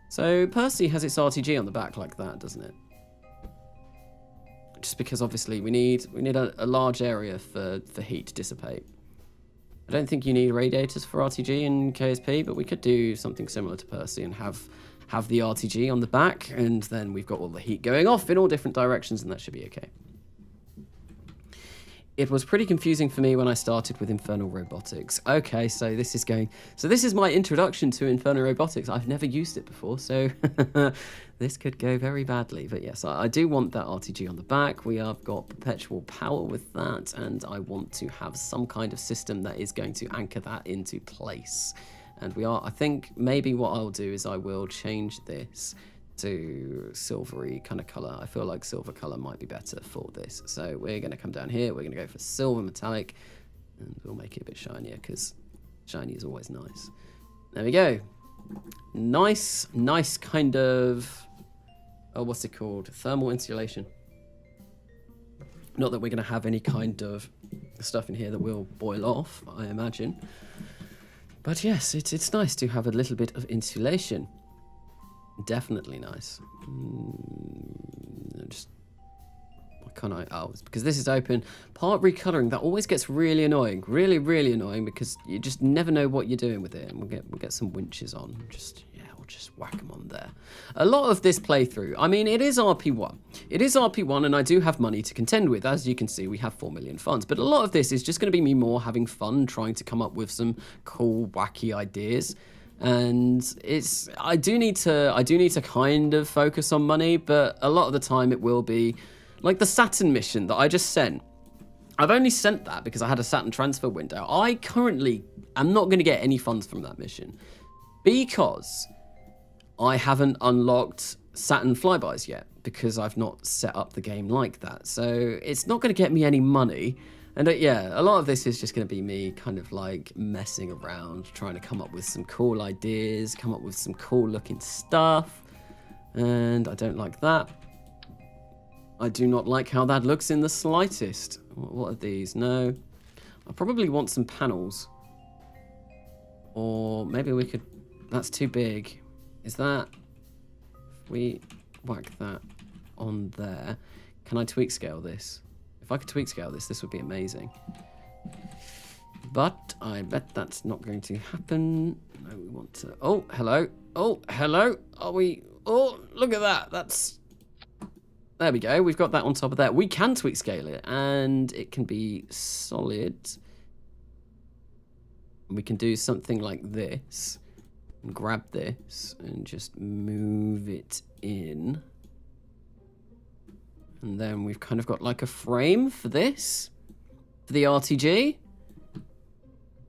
So Percy has its RTG on the back like that, doesn't it? Just because obviously we need a large area for heat to dissipate. I don't think you need radiators for RTG in KSP, but we could do something similar to Percy and have the RTG on the back, and then we've got all the heat going off in all different directions, and that should be okay. It was pretty confusing for me when I started with Infernal Robotics. Okay, so this is my introduction to Infernal Robotics. I've never used it before, so this could go very badly. But yes, I do want that RTG on the back. We have got perpetual power with that, and I want to have some kind of system that is going to anchor that into place. And I think maybe what I'll do is I will change this to silvery kind of color. I feel like silver color might be better for this. So we're going to come down here. We're going to go for silver metallic, and we'll make it a bit shinier because shiny is always nice. There we go. Nice kind of, oh, what's it called? Thermal insulation. Not that we're going to have any kind of stuff in here that will boil off, I imagine. But yes, it's nice to have a little bit of insulation. Definitely nice. Just, why can't I? Oh, it's because this is open. Part recoloring, that always gets really annoying. Really, really annoying, because you just never know what you're doing with it. And we'll get some winches on. We'll just whack them on there. A lot of this playthrough, I mean, it is RP1. It is RP1, and I do have money to contend with. As you can see, we have 4 million funds. But a lot of this is just going to be me more having fun, trying to come up with some cool, wacky ideas. And I do need to kind of focus on money, but a lot of the time it will be like the Saturn mission that I just sent. I've only sent that because I had a Saturn transfer window. I currently am not going to get any funds from that mission because I haven't unlocked Saturn flybys yet, because I've not set up the game like that. So it's not going to get me any money. And yeah, a lot of this is just going to be me kind of like messing around, trying to come up with some cool ideas, come up with some cool looking stuff. And I don't like that. I do not like how that looks in the slightest. What are these? No. I probably want some panels. Or maybe we could, that's too big. Is that, if we whack that on there, can I tweak scale this? If I could tweak scale this, this would be amazing. But I bet that's not going to happen. No, we want to... Oh, hello. Oh, hello. Are we Oh, look at that. There we go. We've got that on top of that. We can tweak scale it, and it can be solid. We can do something like this. And grab this and just move it in. And then we've kind of got like a frame for this. For the RTG.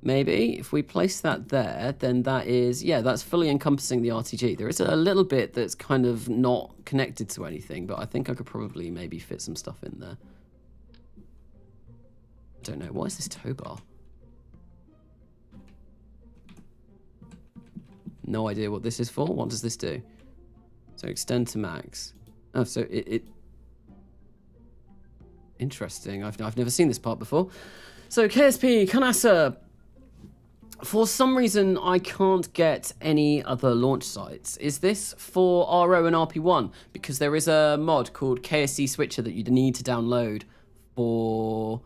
Maybe. If we place that there, then that is... Yeah, that's fully encompassing the RTG. There is a little bit that's kind of not connected to anything, but I think I could probably maybe fit some stuff in there. I don't know. What is this tow bar? No idea what this is for. What does this do? So extend to max. Oh, so it interesting. I've never seen this part before. So KSP, Kanasa. For some reason, I can't get any other launch sites. Is this for RO and RP1? Because there is a mod called KSC Switcher that you need to download for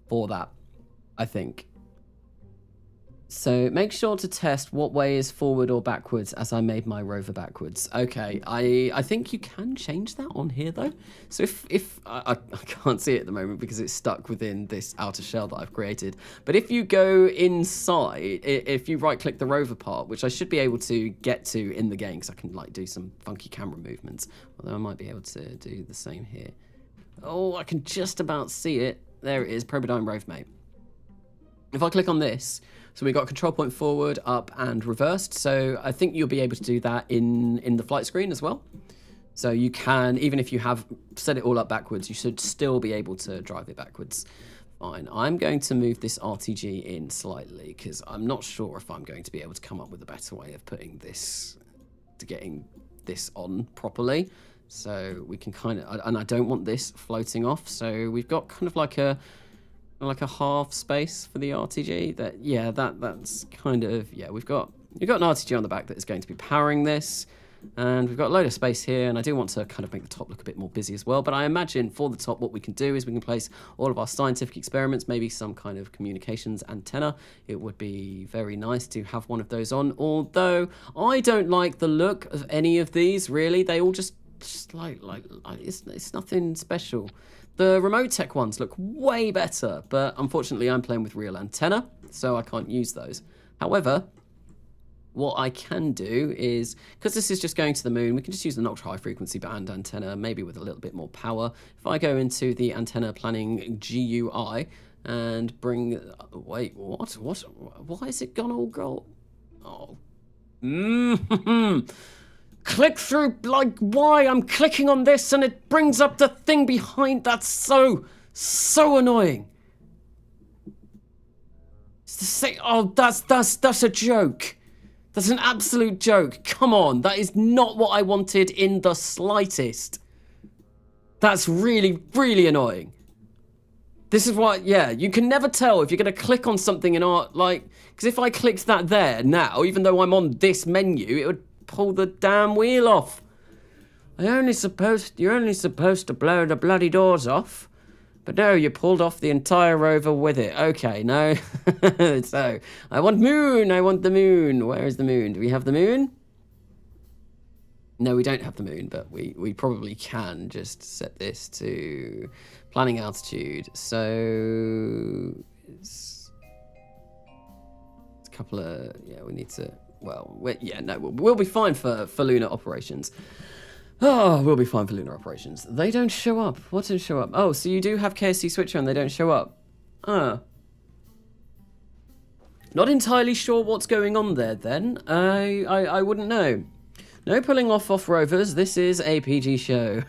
that, I think. So make sure to test what way is forward or backwards, as I made my rover backwards. Okay, I think you can change that on here though. So if I can't see it at the moment because it's stuck within this outer shell that I've created. But if you go inside, if you right click the rover part, which I should be able to get to in the game because I can like do some funky camera movements. Although I might be able to do the same here. Oh, I can just about see it. There it is, Probodyne Rove Mate. If I click on this, so we've got control point forward, up, and reversed. So I think you'll be able to do that in the flight screen as well. So you can, even if you have set it all up backwards, you should still be able to drive it backwards. Fine. I'm going to move this RTG in slightly because I'm not sure if I'm going to be able to come up with a better way of putting this, to getting this on properly. So we can kind of, and I don't want this floating off. So we've got kind of like a half space for the RTG. That's kind of, yeah, we've got an RTG on the back that is going to be powering this, and we've got a load of space here, and I do want to kind of make the top look a bit more busy as well. But I imagine for the top what we can do is we can place all of our scientific experiments, maybe some kind of communications antenna. It would be very nice to have one of those on, although I don't like the look of any of these really. They all just like it's nothing special. The remote tech ones look way better, but unfortunately I'm playing with real antenna, so I can't use those. However, what I can do is, because this is just going to the moon, we can just use an ultra high frequency band antenna, maybe with a little bit more power. If I go into the antenna planning GUI and bring, wait, what? Why has it gone all gold? Oh. Click through, like, why? I'm clicking on this and it brings up the thing behind. That's so annoying. It's the same. Oh, that's a joke. That's an absolute joke. Come on, that is not what I wanted in the slightest. That's really, really annoying. This is why, yeah, you can never tell if you're going to click on something in art, like, because if I clicked that there now, even though I'm on this menu, it would pull the damn wheel off. You're only supposed to blow the bloody doors off. But no, you pulled off the entire rover with it. Okay, no. So, I want moon. I want the moon. Where is the moon? Do we have the moon? No, we don't have the moon, but we probably can just set this to planning altitude. So, it's a couple of, yeah, we need to, well, we'll be fine for lunar operations. Oh, we'll be fine for lunar operations. They don't show up. What didn't show up? Oh, so you do have KSC Switcher and they don't show up. Not entirely sure what's going on there then. I wouldn't know. No pulling off Rovers. This is a PG show.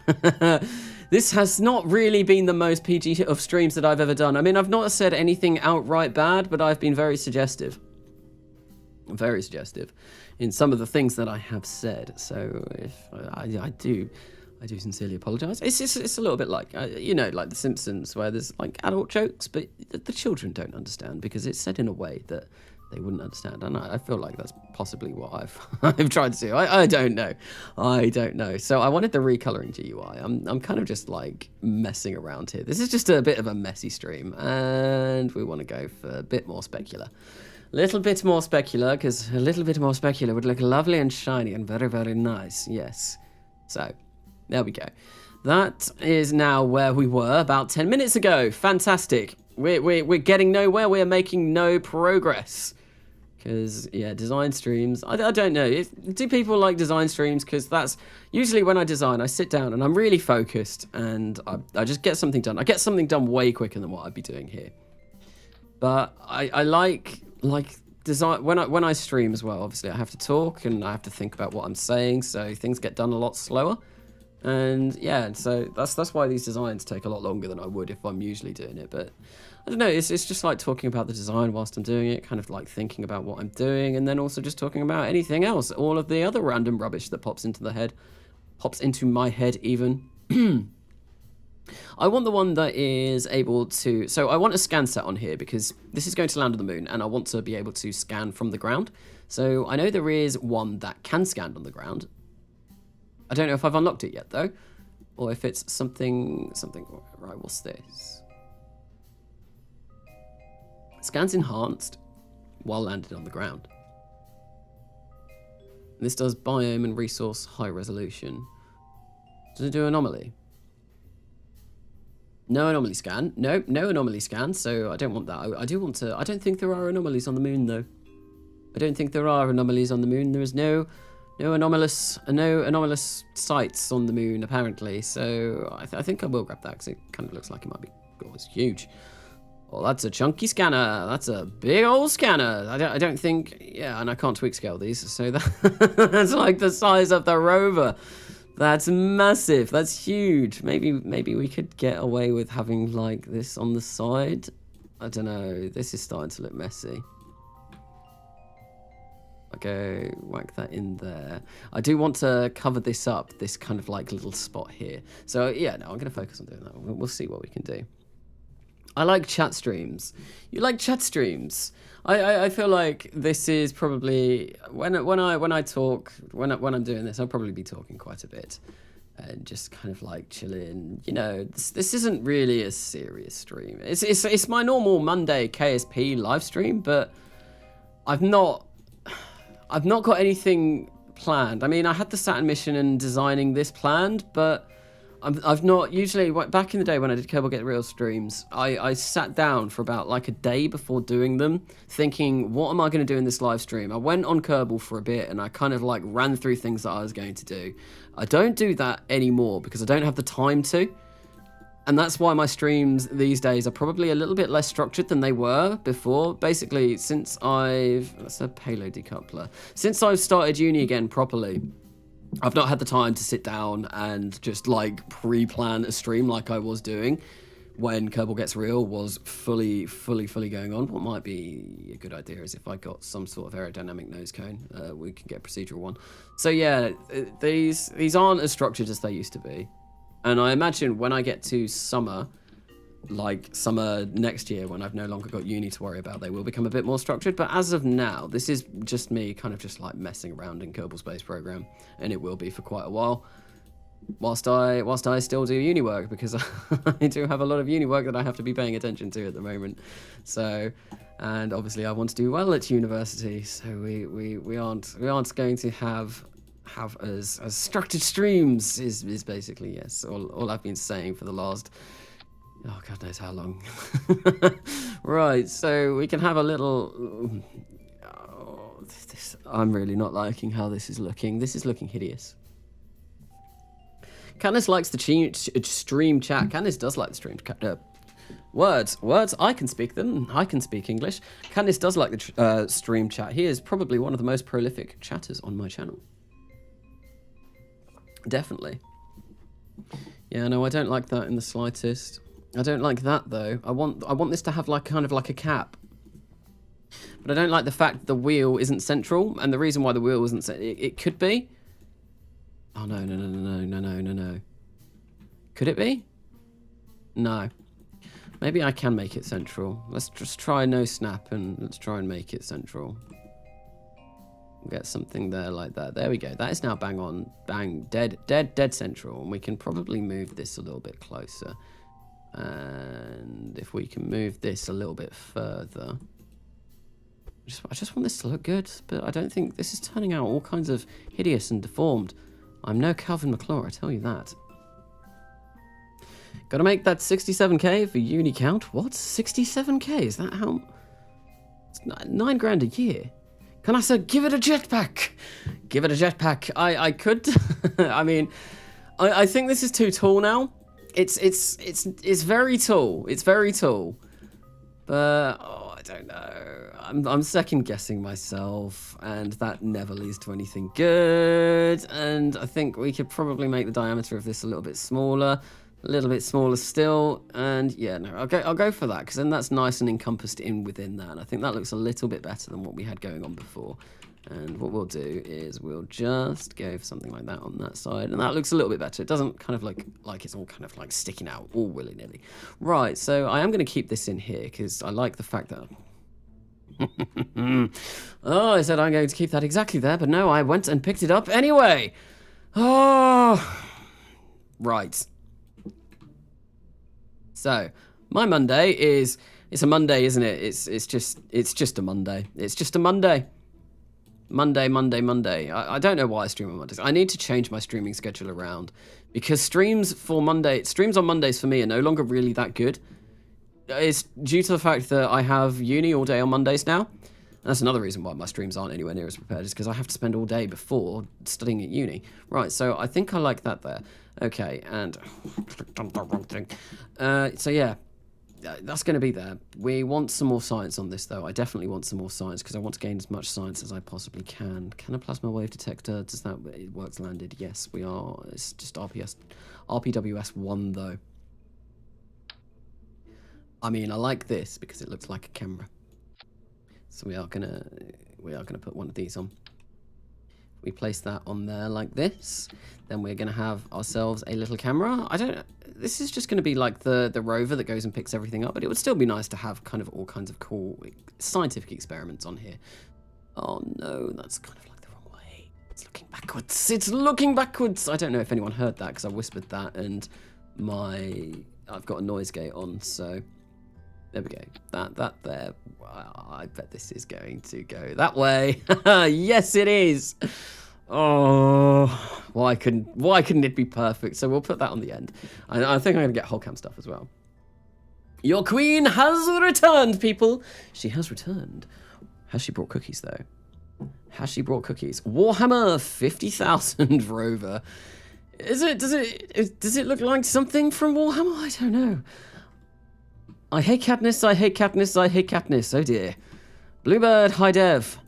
This has not really been the most PG of streams that I've ever done. I mean, I've not said anything outright bad, but I've been very suggestive. Very suggestive in some of the things that I have said. So if I do sincerely apologise. It's a little bit like you know, like The Simpsons, where there's like adult jokes, but the children don't understand because it's said in a way that they wouldn't understand. And I feel like that's possibly what I've tried to do. I don't know. So I wanted the recoloring GUI. I'm kind of just like messing around here. This is just a bit of a messy stream, and we want to go for a bit more specular. Little bit more specular, because a little bit more specular would look lovely and shiny and very, very nice. Yes. So, there we go. That is now where we were about 10 minutes ago. Fantastic. We're getting nowhere. We're making no progress. Because, yeah, design streams, I don't know. Do people like design streams? Because that's usually when I design, I sit down and I'm really focused and I just get something done. I get something done way quicker than what I'd be doing here. But I like design when I stream as well. Obviously, I have to talk and I have to think about what I'm saying, so things get done a lot slower. And yeah, so that's why these designs take a lot longer than I would if I'm usually doing it. But I don't know, it's just like talking about the design whilst I'm doing it, kind of like thinking about what I'm doing, and then also just talking about anything else, all of the other random rubbish that pops into my head even. I want the one that is able to, so I want a scan set on here because this is going to land on the moon and I want to be able to scan from the ground. So I know there is one that can scan on the ground. I don't know if I've unlocked it yet though, or if it's something, right, what's this? Scans enhanced while landed on the ground. This does biome and resource high resolution. Does it do anomaly? No anomaly scan. No anomaly scan, so I don't want that. I do want to, I don't think there are anomalies on the moon though. I don't think there are anomalies on the moon. There is no anomalous sites on the moon apparently, so I think I will grab that because it kind of looks like it might be, oh, it's huge. Oh, that's a chunky scanner. That's a big old scanner. I don't think, yeah, and I can't tweak scale these, so that's like the size of the Rover. That's massive. That's huge. Maybe we could get away with having like this on the side. I don't know. This is starting to look messy. Okay, whack that in there. I do want to cover this up, this kind of like little spot here. So yeah, no, I'm going to focus on doing that. We'll see what we can do. I like chat streams. You like chat streams? I feel like this is probably when I talk, when I'm doing this, I'll probably be talking quite a bit and just kind of like chilling. You know, this isn't really a serious stream. It's my normal Monday KSP live stream, but I've not got anything planned. I mean, I had the Saturn mission and designing this planned, but I've not, usually back in the day when I did Kerbal Get Real streams, I sat down for about like a day before doing them thinking, what am I going to do in this live stream? I went on Kerbal for a bit and I kind of like ran through things that I was going to do. I don't do that anymore because I don't have the time to. And that's why my streams these days are probably a little bit less structured than they were before. Basically, since that's a payload decoupler. Since I've started uni again properly, I've not had the time to sit down and just like pre-plan a stream like I was doing when Kerbal Gets Real was fully going on. What might be a good idea is if I got some sort of aerodynamic nose cone, we can get a procedural one. So yeah, these aren't as structured as they used to be. And I imagine when I get to summer, like summer next year, when I've no longer got uni to worry about, they will become a bit more structured. But as of now, this is just me kind of just like messing around in Kerbal Space Program, and it will be for quite a while, whilst I still do uni work, because I do have a lot of uni work that I have to be paying attention to at the moment. So, and obviously I want to do well at university, so we aren't going to have as structured streams is basically, yes, all I've been saying for the last, oh God knows how long. Right, so we can have a little, I'm really not liking how this is looking. This is looking hideous. Candice likes the stream chat. Candice does like the stream chat. Words, I can speak them. I can speak English. Candice does like the stream chat. He is probably one of the most prolific chatters on my channel. Definitely. Yeah, no, I don't like that in the slightest. I don't like that though. I want this to have like kind of like a cap. But I don't like the fact the wheel isn't central, and the reason why the wheel isn't central, it could be. Oh no. Could it be? No. Maybe I can make it central. Let's just try no snap and let's try and make it central. We'll get something there like that. There we go. That is now bang on, dead central, and we can probably move this a little bit closer. And if we can move this a little bit further, I just want this to look good, but I don't think this is turning out all kinds of hideous and deformed. I'm no Calvin McClure, I tell you that. Gotta make that 67k for uni count. What? 67k? Is that how? It's 9 grand a year. Can I say, give it a jetpack? Give it a jetpack. I could. I mean, I think this is too tall now. It's very tall. It's very tall. But oh, I don't know. I'm second guessing myself, and that never leads to anything good. And I think we could probably make the diameter of this a little bit smaller. A little bit smaller still, and yeah, no, I'll go for that, because then that's nice and encompassed in within that, and I think that looks a little bit better than what we had going on before. And what we'll do is we'll just go for something like that on that side, and that looks a little bit better. It doesn't kind of like it's all kind of like sticking out all willy-nilly. Right, so I am going to keep this in here, because I like the fact that... Oh, I said I'm going to keep that exactly there, but no, I went and picked it up anyway. Oh, right. So, my Monday is, it's a Monday, isn't it? It's just a Monday. It's just a Monday. Monday. I don't know why I stream on Mondays. I need to change my streaming schedule around, because streams on Mondays for me are no longer really that good. It's due to the fact that I have uni all day on Mondays now. And that's another reason why my streams aren't anywhere near as prepared, is because I have to spend all day before studying at uni. Right, so I think I like that there. Okay, and done the wrong thing. So yeah, that's going to be there. We want some more science on this, though. I definitely want some more science, because I want to gain as much science as I possibly can. Can a plasma wave detector? Does that it works landed? Yes, we are. It's just RPWS 1 though. I mean, I like this because it looks like a camera. So we are gonna put one of these on. We place that on there like this. Then we're gonna have ourselves a little camera. This is just gonna be like the rover that goes and picks everything up, but it would still be nice to have kind of all kinds of cool scientific experiments on here. Oh no, that's kind of like the wrong way. It's looking backwards. It's looking backwards. I don't know if anyone heard that, because I whispered that, and I've got a noise gate on, so there we go. That there. I bet this is going to go that way. Yes, it is. Oh, why couldn't it be perfect? So we'll put that on the end. I think I'm gonna get whole cam stuff as well. Your queen has returned, people. She has returned. Has she brought cookies though? Has she brought cookies? Warhammer 50,000 Rover. Does it look like something from Warhammer? I don't know. I hate Katniss, I hate Katniss, I hate Katniss. Oh dear. Bluebird, hi Dev.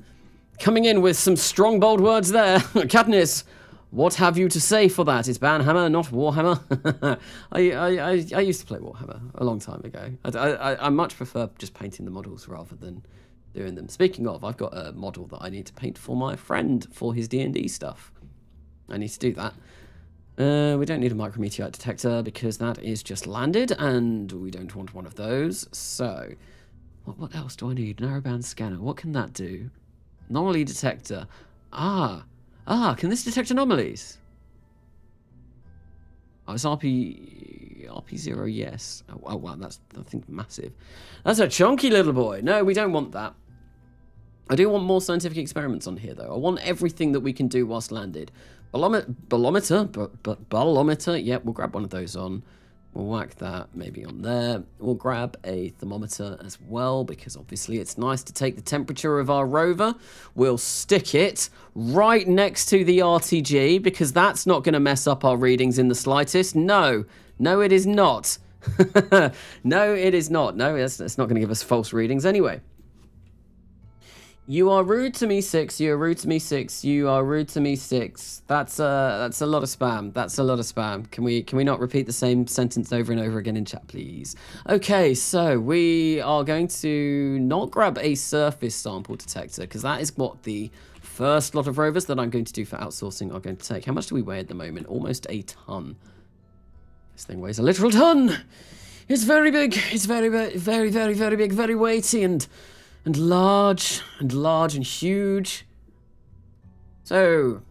Coming in with some strong, bold words there. Katniss, what have you to say for that? It's Banhammer, not Warhammer. I used to play Warhammer a long time ago. I much prefer just painting the models rather than doing them. Speaking of, I've got a model that I need to paint for my friend for his D&D stuff. I need to do that. We don't need a micrometeorite detector because that is just landed, and we don't want one of those. So, what else do I need? Narrowband scanner. What can that do? Anomaly detector. Can this detect anomalies? Oh, it's RP0, yes. Oh wow, that's, I think, massive. That's a chunky little boy. No, we don't want that. I do want more scientific experiments on here, though. I want everything that we can do whilst landed. Bolometer, yep, we'll grab one of those on. We'll whack that maybe on there. We'll grab a thermometer as well, because obviously it's nice to take the temperature of our rover. We'll stick it right next to the RTG, because that's not going to mess up our readings in the slightest. No, it is not. No, it is not. No, it's not going to give us false readings anyway. You are rude to me 6, you are rude to me 6, you are rude to me 6. That's a lot of spam. That's a lot of spam. Can we not repeat the same sentence over and over again in chat, please? Okay, so we are going to not grab a surface sample detector, because that is what the first lot of rovers that I'm going to do for outsourcing are going to take. How much do we weigh at the moment? Almost a ton. This thing weighs a literal ton. It's very big. It's very big, very weighty, and large and huge. So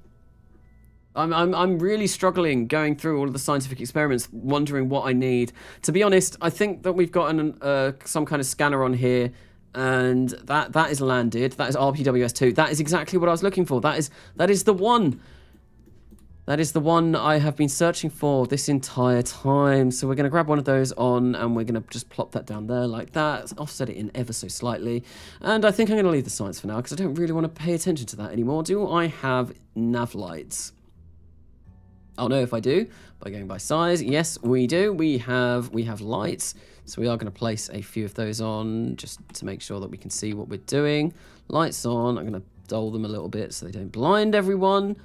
I'm really struggling going through all of the scientific experiments, wondering what I need. To be honest, I think that we've got some kind of scanner on here, and that is landed. That is RPWS2. That is exactly what I was looking for. That is the one. That is the one I have been searching for this entire time. So we're going to grab one of those on, and we're going to just plop that down there like that, offset it in ever so slightly. And I think I'm going to leave the science for now, because I don't really want to pay attention to that anymore. Do I have nav lights? I'll know if I do by going by size. Yes, we do. We have lights. So we are going to place a few of those on just to make sure that we can see what we're doing. Lights on. I'm going to dull them a little bit so they don't blind everyone.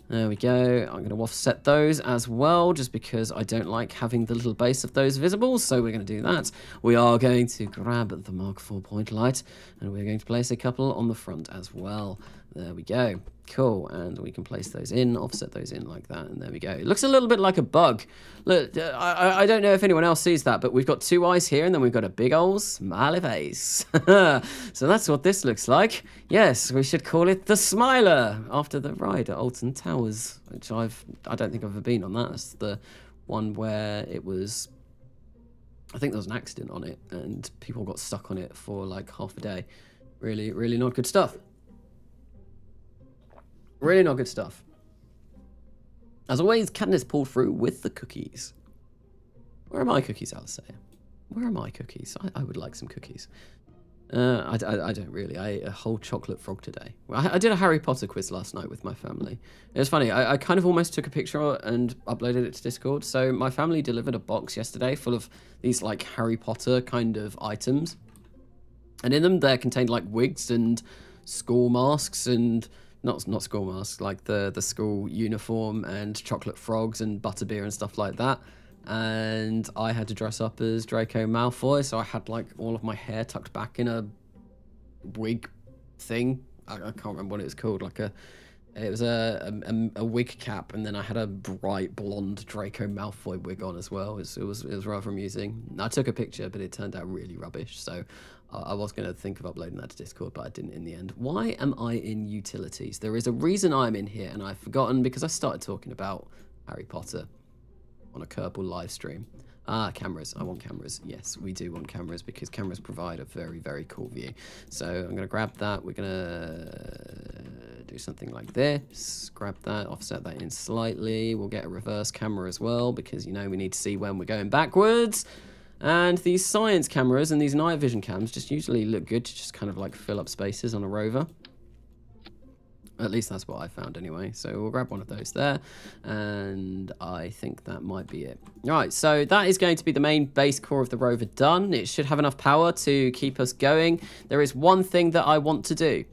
There we go. I'm going to offset those as well, just because I don't like having the little base of those visible. So we're going to do that. We are going to grab the Mark IV point light, and we're going to place a couple on the front as well. There we go. Cool. And we can place those in, offset those in like that, and there we go. It looks a little bit like a bug. Look, I don't know if anyone else sees that, but we've got two eyes here, and then we've got a big old smiley face. So that's what this looks like. Yes, we should call it the Smiler, after the ride at Alton Towers, which I don't think I've ever been on that. That's the one where it was, I think there was an accident on it, and people got stuck on it for like half a day. Really, really not good stuff. Really not good stuff. As always, Katniss pulled through with the cookies. Where are my cookies, Alistair? Where are my cookies? I would like some cookies. I don't really. I ate a whole chocolate frog today. I did a Harry Potter quiz last night with my family. It was funny. I kind of almost took a picture and uploaded it to Discord. So my family delivered a box yesterday full of these like Harry Potter kind of items. And in them, there contained like wigs and school masks and... Not school masks, like the school uniform and chocolate frogs and butterbeer and stuff like that. And I had to dress up as Draco Malfoy, so I had like all of my hair tucked back in a wig thing. I can't remember what it was called. It was a wig cap, and then I had a bright blonde Draco Malfoy wig on as well. It was rather amusing. I took a picture, but it turned out really rubbish. So I was going to think of uploading that to Discord, but I didn't in the end. Why am I in utilities? There is a reason I'm in here, and I've forgotten because I started talking about Harry Potter on a Kerbal live stream. Cameras. I want cameras. Yes, we do want cameras because cameras provide a very, very cool view. So I'm going to grab that. We're going to do something like this. Grab that, offset that in slightly. We'll get a reverse camera as well because, you know, we need to see when we're going backwards. And these science cameras and these night vision cams just usually look good to just kind of like fill up spaces on a rover. At least that's what I found anyway. So we'll grab one of those there. And I think that might be it. All right, so that is going to be the main base core of the rover done. It should have enough power to keep us going. There is one thing that I want to do.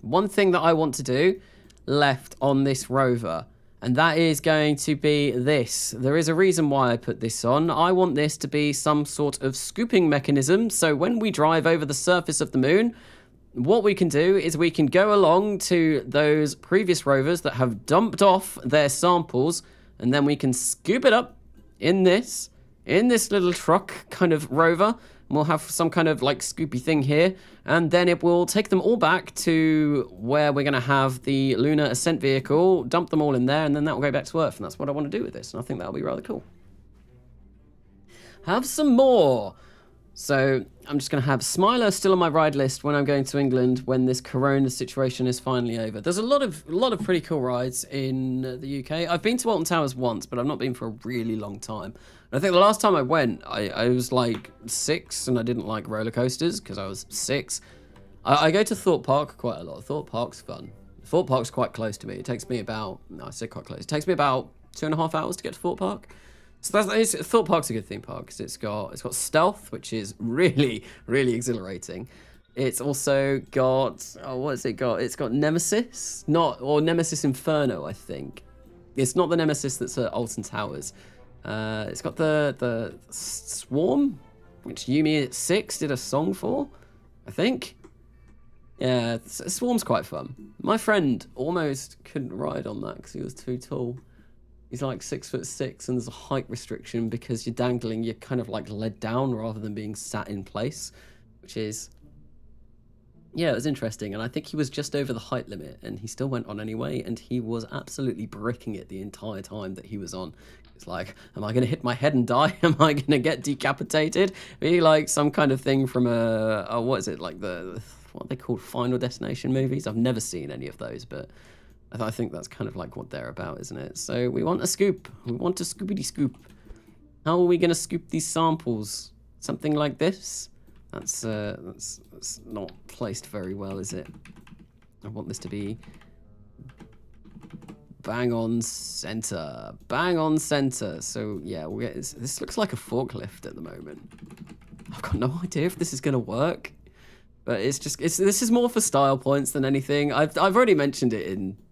One thing that I want to do left on this rover. And that is going to be this. There is a reason why I put this on. I want this to be some sort of scooping mechanism. So when we drive over the surface of the moon, what we can do is we can go along to those previous rovers that have dumped off their samples, and then we can scoop it up in this little truck kind of rover. And we'll have some kind of like scoopy thing here, and then it will take them all back to where we're going to have the lunar ascent vehicle, dump them all in there, and then that will go back to Earth. And that's what I want to do with this, and I think that'll be rather cool. Have some more. So I'm just going to have Smiler still on my ride list when I'm going to England when this corona situation is finally over. There's a lot of pretty cool rides in the UK. I've been to Alton Towers once, but I've not been for a really long time. And I think the last time I went, I was like 6 and I didn't like roller coasters because I was 6. I go to Thorpe Park quite a lot. Thorpe Park's fun. Thorpe Park's quite close to me. It takes me about, no, I say quite close. It takes me about 2.5 hours to get to Thorpe Park. So Thorpe Park's a good theme park because it's got stealth, which is really, really exhilarating. It's also got, what has it got? It's got Nemesis, or Nemesis Inferno, I think. It's not the Nemesis that's at Alton Towers. It's got the Swarm, which Yumi at 6 did a song for, I think. Yeah, Swarm's quite fun. My friend almost couldn't ride on that because he was too tall. He's like 6'6", and there's a height restriction because you're dangling, you're kind of like led down rather than being sat in place, which is, yeah, it was interesting. And I think he was just over the height limit, and he still went on anyway, and he was absolutely bricking it the entire time that he was on. It's like, am I going to hit my head and die? Am I going to get decapitated? Really like some kind of thing from what is it, like what are they called, Final Destination movies? I've never seen any of those, but I think that's kind of like what they're about, isn't it? So we want a scoop. We want a scoopity scoop. How are we going to scoop these samples? Something like this? That's not placed very well, is it? I want this to be bang on center. Bang on center. So yeah, we'll get this looks like a forklift at the moment. I've got no idea if this is going to work. But this is more for style points than anything. I've already mentioned it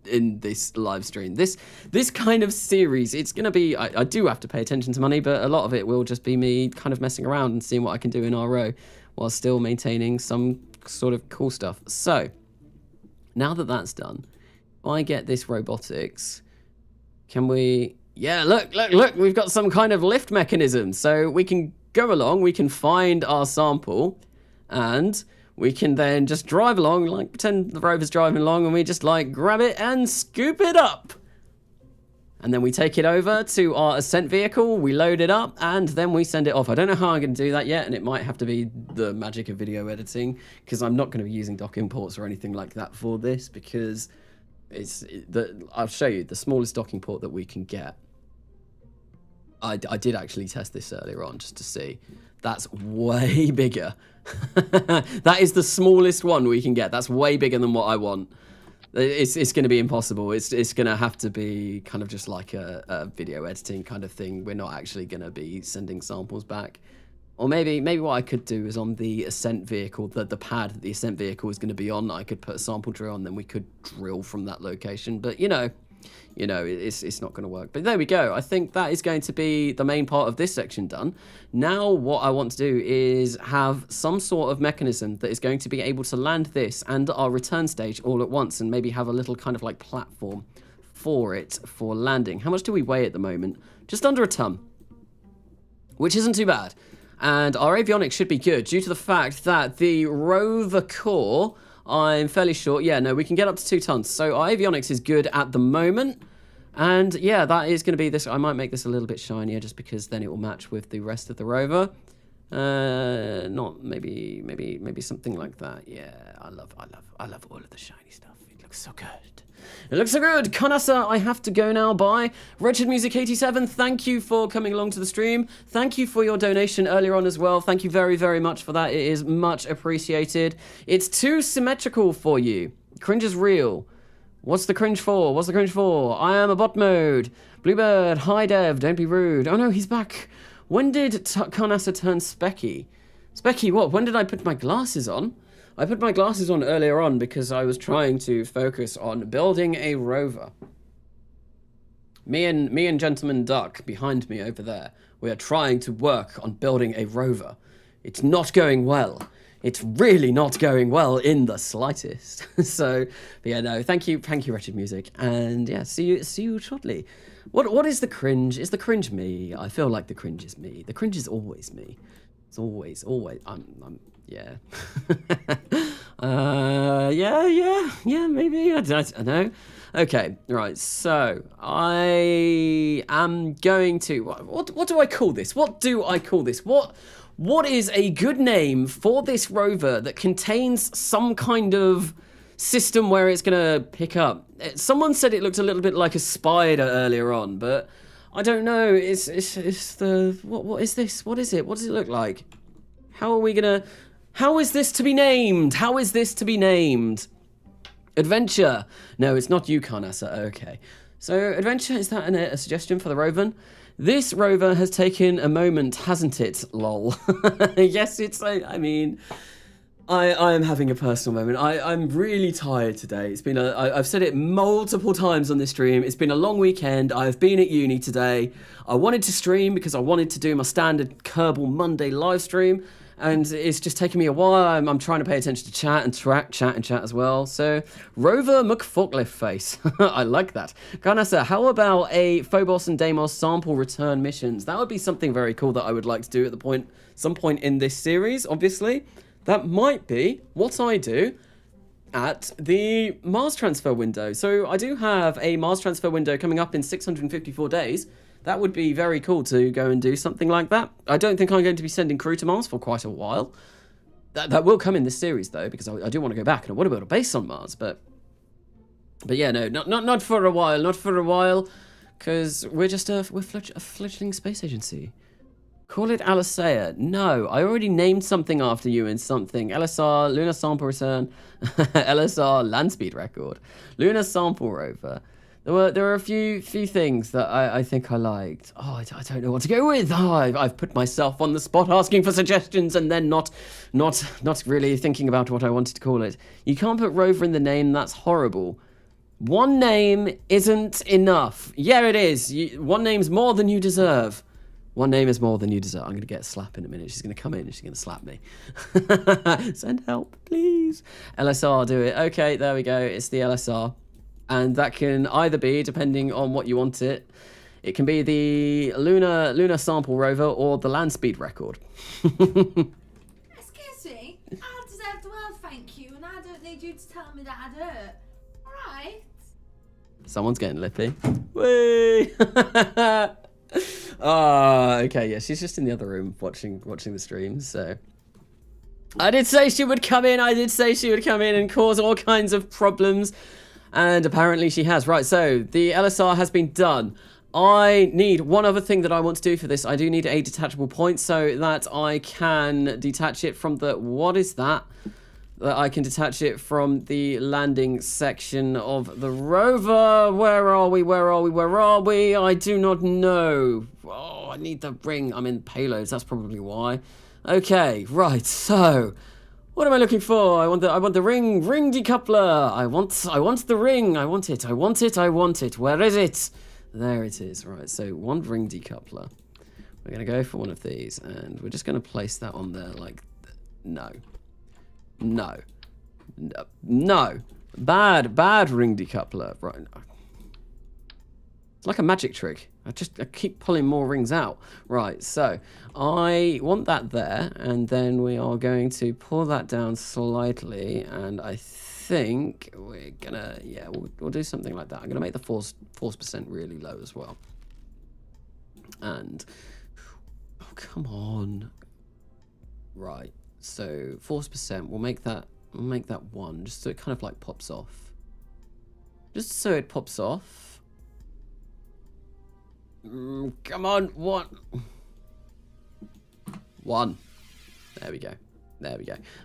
in this live stream. This kind of series, it's gonna be. I do have to pay attention to money, but a lot of it will just be me kind of messing around and seeing what I can do in RO, while still maintaining some sort of cool stuff. So now that that's done, if I get this robotics, can we? Yeah, look! We've got some kind of lift mechanism, so we can go along. We can find our sample, and we can then just drive along, like pretend the rover's driving along, and we just like grab it and scoop it up. And then we take it over to our ascent vehicle, we load it up, and then we send it off. I don't know how I'm going to do that yet, and it might have to be the magic of video editing, because I'm not going to be using dock imports or anything like that for this, because I'll show you the smallest docking port that we can get. I did actually test this earlier on just to see. That's way bigger. That is the smallest one we can get. That's way bigger than what I want. It's going to be impossible. It's going to have to be kind of just like a video editing kind of thing. We're not actually going to be sending samples back. Or maybe what I could do is on the ascent vehicle, the pad that the ascent vehicle is going to be on, I could put a sample drill and then we could drill from that location. But you know, it's not going to work. But there we go. I think that is going to be the main part of this section done. Now what I want to do is have some sort of mechanism that is going to be able to land this and our return stage all at once, and maybe have a little kind of like platform for it for landing. How much do we weigh at the moment? Just under a ton, which isn't too bad. And our avionics should be good due to the fact that the Rover core, I'm fairly sure, yeah, no, we can get up to 2 tons. So our avionics is good at the moment. And yeah, that is going to be this. I might make this a little bit shinier just because then it will match with the rest of the Rover. Maybe something like that. Yeah, I love all of the shiny stuff. It looks so good. It looks so good. Kanasa, I have to go now. Bye. Wretched Music 87, thank you for coming along to the stream. Thank you for your donation earlier on as well. Thank you very, very much for that. It is much appreciated. It's too symmetrical for you. Cringe is real. What's the cringe for? What's the cringe for? I am a bot mode. Bluebird, hi Dev, don't be rude. Oh no, he's back. When did Kanasa turn Specky? Specky, what? When did I put my glasses on? I put my glasses on earlier on because I was trying to focus on building a rover. Me and Gentleman Duck behind me over there, we are trying to work on building a rover. It's not going well. It's really not going well in the slightest. So, but yeah, no, thank you, Wretched Music, and yeah, see you shortly. What is the cringe? Is the cringe me? I feel like the cringe is me. The cringe is always me. It's always. Yeah. Yeah, maybe. I don't know. Okay, right, so I am going to... What do I call this? What do I call this? What is a good name for this rover that contains some kind of system where it's going to pick up? Someone said it looked a little bit like a spider earlier on, but I don't know. It's the... What is this? What is it? What does it look like? How are we going to... How is this to be named? How is this to be named? Adventure. No, it's not you, Karnasa. Okay. So, Adventure, is that a suggestion for the rover? This rover has taken a moment, hasn't it? Lol. Yes, I mean, I am having a personal moment. I'm really tired today. It's been I've said it multiple times on this stream. It's been a long weekend. I've been at uni today. I wanted to stream because I wanted to do my standard Kerbal Monday live stream. And it's just taking me a while. I'm trying to pay attention to chat and chat as well. So, Rover McForklift face. I like that. Karnasa, how about a Phobos and Deimos sample return missions? That would be something very cool that I would like to do at some point in this series, obviously. That might be what I do at the Mars transfer window. So, I do have a Mars transfer window coming up in 654 days. That would be very cool to go and do something like that. I don't think I'm going to be sending crew to Mars for quite a while. That will come in this series, though, because I do want to go back and I want to build a base on Mars, but But yeah, no, not for a while, not for a while, because we're just a fledgling space agency. Call it Alisea. No, I already named something after you in something. LSR, Lunar Sample Return, LSR Land Speed Record, Lunar Sample Rover. There were a few things that I think I liked. Oh, I don't know what to go with. Oh, I've put myself on the spot asking for suggestions and then not really thinking about what I wanted to call it. You can't put Rover in the name. That's horrible. One name isn't enough. Yeah, it is. One name's more than you deserve. One name is more than you deserve. I'm going to get a slap in a minute. She's going to come in and she's going to slap me. Send help, please. LSR, do it. Okay, there we go. It's the LSR. And that can either be, depending on what you want it, it can be the Lunar Sample Rover or the Land Speed Record. Excuse me, I deserve the world, thank you, and I don't need you to tell me that I don't. Alright? Someone's getting lippy. Whee! Okay, yeah, she's just in the other room watching the stream, so. I did say she would come in, and cause all kinds of problems, and apparently she has. Right, so the LSR has been done. I need one other thing that I want to do for this. I do need a detachable point so that I can detach it from the, what is that? That I can detach it from the landing section of the rover. Where are we? I do not know. Oh, I need the ring. I'm in payloads. That's probably why. Okay, right. So, what am I looking for? I want the ring decoupler. I want the ring. I want it. Where is it? There it is. Right. So, one ring decoupler. We're gonna go for one of these, and we're just gonna place that on there. Like, no. Bad ring decoupler. Right. It's like a magic trick. I keep pulling more rings out. Right, so I want that there, and then we are going to pull that down slightly, and I think we're gonna, yeah, we'll do something like that. I'm gonna make the force percent really low as well. And, oh, come on. Right. So force percent, we'll make that 1, just so it kind of like pops off. Just so it pops off. Come on, 1. There we go.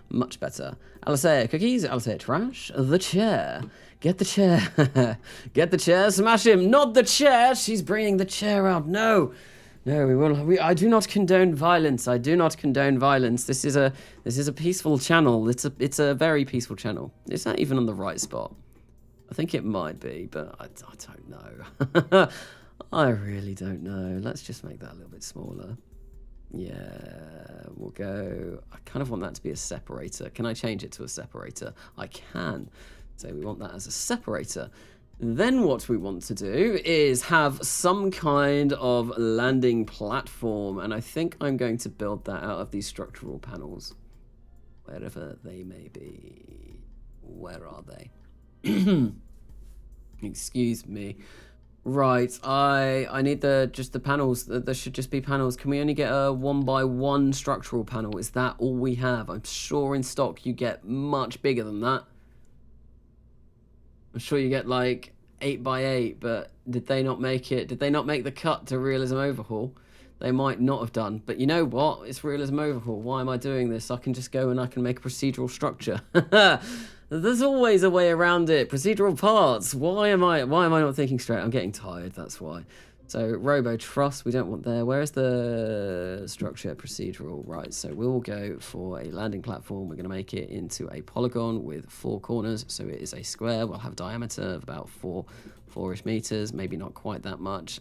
Much better. Alisea cookies, Alisea trash. The chair. Get the chair. Get the chair, smash him. Not the chair. She's bringing the chair out. No. No, we will. I do not condone violence. This is a peaceful channel. It's a very peaceful channel. Is that even on the right spot? I think it might be, but I don't know. I really don't know. Let's just make that a little bit smaller. Yeah, we'll go. I kind of want that to be a separator. Can I change it to a separator? I can. So we want that as a separator. Then what we want to do is have some kind of landing platform, and I think I'm going to build that out of these structural panels, wherever they may be. Where are they? Excuse me. Right, I need just the panels. There should just be panels. Can we only get a 1x1 structural panel? Is that all we have? I'm sure in stock you get much bigger than that. I'm sure you get like 8x8, but did they not make it? Did they not make the cut to Realism Overhaul? They might not have done, but you know what? It's Realism Overhaul. Why am I doing this? I can just go and I can make a procedural structure. There's always a way around it. Procedural parts. Why am I not thinking straight? I'm getting tired, that's why. So Robo Truss, we don't want there. Where's the structure procedural? Right, so we'll go for a landing platform. We're going to make it into a polygon with 4 corners. So it is a square. We'll have diameter of about 4-ish meters. Maybe not quite that much.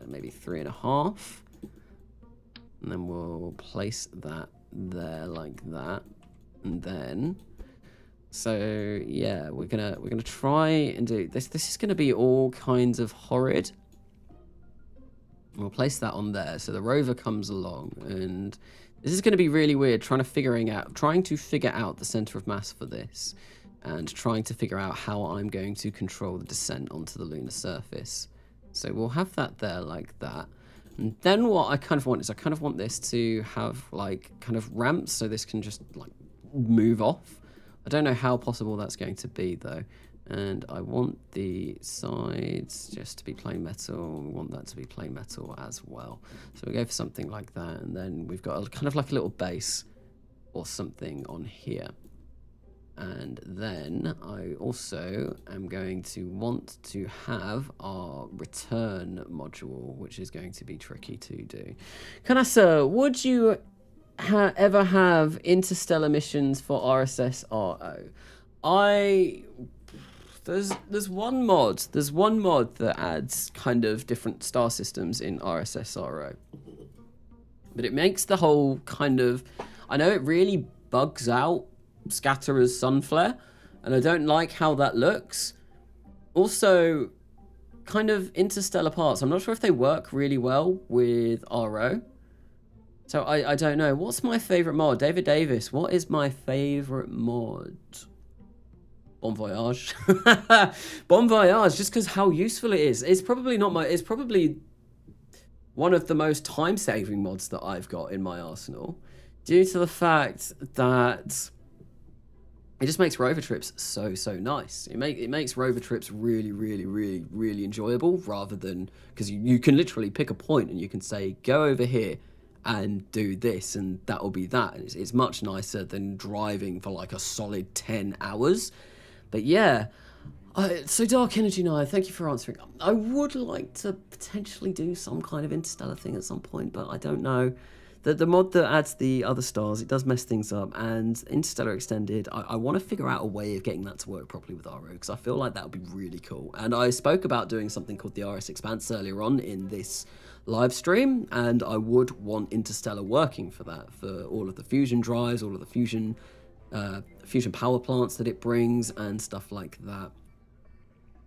Maybe 3.5. And then we'll place that there like that. And then, so yeah, we're gonna try and do this. This is gonna be all kinds of horrid. We'll place that on there, so the rover comes along, and this is going to be really weird, trying to figure out the center of mass for this, and trying to figure out how I'm going to control the descent onto the lunar surface. So we'll have that there like that, and then what I kind of want is I kind of want this to have like kind of ramps, so this can just like move off. I don't know how possible that's going to be though. And I want the sides just to be plain metal. We want that to be plain metal as well. So we go for something like that. And then we've got a, kind of like a little base or something on here. And then I also am going to want to have our return module, which is going to be tricky to do. Kanasa, would you ever have interstellar missions for RSS-RO? There's one mod that adds kind of different star systems in RSS-RO, but it makes the whole kind of, I know it really bugs out Scatterer's sun flare, and I don't like how that looks. Also, kind of interstellar parts, I'm not sure if they work really well with RO. So I don't know. What's my favorite mod? David Davis, what is my favorite mod? Bon Voyage. Bon Voyage, just because how useful it is. It's probably not my, it's probably one of the most time-saving mods that I've got in my arsenal, due to the fact that it just makes rover trips so nice. It makes rover trips really enjoyable, rather than, because you can literally pick a point and you can say, go over here and do this, and that'll be that. And it's much nicer than driving for like a solid 10 hours. But yeah, so Dark Energy 9, thank you for answering. I would like to potentially do some kind of interstellar thing at some point, but I don't know. The mod that adds the other stars, it does mess things up, and Interstellar Extended, I want to figure out a way of getting that to work properly with RO, because I feel like that would be really cool. And I spoke about doing something called the RS Expanse earlier on in this live stream, and I would want Interstellar working for that, for all of the fusion drives, all of the fusion power plants that it brings, and stuff like that.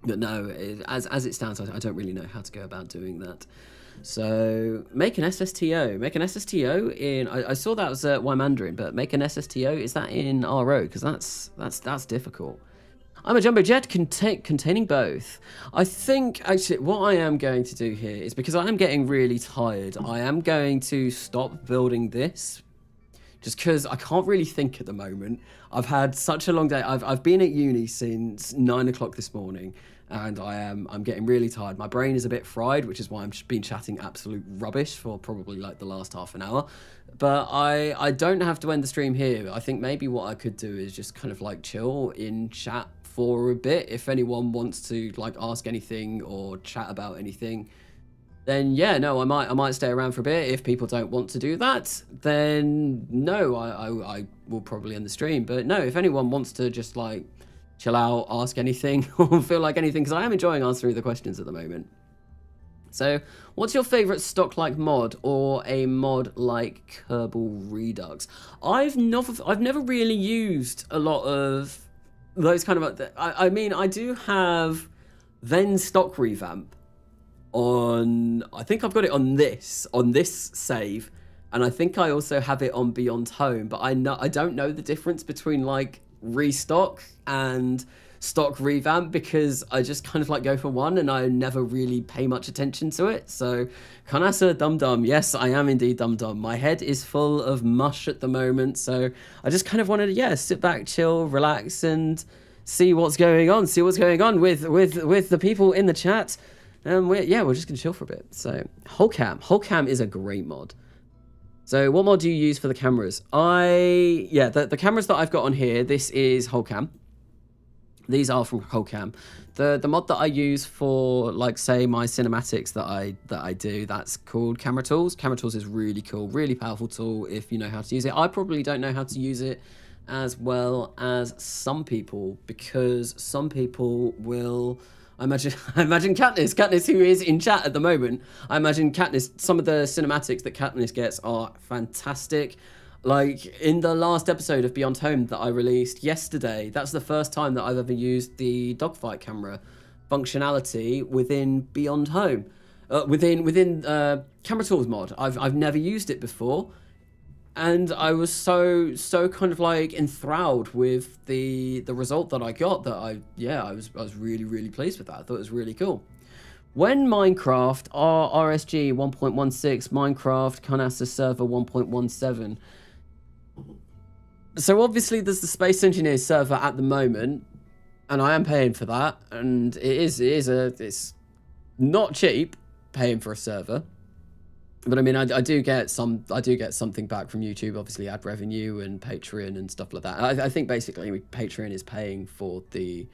But no, as it stands, I don't really know how to go about doing that. So make an SSTO. Make an SSTO in. I saw that was Y Mandarin, but make an SSTO. Is that in RO? Because that's difficult. I'm a jumbo jet containing both. I think actually what I am going to do here is, because I am getting really tired, I am going to stop building this. Just because I can't really think at the moment. I've had such a long day. I've been at uni since 9 o'clock this morning, and I'm getting really tired. My brain is a bit fried, which is why I've been chatting absolute rubbish for probably like the last half an hour. But I don't have to end the stream here. I think maybe what I could do is just kind of like chill in chat for a bit. If anyone wants to like ask anything or chat about anything, then yeah, no, I might stay around for a bit. If people don't want to do that, then no, I will probably end the stream. But no, if anyone wants to just like chill out, ask anything, or feel like anything, because I am enjoying answering the questions at the moment. So, what's your favorite stock-like mod, or a mod like Kerbal Redux? I've never really used a lot of those kind of. I mean, I do have Venn stock revamp on. I think I've got it on this save, and I think I also have it on Beyond Home. But I don't know the difference between like restock and stock revamp, because I just kind of like go for one and I never really pay much attention to it. So Kanasa Dum Dum, yes, I am indeed Dum Dum. My head is full of mush at the moment, so I just kind of wanted to sit back, chill, relax, and see what's going on with the people in the chat. And we're just gonna chill for a bit. So Wholecam is a great mod. So what mod do you use for the cameras? The cameras that I've got on here, this is Wholecam. These are from Wholecam. The mod that I use for, like, say, my cinematics that I do, that's called Camera Tools. Camera Tools is really cool, really powerful tool if you know how to use it. I probably don't know how to use it as well as some people, because some people will. I imagine Katniss, who is in chat at the moment. I imagine Katniss, some of the cinematics that Katniss gets are fantastic. Like, in the last episode of Beyond Home that I released yesterday, that's the first time that I've ever used the dogfight camera functionality within Beyond Home. Within Camera Tools mod. I've never used it before. And I was so kind of like enthralled with the result that I got, that I was really pleased with that. I thought it was really cool. When Minecraft RSG 1.16, Minecraft Canasta server 1.17. So obviously there's the Space Engineers server at the moment, and I am paying for that, and it's not cheap paying for a server. But I mean, I do get something back from YouTube, obviously ad revenue and Patreon and stuff like that. I think basically Patreon is paying for the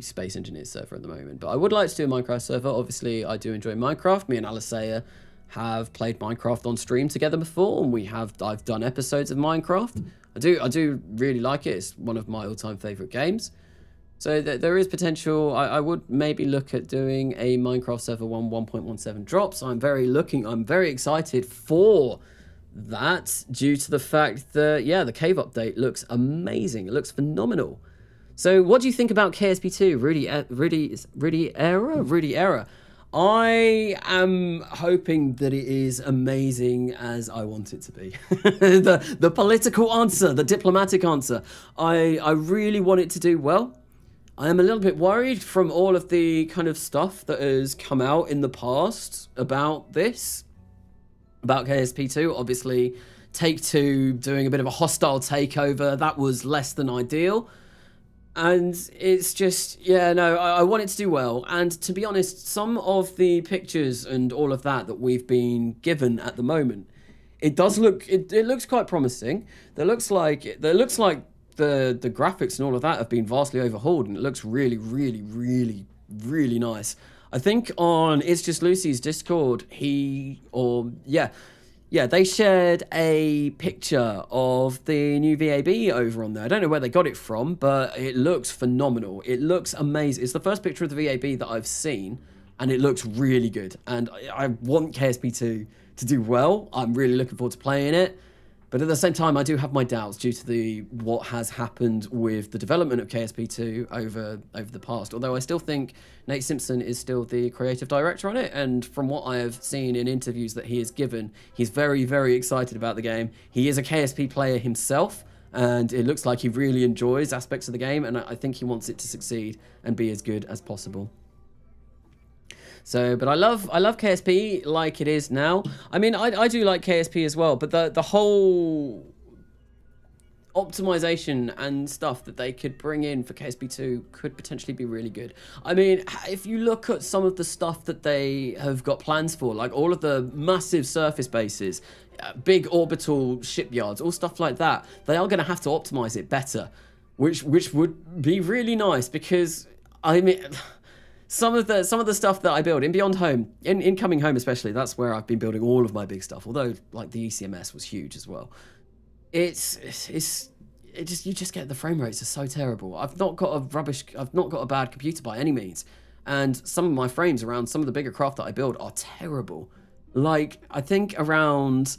Space Engineers server at the moment. But I would like to do a Minecraft server. Obviously, I do enjoy Minecraft. Me and Alisea have played Minecraft on stream together before, and I've done episodes of Minecraft. I do really like it. It's one of my all-time favorite games. So there is potential. I would maybe look at doing a Minecraft server 1.17 drops. I'm very excited for that, due to the fact that, yeah, the cave update looks amazing. It looks phenomenal. So what do you think about KSP2? Rudy Era? I am hoping that it is amazing as I want it to be. the political answer, the diplomatic answer. I really want it to do well. I am a little bit worried from all of the kind of stuff that has come out in the past about this, about KSP2. Obviously, Take-Two doing a bit of a hostile takeover. That was less than ideal. And it's just, yeah, no, I want it to do well. And to be honest, some of the pictures and all of that we've been given at the moment, it does look, it looks quite promising. There looks like the graphics and all of that have been vastly overhauled, and it looks really, really, really, really nice. I think on It's Just Lucy's Discord, they shared a picture of the new VAB over on there. I don't know where they got it from, but it looks phenomenal. It looks amazing. It's the first picture of the VAB that I've seen, and it looks really good. And I want KSP2 to do well. I'm really looking forward to playing it. But at the same time, I do have my doubts due to what has happened with the development of KSP2 over the past. Although I still think Nate Simpson is still the creative director on it. And from what I have seen in interviews that he has given, he's very, very excited about the game. He is a KSP player himself, and it looks like he really enjoys aspects of the game. And I think he wants it to succeed and be as good as possible. So, but I love KSP like it is now. I mean, I do like KSP as well, but the whole optimization and stuff that they could bring in for KSP2 could potentially be really good. I mean, if you look at some of the stuff that they have got plans for, like all of the massive surface bases, big orbital shipyards, all stuff like that, they are going to have to optimize it better, which would be really nice, because I mean, some of the stuff that I build in Beyond Home, in Coming Home especially, that's where I've been building all of my big stuff. Although like the ECMS was huge as well. You just get the frame rates are so terrible. I've not got a bad computer by any means, and some of my frames around some of the bigger craft that I build are terrible. Like, I think around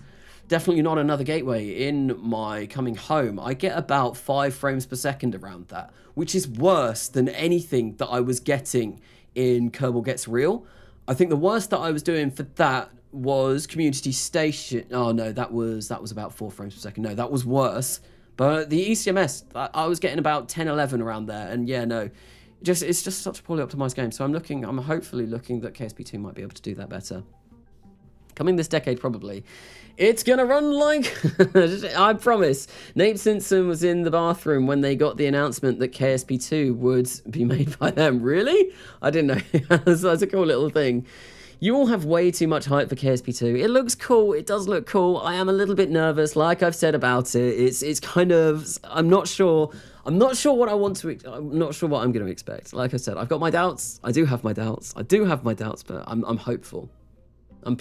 Definitely Not Another Gateway in my Coming Home, I get about 5 frames per second around that, which is worse than anything that I was getting in Kerbal Gets Real. I think the worst that I was doing for that was Community Station. Oh no, that was about 4 frames per second. No, that was worse. But the ECMS, I was getting about 10, 11 around there. And yeah, no, it's just such a poorly optimized game. So I'm hopefully looking that KSP2 might be able to do that better. Coming this decade, probably. It's gonna run like... I promise. Nate Simpson was in the bathroom when they got the announcement that KSP2 would be made by them. Really? I didn't know. That's a cool little thing. You all have way too much hype for KSP2. It looks cool. It does look cool. I am a little bit nervous, like I've said about it. It's kind of... I'm not sure what I want to... I'm not sure what I'm going to expect. Like I said, I've got my doubts. I do have my doubts, but I'm hopeful. I'm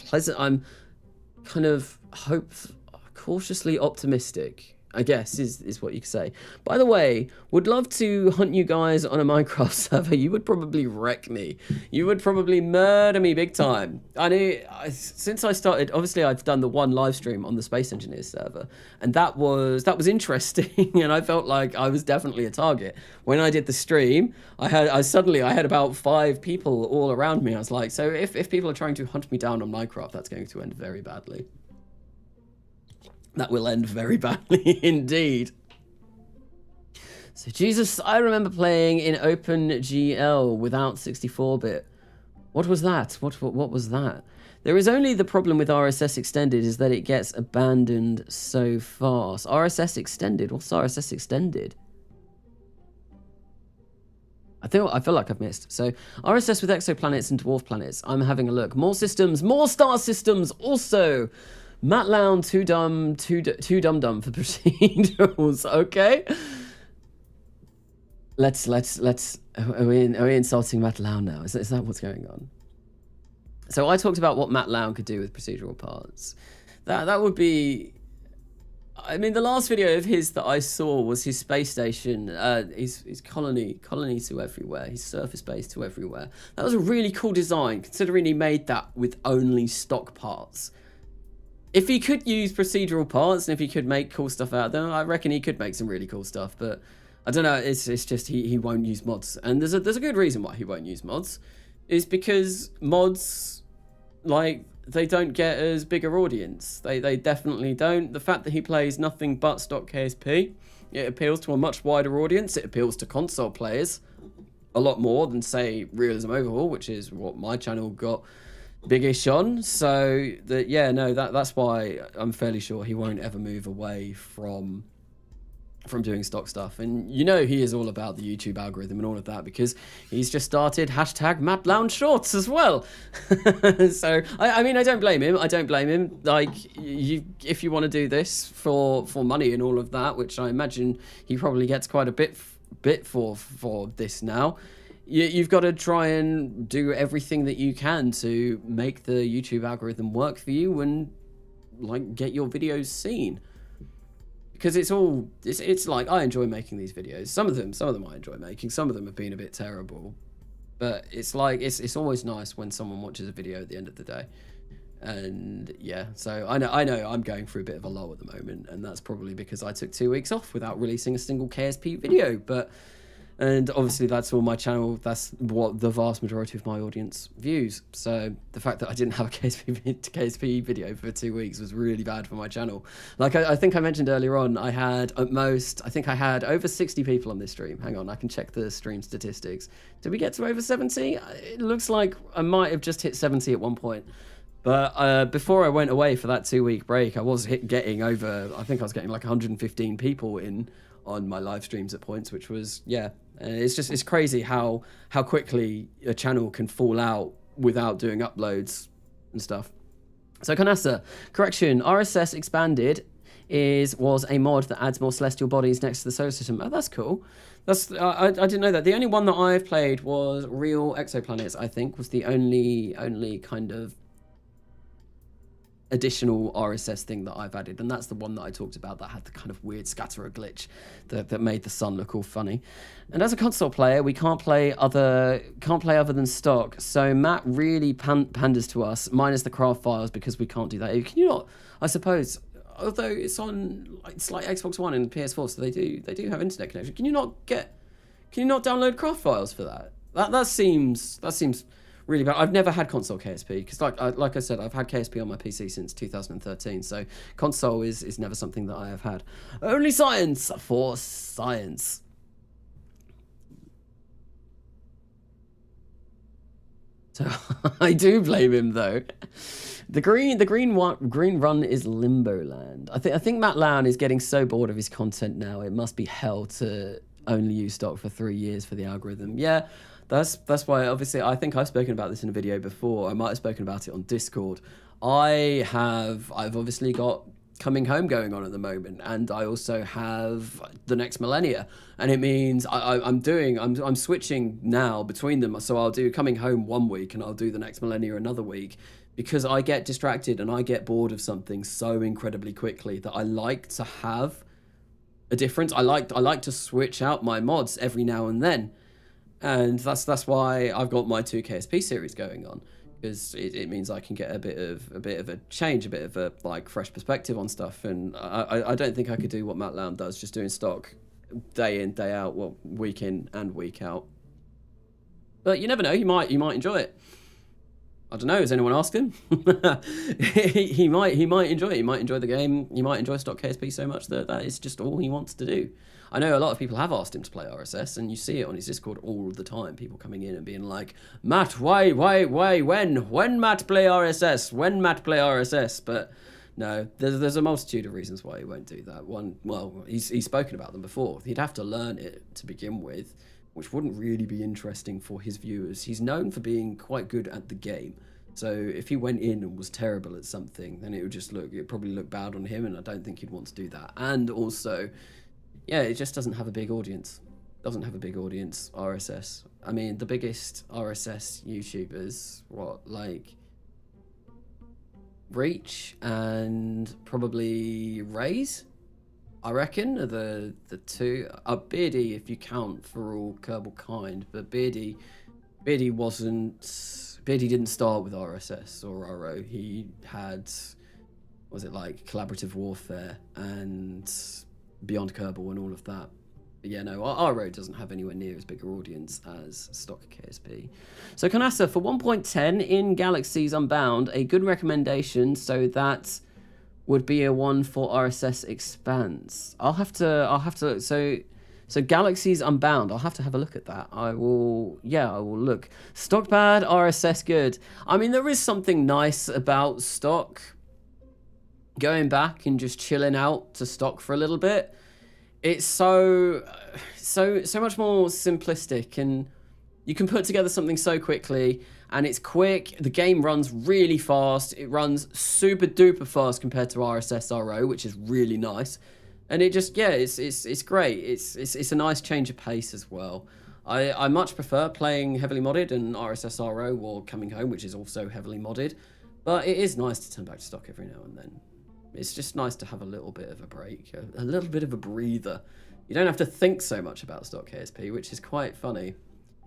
kind of cautiously optimistic, I guess, is what you could say. By the way, would love to hunt you guys on a Minecraft server. You would probably wreck me. You would probably murder me big time. Since I started, obviously I've done the one live stream on the Space Engineers server, and that was interesting, and I felt like I was definitely a target. When I did the stream, I had about 5 people all around me. I was like, so if people are trying to hunt me down on Minecraft, that's going to end very badly. That will end very badly indeed. So Jesus, I remember playing in OpenGL without 64-bit. What was that? What was that? There is only the problem with RSS Extended is that it gets abandoned so fast. RSS Extended? What's RSS Extended? I feel like I've missed. So RSS with exoplanets and dwarf planets. I'm having a look. More systems, more star systems. Also, Matt Lown, too dumb for procedurals. Okay. Let's. Are we insulting Matt Lown now? Is that what's going on? So I talked about what Matt Lown could do with procedural parts. That would be. I mean, the last video of his that I saw was his space station, his colony to everywhere, his surface base to everywhere. That was a really cool design, considering he made that with only stock parts. If he could use procedural parts and if he could make cool stuff out of them, I reckon he could make some really cool stuff. But I don't know, it's just he won't use mods, and there's a good reason why he won't use mods, is because mods, like, they don't get as big an audience. They definitely don't. The fact that he plays nothing but stock KSP, it appeals to a much wider audience. It appeals to console players a lot more than, say, Realism Overhaul, which is what my channel got big-ish on. So that's why I'm fairly sure he won't ever move away from doing stock stuff. And you know he is all about the YouTube algorithm and all of that, because he's just started #Matt Lounge Shorts as well. So I mean, I don't blame him. Like, if you want to do this for money and all of that, which I imagine he probably gets quite a bit for this now, you've got to try and do everything that you can to make the YouTube algorithm work for you and, like, get your videos seen. Because it's like, I enjoy making these videos. Some of them I enjoy making. Some of them have been a bit terrible. But it's like, it's always nice when someone watches a video at the end of the day. And yeah, so I know I'm going through a bit of a lull at the moment, and that's probably because I took 2 weeks off without releasing a single KSP video. And obviously that's all my channel, that's what the vast majority of my audience views. So the fact that I didn't have a KSP video for 2 weeks was really bad for my channel. Like I think I mentioned earlier on, I had over 60 people on this stream. Hang on, I can check the stream statistics. Did we get to over 70? It looks like I might have just hit 70 at one point. But before I went away for that 2 week break, I was getting over, I think I was getting like 115 people in on my live streams at points, which was, yeah, it's crazy how quickly a channel can fall out without doing uploads and stuff. So Canassa, correction, RSS expanded was a mod that adds more celestial bodies next to the solar system. Oh, that's cool. I didn't know that. The only one that I've played was Real Exoplanets, I think, was the only kind of additional RSS thing that I've added, and that's the one that I talked about that had the kind of weird scatterer glitch that made the sun look all funny. And as a console player, we can't play other than stock. So Matt really panders to us, minus the craft files, because we can't do that. Can you not? I suppose, although it's like Xbox One and PS4, so they do have internet connection. Can you not download craft files for that? That seems really bad. I've never had console KSP because, like I said, I've had KSP on my PC since 2013. So console is never something that I have had. Only science for science. So I do blame him though. The green run is Limbo Land. I think Matt Lown is getting so bored of his content now. It must be hell to only use stock for 3 years for the algorithm. Yeah. That's why, obviously, I think I've spoken about this in a video before. I might have spoken about it on Discord. I've obviously got Coming Home going on at the moment, and I also have the next Millenia, and it means I'm switching now between them. So I'll do Coming Home 1 week, and I'll do the next Millenia another week, because I get distracted and I get bored of something so incredibly quickly that I like to have a difference. I like to switch out my mods every now and then. And that's why I've got my 2 KSP series going on, because it means I can get a bit of a change, a bit of a like fresh perspective on stuff. And I don't think I could do what Matt Lown does, just doing stock day in, day out, well, week in and week out. But you never know, he might enjoy it. I don't know, has anyone asked him? he might enjoy it. He might enjoy the game. He might enjoy stock KSP so much that is just all he wants to do. I know a lot of people have asked him to play RSS, and you see it on his Discord all the time. People coming in and being like, Matt, when Matt play RSS? When Matt play RSS? But no, there's a multitude of reasons why he won't do that. One, well, he's spoken about them before. He'd have to learn it to begin with. which wouldn't really be interesting for his viewers. He's known for being quite good at the game. So if he went in and was terrible at something, then it'd probably look bad on him, and I don't think he'd want to do that. And also, yeah, it just doesn't have a big audience. Doesn't have a big audience, RSS. I mean, the biggest RSS YouTubers, like Reach and probably Raze, I reckon, are the two. Beardy, if you count for all Kerbal Kind, but Beardy didn't start with RSS or RO. He had, like Collaborative Warfare and Beyond Kerbal and all of that. But yeah, no, RO doesn't have anywhere near as big an audience as stock KSP. So Kanasa, for 1.10 in Galaxies Unbound, a good recommendation, so that would be a one for RSS Expanse. I'll have to, so Galaxies Unbound, I'll have to have a look at that. I will look. Stock bad, RSS good. I mean, there is something nice about stock. Going back and just chilling out to stock for a little bit. It's so much more simplistic, and you can put together something so quickly, and it's quick. The game runs really fast. It runs super duper fast compared to RSS RO, which is really nice. And it just, yeah, it's great. It's a nice change of pace as well. I much prefer playing heavily modded and RSS RO or Coming Home, which is also heavily modded. But it is nice to turn back to stock every now and then. It's just nice to have a little bit of a break, a little bit of a breather. You don't have to think so much about stock KSP, which is quite funny.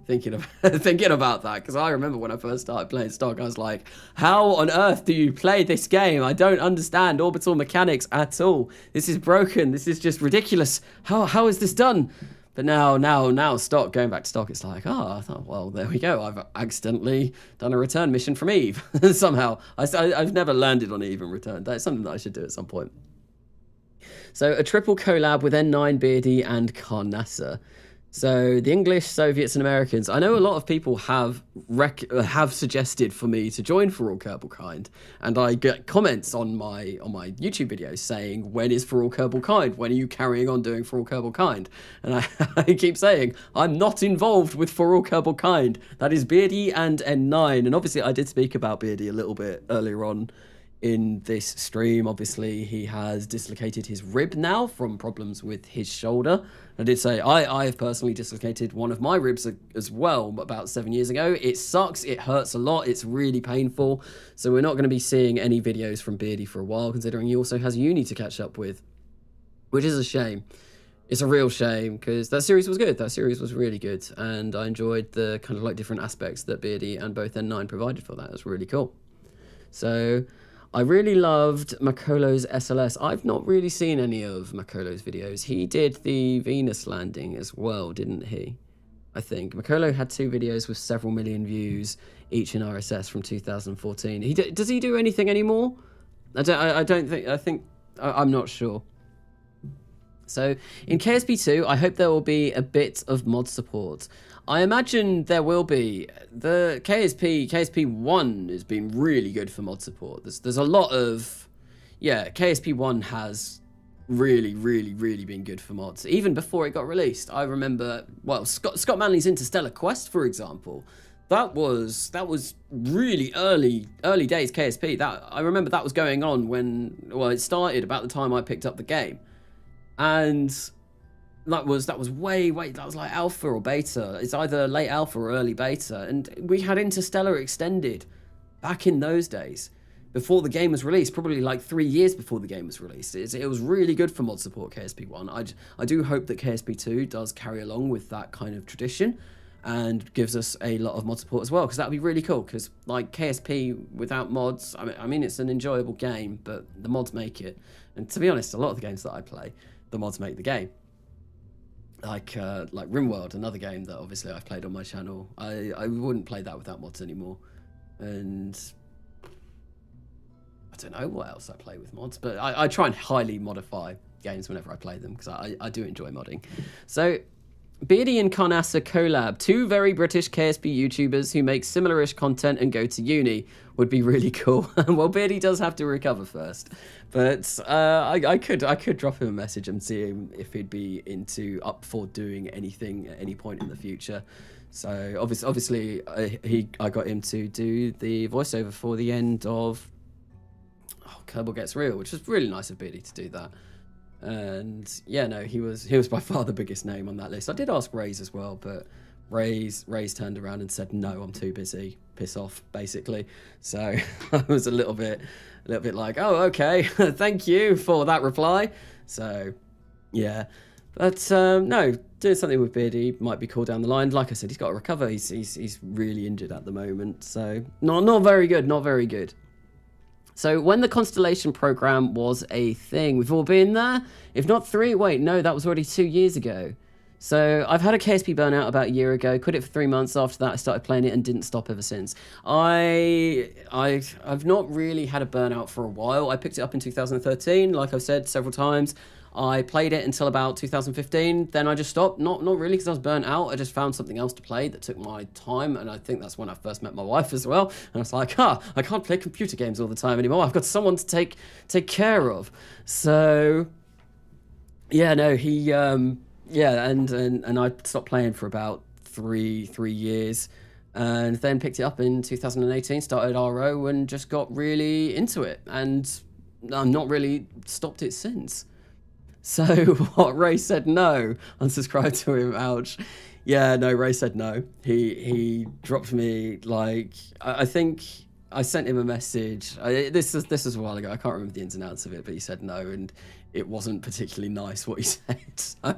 Thinking about that, because I remember when I first started playing stock, I was like, how on earth do you play this game? I don't understand orbital mechanics at all. This is broken. This is just ridiculous. How is this done? But now stock, going back to stock, it's like, I thought, well, there we go. I've accidentally done a return mission from Eve somehow. I've never landed on Eve and returned. That's something that I should do at some point. So a triple collab with N9, Beardy, and Carnassa. So the English, Soviets, and Americans. I know a lot of people have suggested for me to join For All Kerbal Kind, and I get comments on my YouTube videos saying, "When is For All Kerbal Kind? When are you carrying on doing For All Kerbal Kind?" And I keep saying, I'm not involved with For All Kerbal Kind. That is Beardy and N9, and obviously I did speak about Beardy a little bit earlier on in this stream. Obviously, he has dislocated his rib now from problems with his shoulder. I did say I have personally dislocated one of my ribs as well about 7 years ago. It sucks. It hurts a lot. It's really painful. So we're not going to be seeing any videos from Beardy for a while, considering he also has uni to catch up with, which is a shame. It's a real shame, because that series was good. That series was really good, and I enjoyed the kind of like different aspects that Beardy and both N9 provided for that. It was really cool. So I really loved Makolo's SLS. I've not really seen any of Makolo's videos. He did the Venus landing as well, didn't he? I think. Makolo had 2 videos with several million views, each in RSS from 2014. Does he do anything anymore? I'm not sure. So in KSP2, I hope there will be a bit of mod support. I imagine there will be. The KSP1 has been really good for mod support. There's a lot of, yeah, KSP1 has really been good for mods, even before it got released. I remember, well, Scott Manley's Interstellar Quest, for example. That was really early days KSP. I remember that was going on when, well, it started about the time I picked up the game. And that was like alpha or beta. It's either late alpha or early beta. And we had Interstellar Extended back in those days, before the game was released, probably like 3 years before the game was released. It was really good for mod support, KSP1. I do hope that KSP2 does carry along with that kind of tradition and gives us a lot of mod support as well, because that would be really cool. Because like KSP without mods, I mean it's an enjoyable game, but the mods make it. And to be honest, a lot of the games that I play, the mods make the game. Like RimWorld, another game that obviously I've played on my channel. I wouldn't play that without mods anymore. And I don't know what else I play with mods, but I try and highly modify games whenever I play them, because I do enjoy modding. So Beardy and Carnassa collab, two very British KSP YouTubers who make similar-ish content and go to uni. Would be really cool. Well, Beardy does have to recover first, but I could drop him a message and see him if he'd be up for doing anything at any point in the future. So obviously I got him to do the voiceover for the end of Kerbal Gets Real, which was really nice of Beardy to do that. And yeah, no, he was by far the biggest name on that list. I did ask Raze as well, but Raze turned around and said, no, I'm too busy, piss off, basically. So I was a little bit like, oh, okay, thank you for that reply. So yeah, but no, doing something with Beardy might be cool down the line. Like I said, he's got to recover. He's really injured at the moment, so not very good, not very good. So when the Constellation program was a thing, we've all been there. If not 3, wait, no, that was already 2 years ago. So I've had a KSP burnout about a year ago, quit it for 3 months. After that, I started playing it and didn't stop ever since. I've not really had a burnout for a while. I picked it up in 2013, like I've said several times. I played it until about 2015, then I just stopped. Not really because I was burnt out. I just found something else to play that took my time, and I think that's when I first met my wife as well. And I was like, I can't play computer games all the time anymore. I've got someone to take care of. So yeah, no, and I stopped playing for about three years, and then picked it up in 2018, started RO, and just got really into it, and I've not really stopped it since. So what, Ray said no, unsubscribed to him, ouch. Yeah, no, Ray said no. He dropped me, like, I think I sent him a message. This was a while ago, I can't remember the ins and outs of it, but he said no, and it wasn't particularly nice what he said, so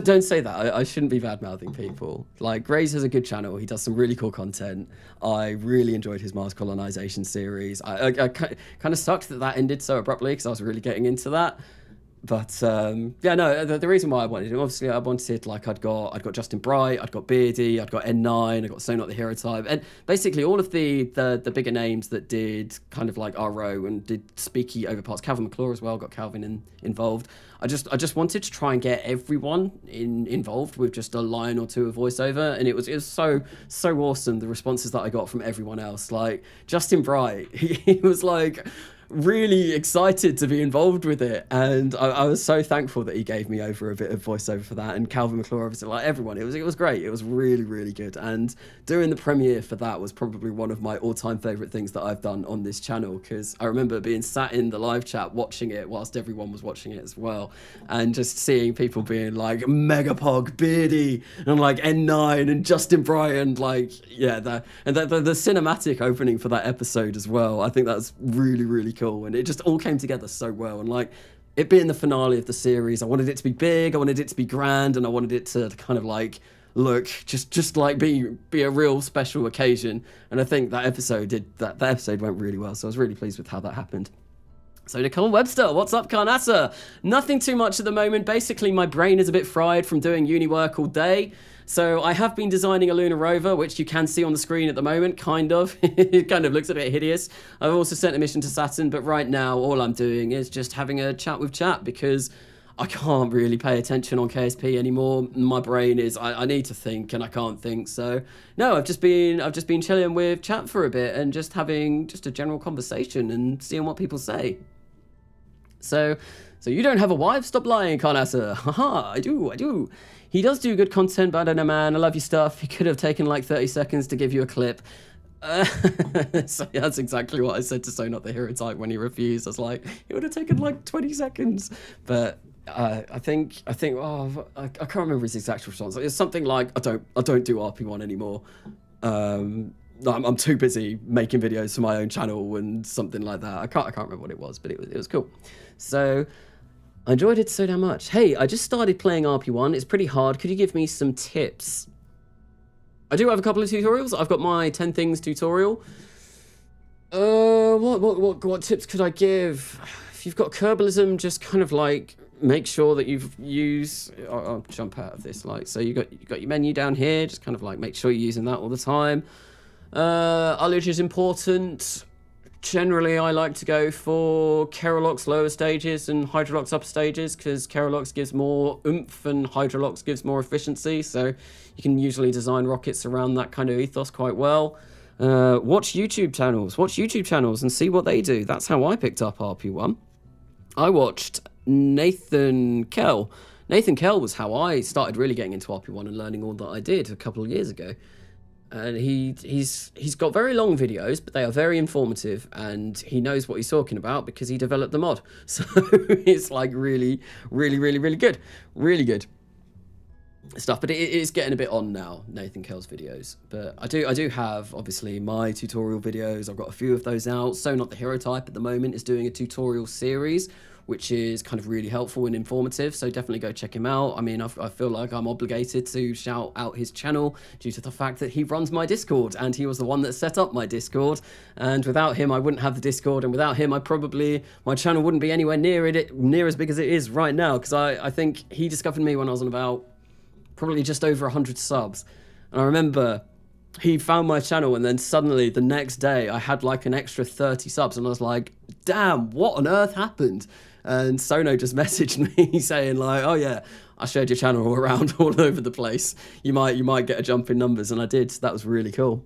don't say that. I shouldn't be bad-mouthing people. Like, Ray's has a good channel, he does some really cool content. I really enjoyed his Mars colonization series. I kind of sucked that ended so abruptly, because I was really getting into that. But yeah, no, the reason why I wanted him, obviously I wanted, like, I'd got Justin Bright, I'd got Beardy, I'd got N9, I got So Not the Hero Type, and basically all of the bigger names that did kind of like RO and did speaky over parts. Calvin McClure as well, got Calvin involved. I just wanted to try and get everyone involved with just a line or two of voiceover, and it was so awesome, the responses that I got from everyone else. Like Justin Bright, he was like really excited to be involved with it, and I was so thankful that he gave me over a bit of voiceover for that. And Calvin McClure, obviously, like everyone, it was great. It was really good, and doing the premiere for that was probably one of my all-time favorite things that I've done on this channel, because I remember being sat in the live chat watching it whilst everyone was watching it as well, and just seeing people being like Megapog, Beardy, and like N9 and Justin Bryan, like, yeah, the cinematic opening for that episode as well. I think that's really cool, and it just all came together so well. And like, it being the finale of the series, I wanted it to be big, I wanted it to be grand, and I wanted it to kind of like look just like be a real special occasion. And I think that episode that episode went really well, so I was really pleased with how that happened. So Nicole Webster, what's up, Carnassa? Nothing too much at the moment. Basically, my brain is a bit fried from doing uni work all day. So I have been designing a Lunar Rover, which you can see on the screen at the moment, kind of. It kind of looks a bit hideous. I've also sent a mission to Saturn, but right now all I'm doing is just having a chat with chat, because I can't really pay attention on KSP anymore. My brain is, I need to think, and I can't think. So no, I've just been chilling with chat for a bit and just having just a general conversation and seeing what people say. So you don't have a wife? Stop lying, Carnassa. Haha, I do. He does do good content, but I don't know, man. I love your stuff. He could have taken like 30 seconds to give you a clip. So yeah, that's exactly what I said to So Not the Hero Type when he refused. I was like, it would have taken like 20 seconds. But I think I can't remember his exact response. It's something like, I don't do RP1 anymore. I'm too busy making videos for my own channel and something like that. I can't remember what it was, but it was cool. So I enjoyed it so damn much. Hey, I just started playing RP1. It's pretty hard. Could you give me some tips? I do have a couple of tutorials. I've got my 10 things tutorial. What tips could I give? If you've got Kerbalism, just kind of like make sure that I'll jump out of this. Like, so you got your menu down here. Just kind of like make sure you're using that all the time. Ullage is important. Generally, I like to go for Kerolox lower stages and Hydrolox upper stages because Kerolox gives more oomph and Hydrolox gives more efficiency. So you can usually design rockets around that kind of ethos quite well. Watch YouTube channels and see what they do. That's how I picked up RP1. I watched Nathan Kell. Nathan Kell was how I started really getting into RP1 and learning all that I did a couple of years ago. And he's got very long videos, but they are very informative, and he knows what he's talking about because he developed the mod. So it's like really good, really good stuff. But it is getting a bit on now, Nathan Kell's videos. But I do have obviously my tutorial videos. I've got a few of those out. So Not the Hero Type at the moment is doing a tutorial series, which is kind of really helpful and informative, so definitely go check him out. I mean, I feel like I'm obligated to shout out his channel due to the fact that he runs my Discord, and he was the one that set up my Discord, and without him, I wouldn't have the Discord, and without him, my channel wouldn't be anywhere near as big as it is right now, because I think he discovered me when I was on about probably just over 100 subs, and I remember he found my channel, and then suddenly the next day I had like an extra 30 subs, and I was like, damn, what on earth happened? And Sono just messaged me saying like, oh yeah, I shared your channel all around all over the place. You might get a jump in numbers, and I did. So that was really cool.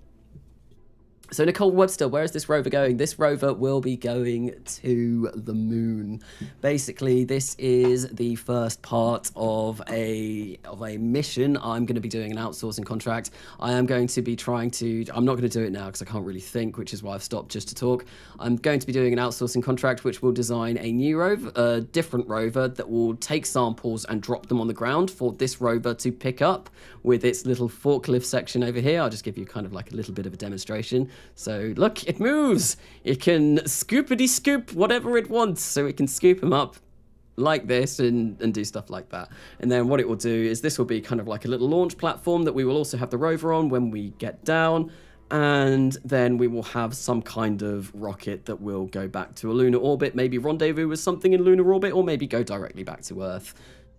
So Nicole Webster, where is this rover going? This rover will be going to the moon. Basically, this is the first part of a mission. I'm going to be doing an outsourcing contract. I am going to be I'm not going to do it now because I can't really think, which is why I've stopped just to talk. I'm going to be doing an outsourcing contract which will design a new rover, a different rover that will take samples and drop them on the ground for this rover to pick up with its little forklift section over here. I'll just give you kind of like a little bit of a demonstration. So look, it moves. It can scoopity scoop whatever it wants. So it can scoop them up like this and do stuff like that. And then what it will do is this will be kind of like a little launch platform that we will also have the rover on when we get down. And then we will have some kind of rocket that will go back to a lunar orbit, maybe rendezvous with something in lunar orbit, or maybe go directly back to Earth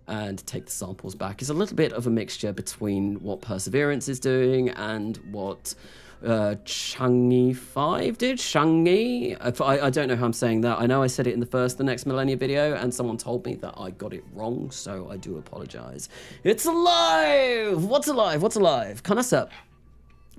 and take the samples back. It's a little bit of a mixture between what Perseverance is doing and what Chang'e 5 did. Chang'e? I don't know how I'm saying that. I know I said it in the next Millenia video, and someone told me that I got it wrong, so I do apologize. It's alive! What's alive? What's alive? Kanasa.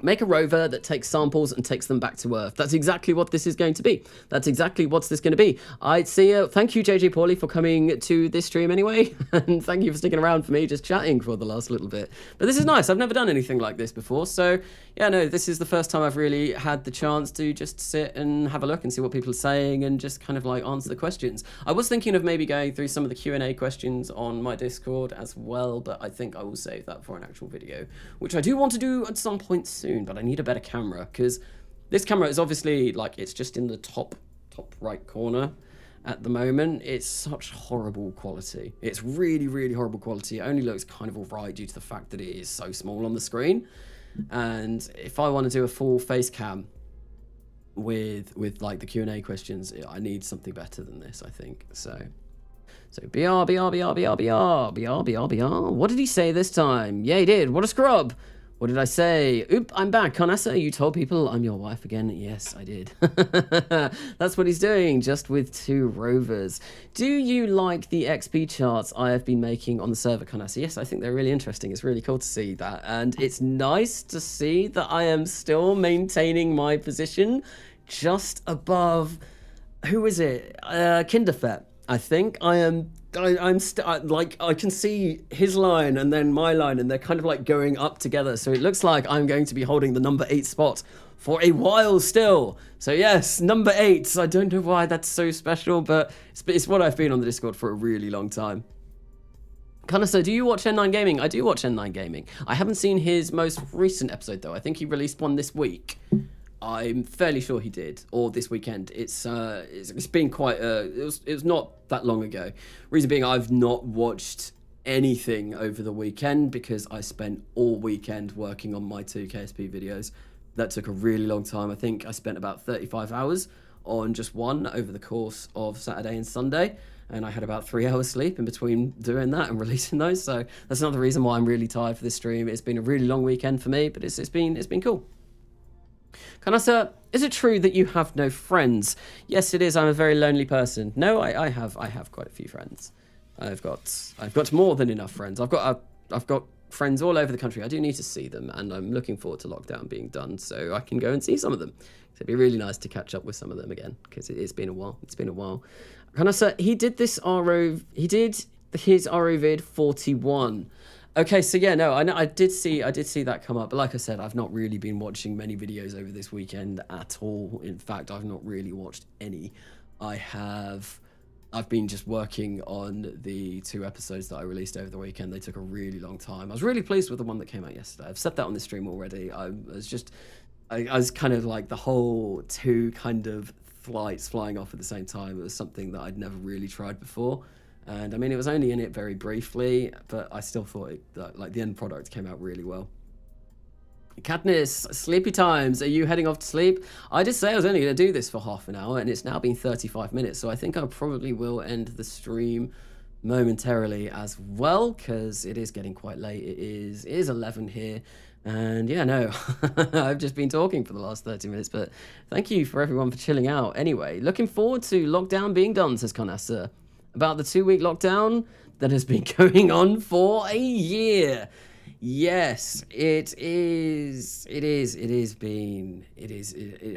Make a rover that takes samples and takes them back to Earth. That's exactly what this is going to be. That's exactly what this is going to be. I'd see you. Thank you, JJ Pauly, for coming to this stream anyway. And thank you for sticking around for me just chatting for the last little bit. But this is nice. I've never done anything like this before. So, yeah, no, this is the first time I've really had the chance to just sit and have a look and see what people are saying and just kind of like answer the questions. I was thinking of maybe going through some of the Q&A questions on my Discord as well, but I think I will save that for an actual video, which I do want to do at some point soon, but I need a better camera because this camera is obviously like it's just in the top right corner at the moment. It's such horrible quality. It's really horrible quality. It only looks kind of alright due to the fact that it is so small on the screen. And if I want to do a full face cam with like the Q&A questions, I need something better than this, I think. So BR. What did he say this time? Yeah, he did. What a scrub. What did I say? Oop, I'm back. Kanasa, you told people I'm your wife again. Yes, I did. That's what he's doing, just with 2 rovers. Do you like the XP charts I have been making on the server, Kanasa? Yes, I think they're really interesting. It's really cool to see that. And it's nice to see that I am still maintaining my position just above, who is it? Kinderfet. I think I'm like, I can see his line and then my line, and they're kind of like going up together. So it looks like I'm going to be holding the number 8 spot for a while still. So yes, number 8. I don't know why that's so special, but it's what I've been on the Discord for a really long time. Kanasa, do you watch N9 Gaming? I do watch N9 Gaming. I haven't seen his most recent episode though. I think he released one this week. I'm fairly sure he did, or this weekend. It's been quite it was not that long ago. Reason being, I've not watched anything over the weekend because I spent all weekend working on my 2 KSP videos. That took a really long time. I think I spent about 35 hours on just one over the course of Saturday and Sunday, and I had about 3 hours sleep in between doing that and releasing those. So that's another reason why I'm really tired for this stream. It's been a really long weekend for me, but it's been cool. Kanasa, is it true that you have no friends? Yes, it is. I'm a very lonely person. No, I have quite a few friends. I've got more than enough friends. I've got friends all over the country. I do need to see them, and I'm looking forward to lockdown being done so I can go and see some of them. So it'd be really nice to catch up with some of them again, because it's been a while. It's been a while. Kanasa, he did his RO vid 41. Okay, so yeah, no, I did see that come up, but like I said, I've not really been watching many videos over this weekend at all. In fact, I've not really watched any. I've been just working on the 2 episodes that I released over the weekend. They took a really long time. I was really pleased with the one that came out yesterday. I've said that on the stream already. I was kind of like the whole 2 kind of flights flying off at the same time. It was something that I'd never really tried before. And I mean, it was only in it very briefly, but I still thought that like the end product came out really well. Katniss, sleepy times. Are you heading off to sleep? I did say I was only going to do this for half an hour, and it's now been 35 minutes, so I think I probably will end the stream momentarily as well, because it is getting quite late. It is 11 here, and yeah, no, I've just been talking for the last 30 minutes, but thank you for everyone for chilling out. Anyway, looking forward to lockdown being done, says Kanasa. About the 2-week lockdown that has been going on for a year. Yes, it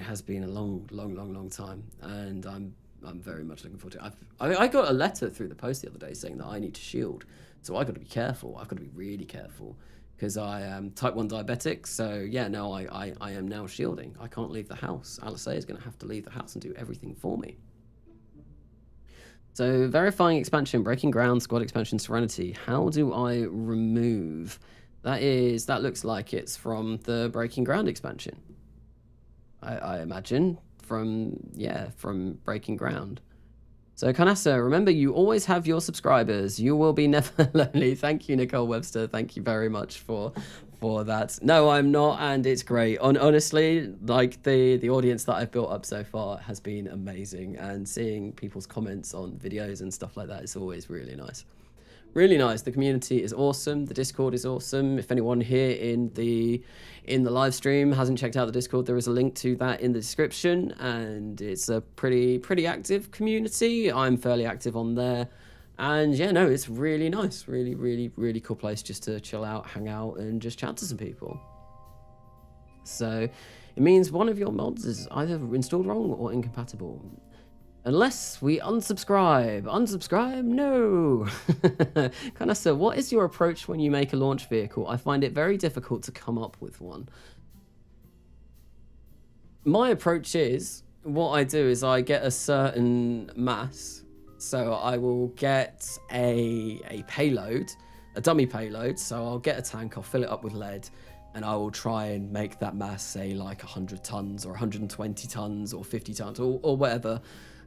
has been a long time, and I'm very much looking forward to it. I got a letter through the post the other day saying that I need to shield, so I got to be careful. I've got to be really careful, because I am type 1 diabetic. So yeah, no, I am now shielding. I can't leave the house. Alice is going to have to leave the house and do everything for me. So verifying expansion, breaking ground, squad expansion, Serenity. How do I remove? That looks like it's from the breaking ground expansion. I imagine from breaking ground. So Kanasa, remember, you always have your subscribers. You will be never lonely. Thank you, Nicole Webster. Thank you very much for that. No, I'm not, and it's great. Honestly, like the audience that I've built up so far has been amazing, and seeing people's comments on videos and stuff like that is always really nice. Really nice. The community is awesome. The Discord is awesome. If anyone here in the live stream hasn't checked out the Discord, there is a link to that in the description, and it's a pretty active community. I'm fairly active on there. And yeah, no, it's really nice. Really cool place just to chill out, hang out, and just chat to some people. So it means one of your mods is either installed wrong or incompatible. Unless we unsubscribe. Unsubscribe? No. Kanasa, what is your approach when you make a launch vehicle? I find it very difficult to come up with one. My approach is, what I do is I get a certain mass. So I will get a payload, a dummy payload. So I'll get a tank, I'll fill it up with lead, and I will try and make that mass, say, like 100 tons or 120 tons or 50 tons or whatever.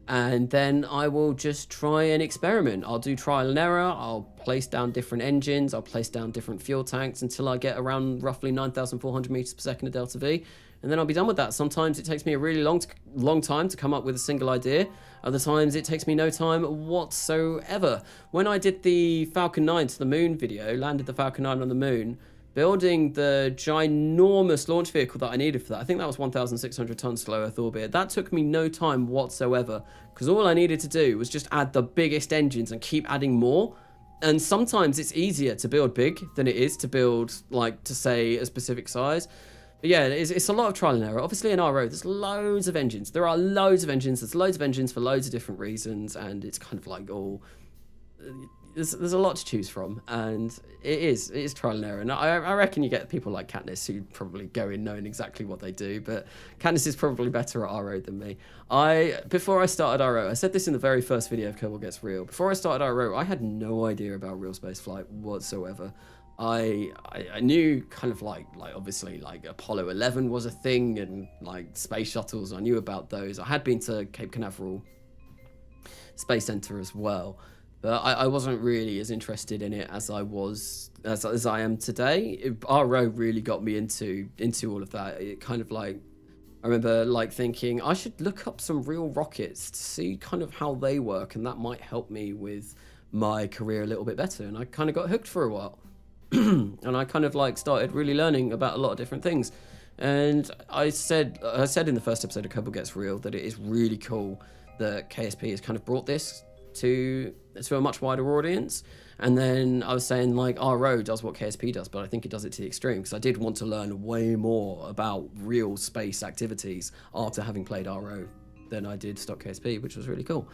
And then I will just try and experiment. I'll do trial and error. I'll place down different engines. I'll place down different fuel tanks until I get around roughly 9,400 meters per second of delta V. And then I'll be done with that. Sometimes it takes me a really long time to come up with a single idea. Other times it takes me no time whatsoever. When I did the Falcon 9 to the moon video, landed the Falcon 9 on the moon, building the ginormous launch vehicle that I needed for that, I think that was 1,600 tons to low Earth orbit. That took me no time whatsoever, because all I needed to do was just add the biggest engines and keep adding more. And sometimes it's easier to build big than it is to build, like, to say a specific size. But yeah, it's a lot of trial and error. Obviously in RO, there's loads of engines. There are loads of engines. There's loads of engines for loads of different reasons, and it's kind of like all... There's a lot to choose from, and it is trial and error. And I reckon you get people like Katniss who probably go in knowing exactly what they do, but Katniss is probably better at RO than me. Before I started RO, I said this in the very first video of Kerbal Gets Real, before I started RO, I had no idea about real space flight whatsoever. I knew kind of like obviously like Apollo 11 was a thing, and like space shuttles, I knew about those. I had been to Cape Canaveral Space Center as well. But I wasn't really as interested in it as I was as I am today. RO really got me into all of that. It kind of like, I remember like thinking I should look up some real rockets to see kind of how they work, and that might help me with my career a little bit better. And I kind of got hooked for a while. And I kind of like started really learning about a lot of different things. And I said in the first episode of Couple Gets Real that it is really cool that KSP has kind of brought this to a much wider audience. And then I was saying, like, RO does what KSP does, but I think it does it to the extreme, because I did want to learn way more about real space activities after having played RO than I did stock KSP, which was really cool.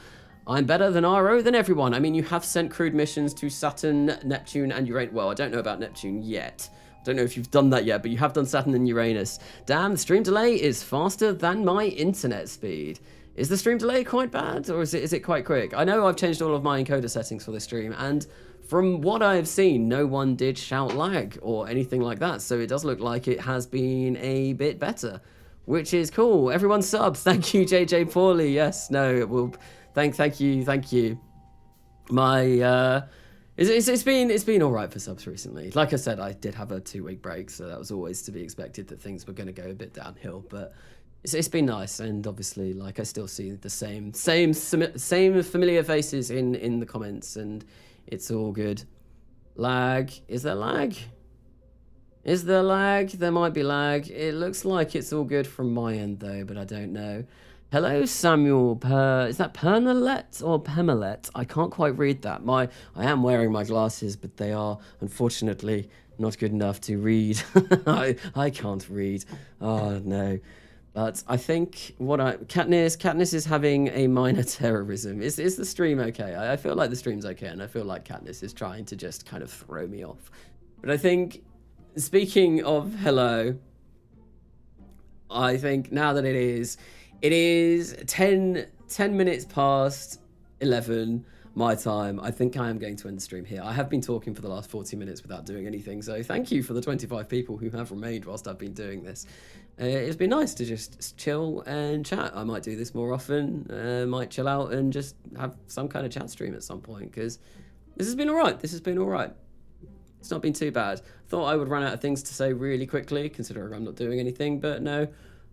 I'm better than RO than everyone. I mean, you have sent crewed missions to Saturn, Neptune, and Uranus. Well, I don't know about Neptune yet. Don't know if you've done that yet, but you have done Saturn and Uranus. Damn, the stream delay is faster than my internet speed. Is the stream delay quite bad, or is it quite quick? I know I've changed all of my encoder settings for this stream, and from what I've seen, no one did shout lag or anything like that, so it does look like it has been a bit better, which is cool. Everyone subs. Thank you, JJ Pauly. Yes, no, it will. Thank you. My it's been all right for subs recently. Like I said, I did have a 2-week break, so that was always to be expected that things were going to go a bit downhill, but it's been nice, and obviously, like, I still see the same familiar faces in the comments, and it's all good. Lag? Is there lag? Is there lag? There might be lag. It looks like it's all good from my end though, but I don't know. Hello, Samuel. Is that Pernalet or Pemelet? I can't quite read that. I am wearing my glasses, but they are unfortunately not good enough to read. I can't read. Oh no. But I think Katniss is having a minor terrorism. Is the stream okay? I feel like the stream's okay, and I feel like Katniss is trying to just kind of throw me off. But I think, speaking of hello, I think now that it is 10 minutes past 11 my time, I think I am going to end the stream here. I have been talking for the last 40 minutes without doing anything, so thank you for the 25 people who have remained whilst I've been doing this. It's been nice to just chill and chat. I might do this more often, might chill out and just have some kind of chat stream at some point, because this has been all right. It's not been too bad. Thought I would run out of things to say really quickly, considering I'm not doing anything, but no.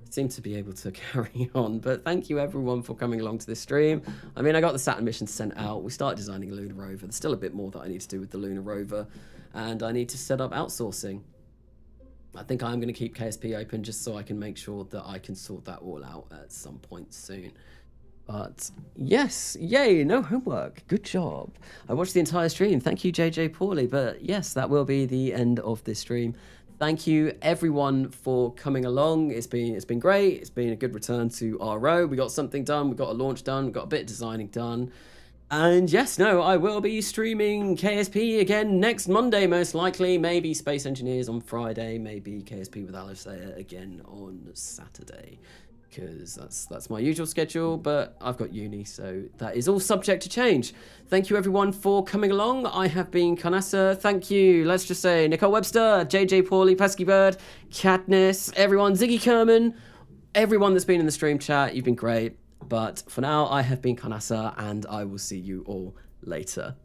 Seem to be able to carry on. But thank you everyone for coming along to this stream. I mean, I got the Saturn mission sent out. We started designing a Lunar Rover. There's still a bit more that I need to do with the Lunar Rover, and I need to set up outsourcing. I think I'm going to keep KSP open just so I can make sure that I can sort that all out at some point soon. But yes, yay, no homework. Good job. I watched the entire stream. Thank you, JJ Pauly. But yes, that will be the end of this stream. Thank you everyone for coming along. It's been great. It's been a good return to RO. We got something done. We got a launch done. We got a bit of designing done. And yes, no, I will be streaming KSP again next Monday, most likely. Maybe Space Engineers on Friday. Maybe KSP with Alistair again on Saturday, because that's my usual schedule, but I've got uni, so that is all subject to change. Thank you everyone for coming along. I have been Kanasa. Thank you. Let's just say Nicole Webster, JJ Pauly, Pesky Bird, Katniss, everyone, Ziggy Kerman, everyone that's been in the stream chat. You've been great. But for now, I have been Kanasa, and I will see you all later.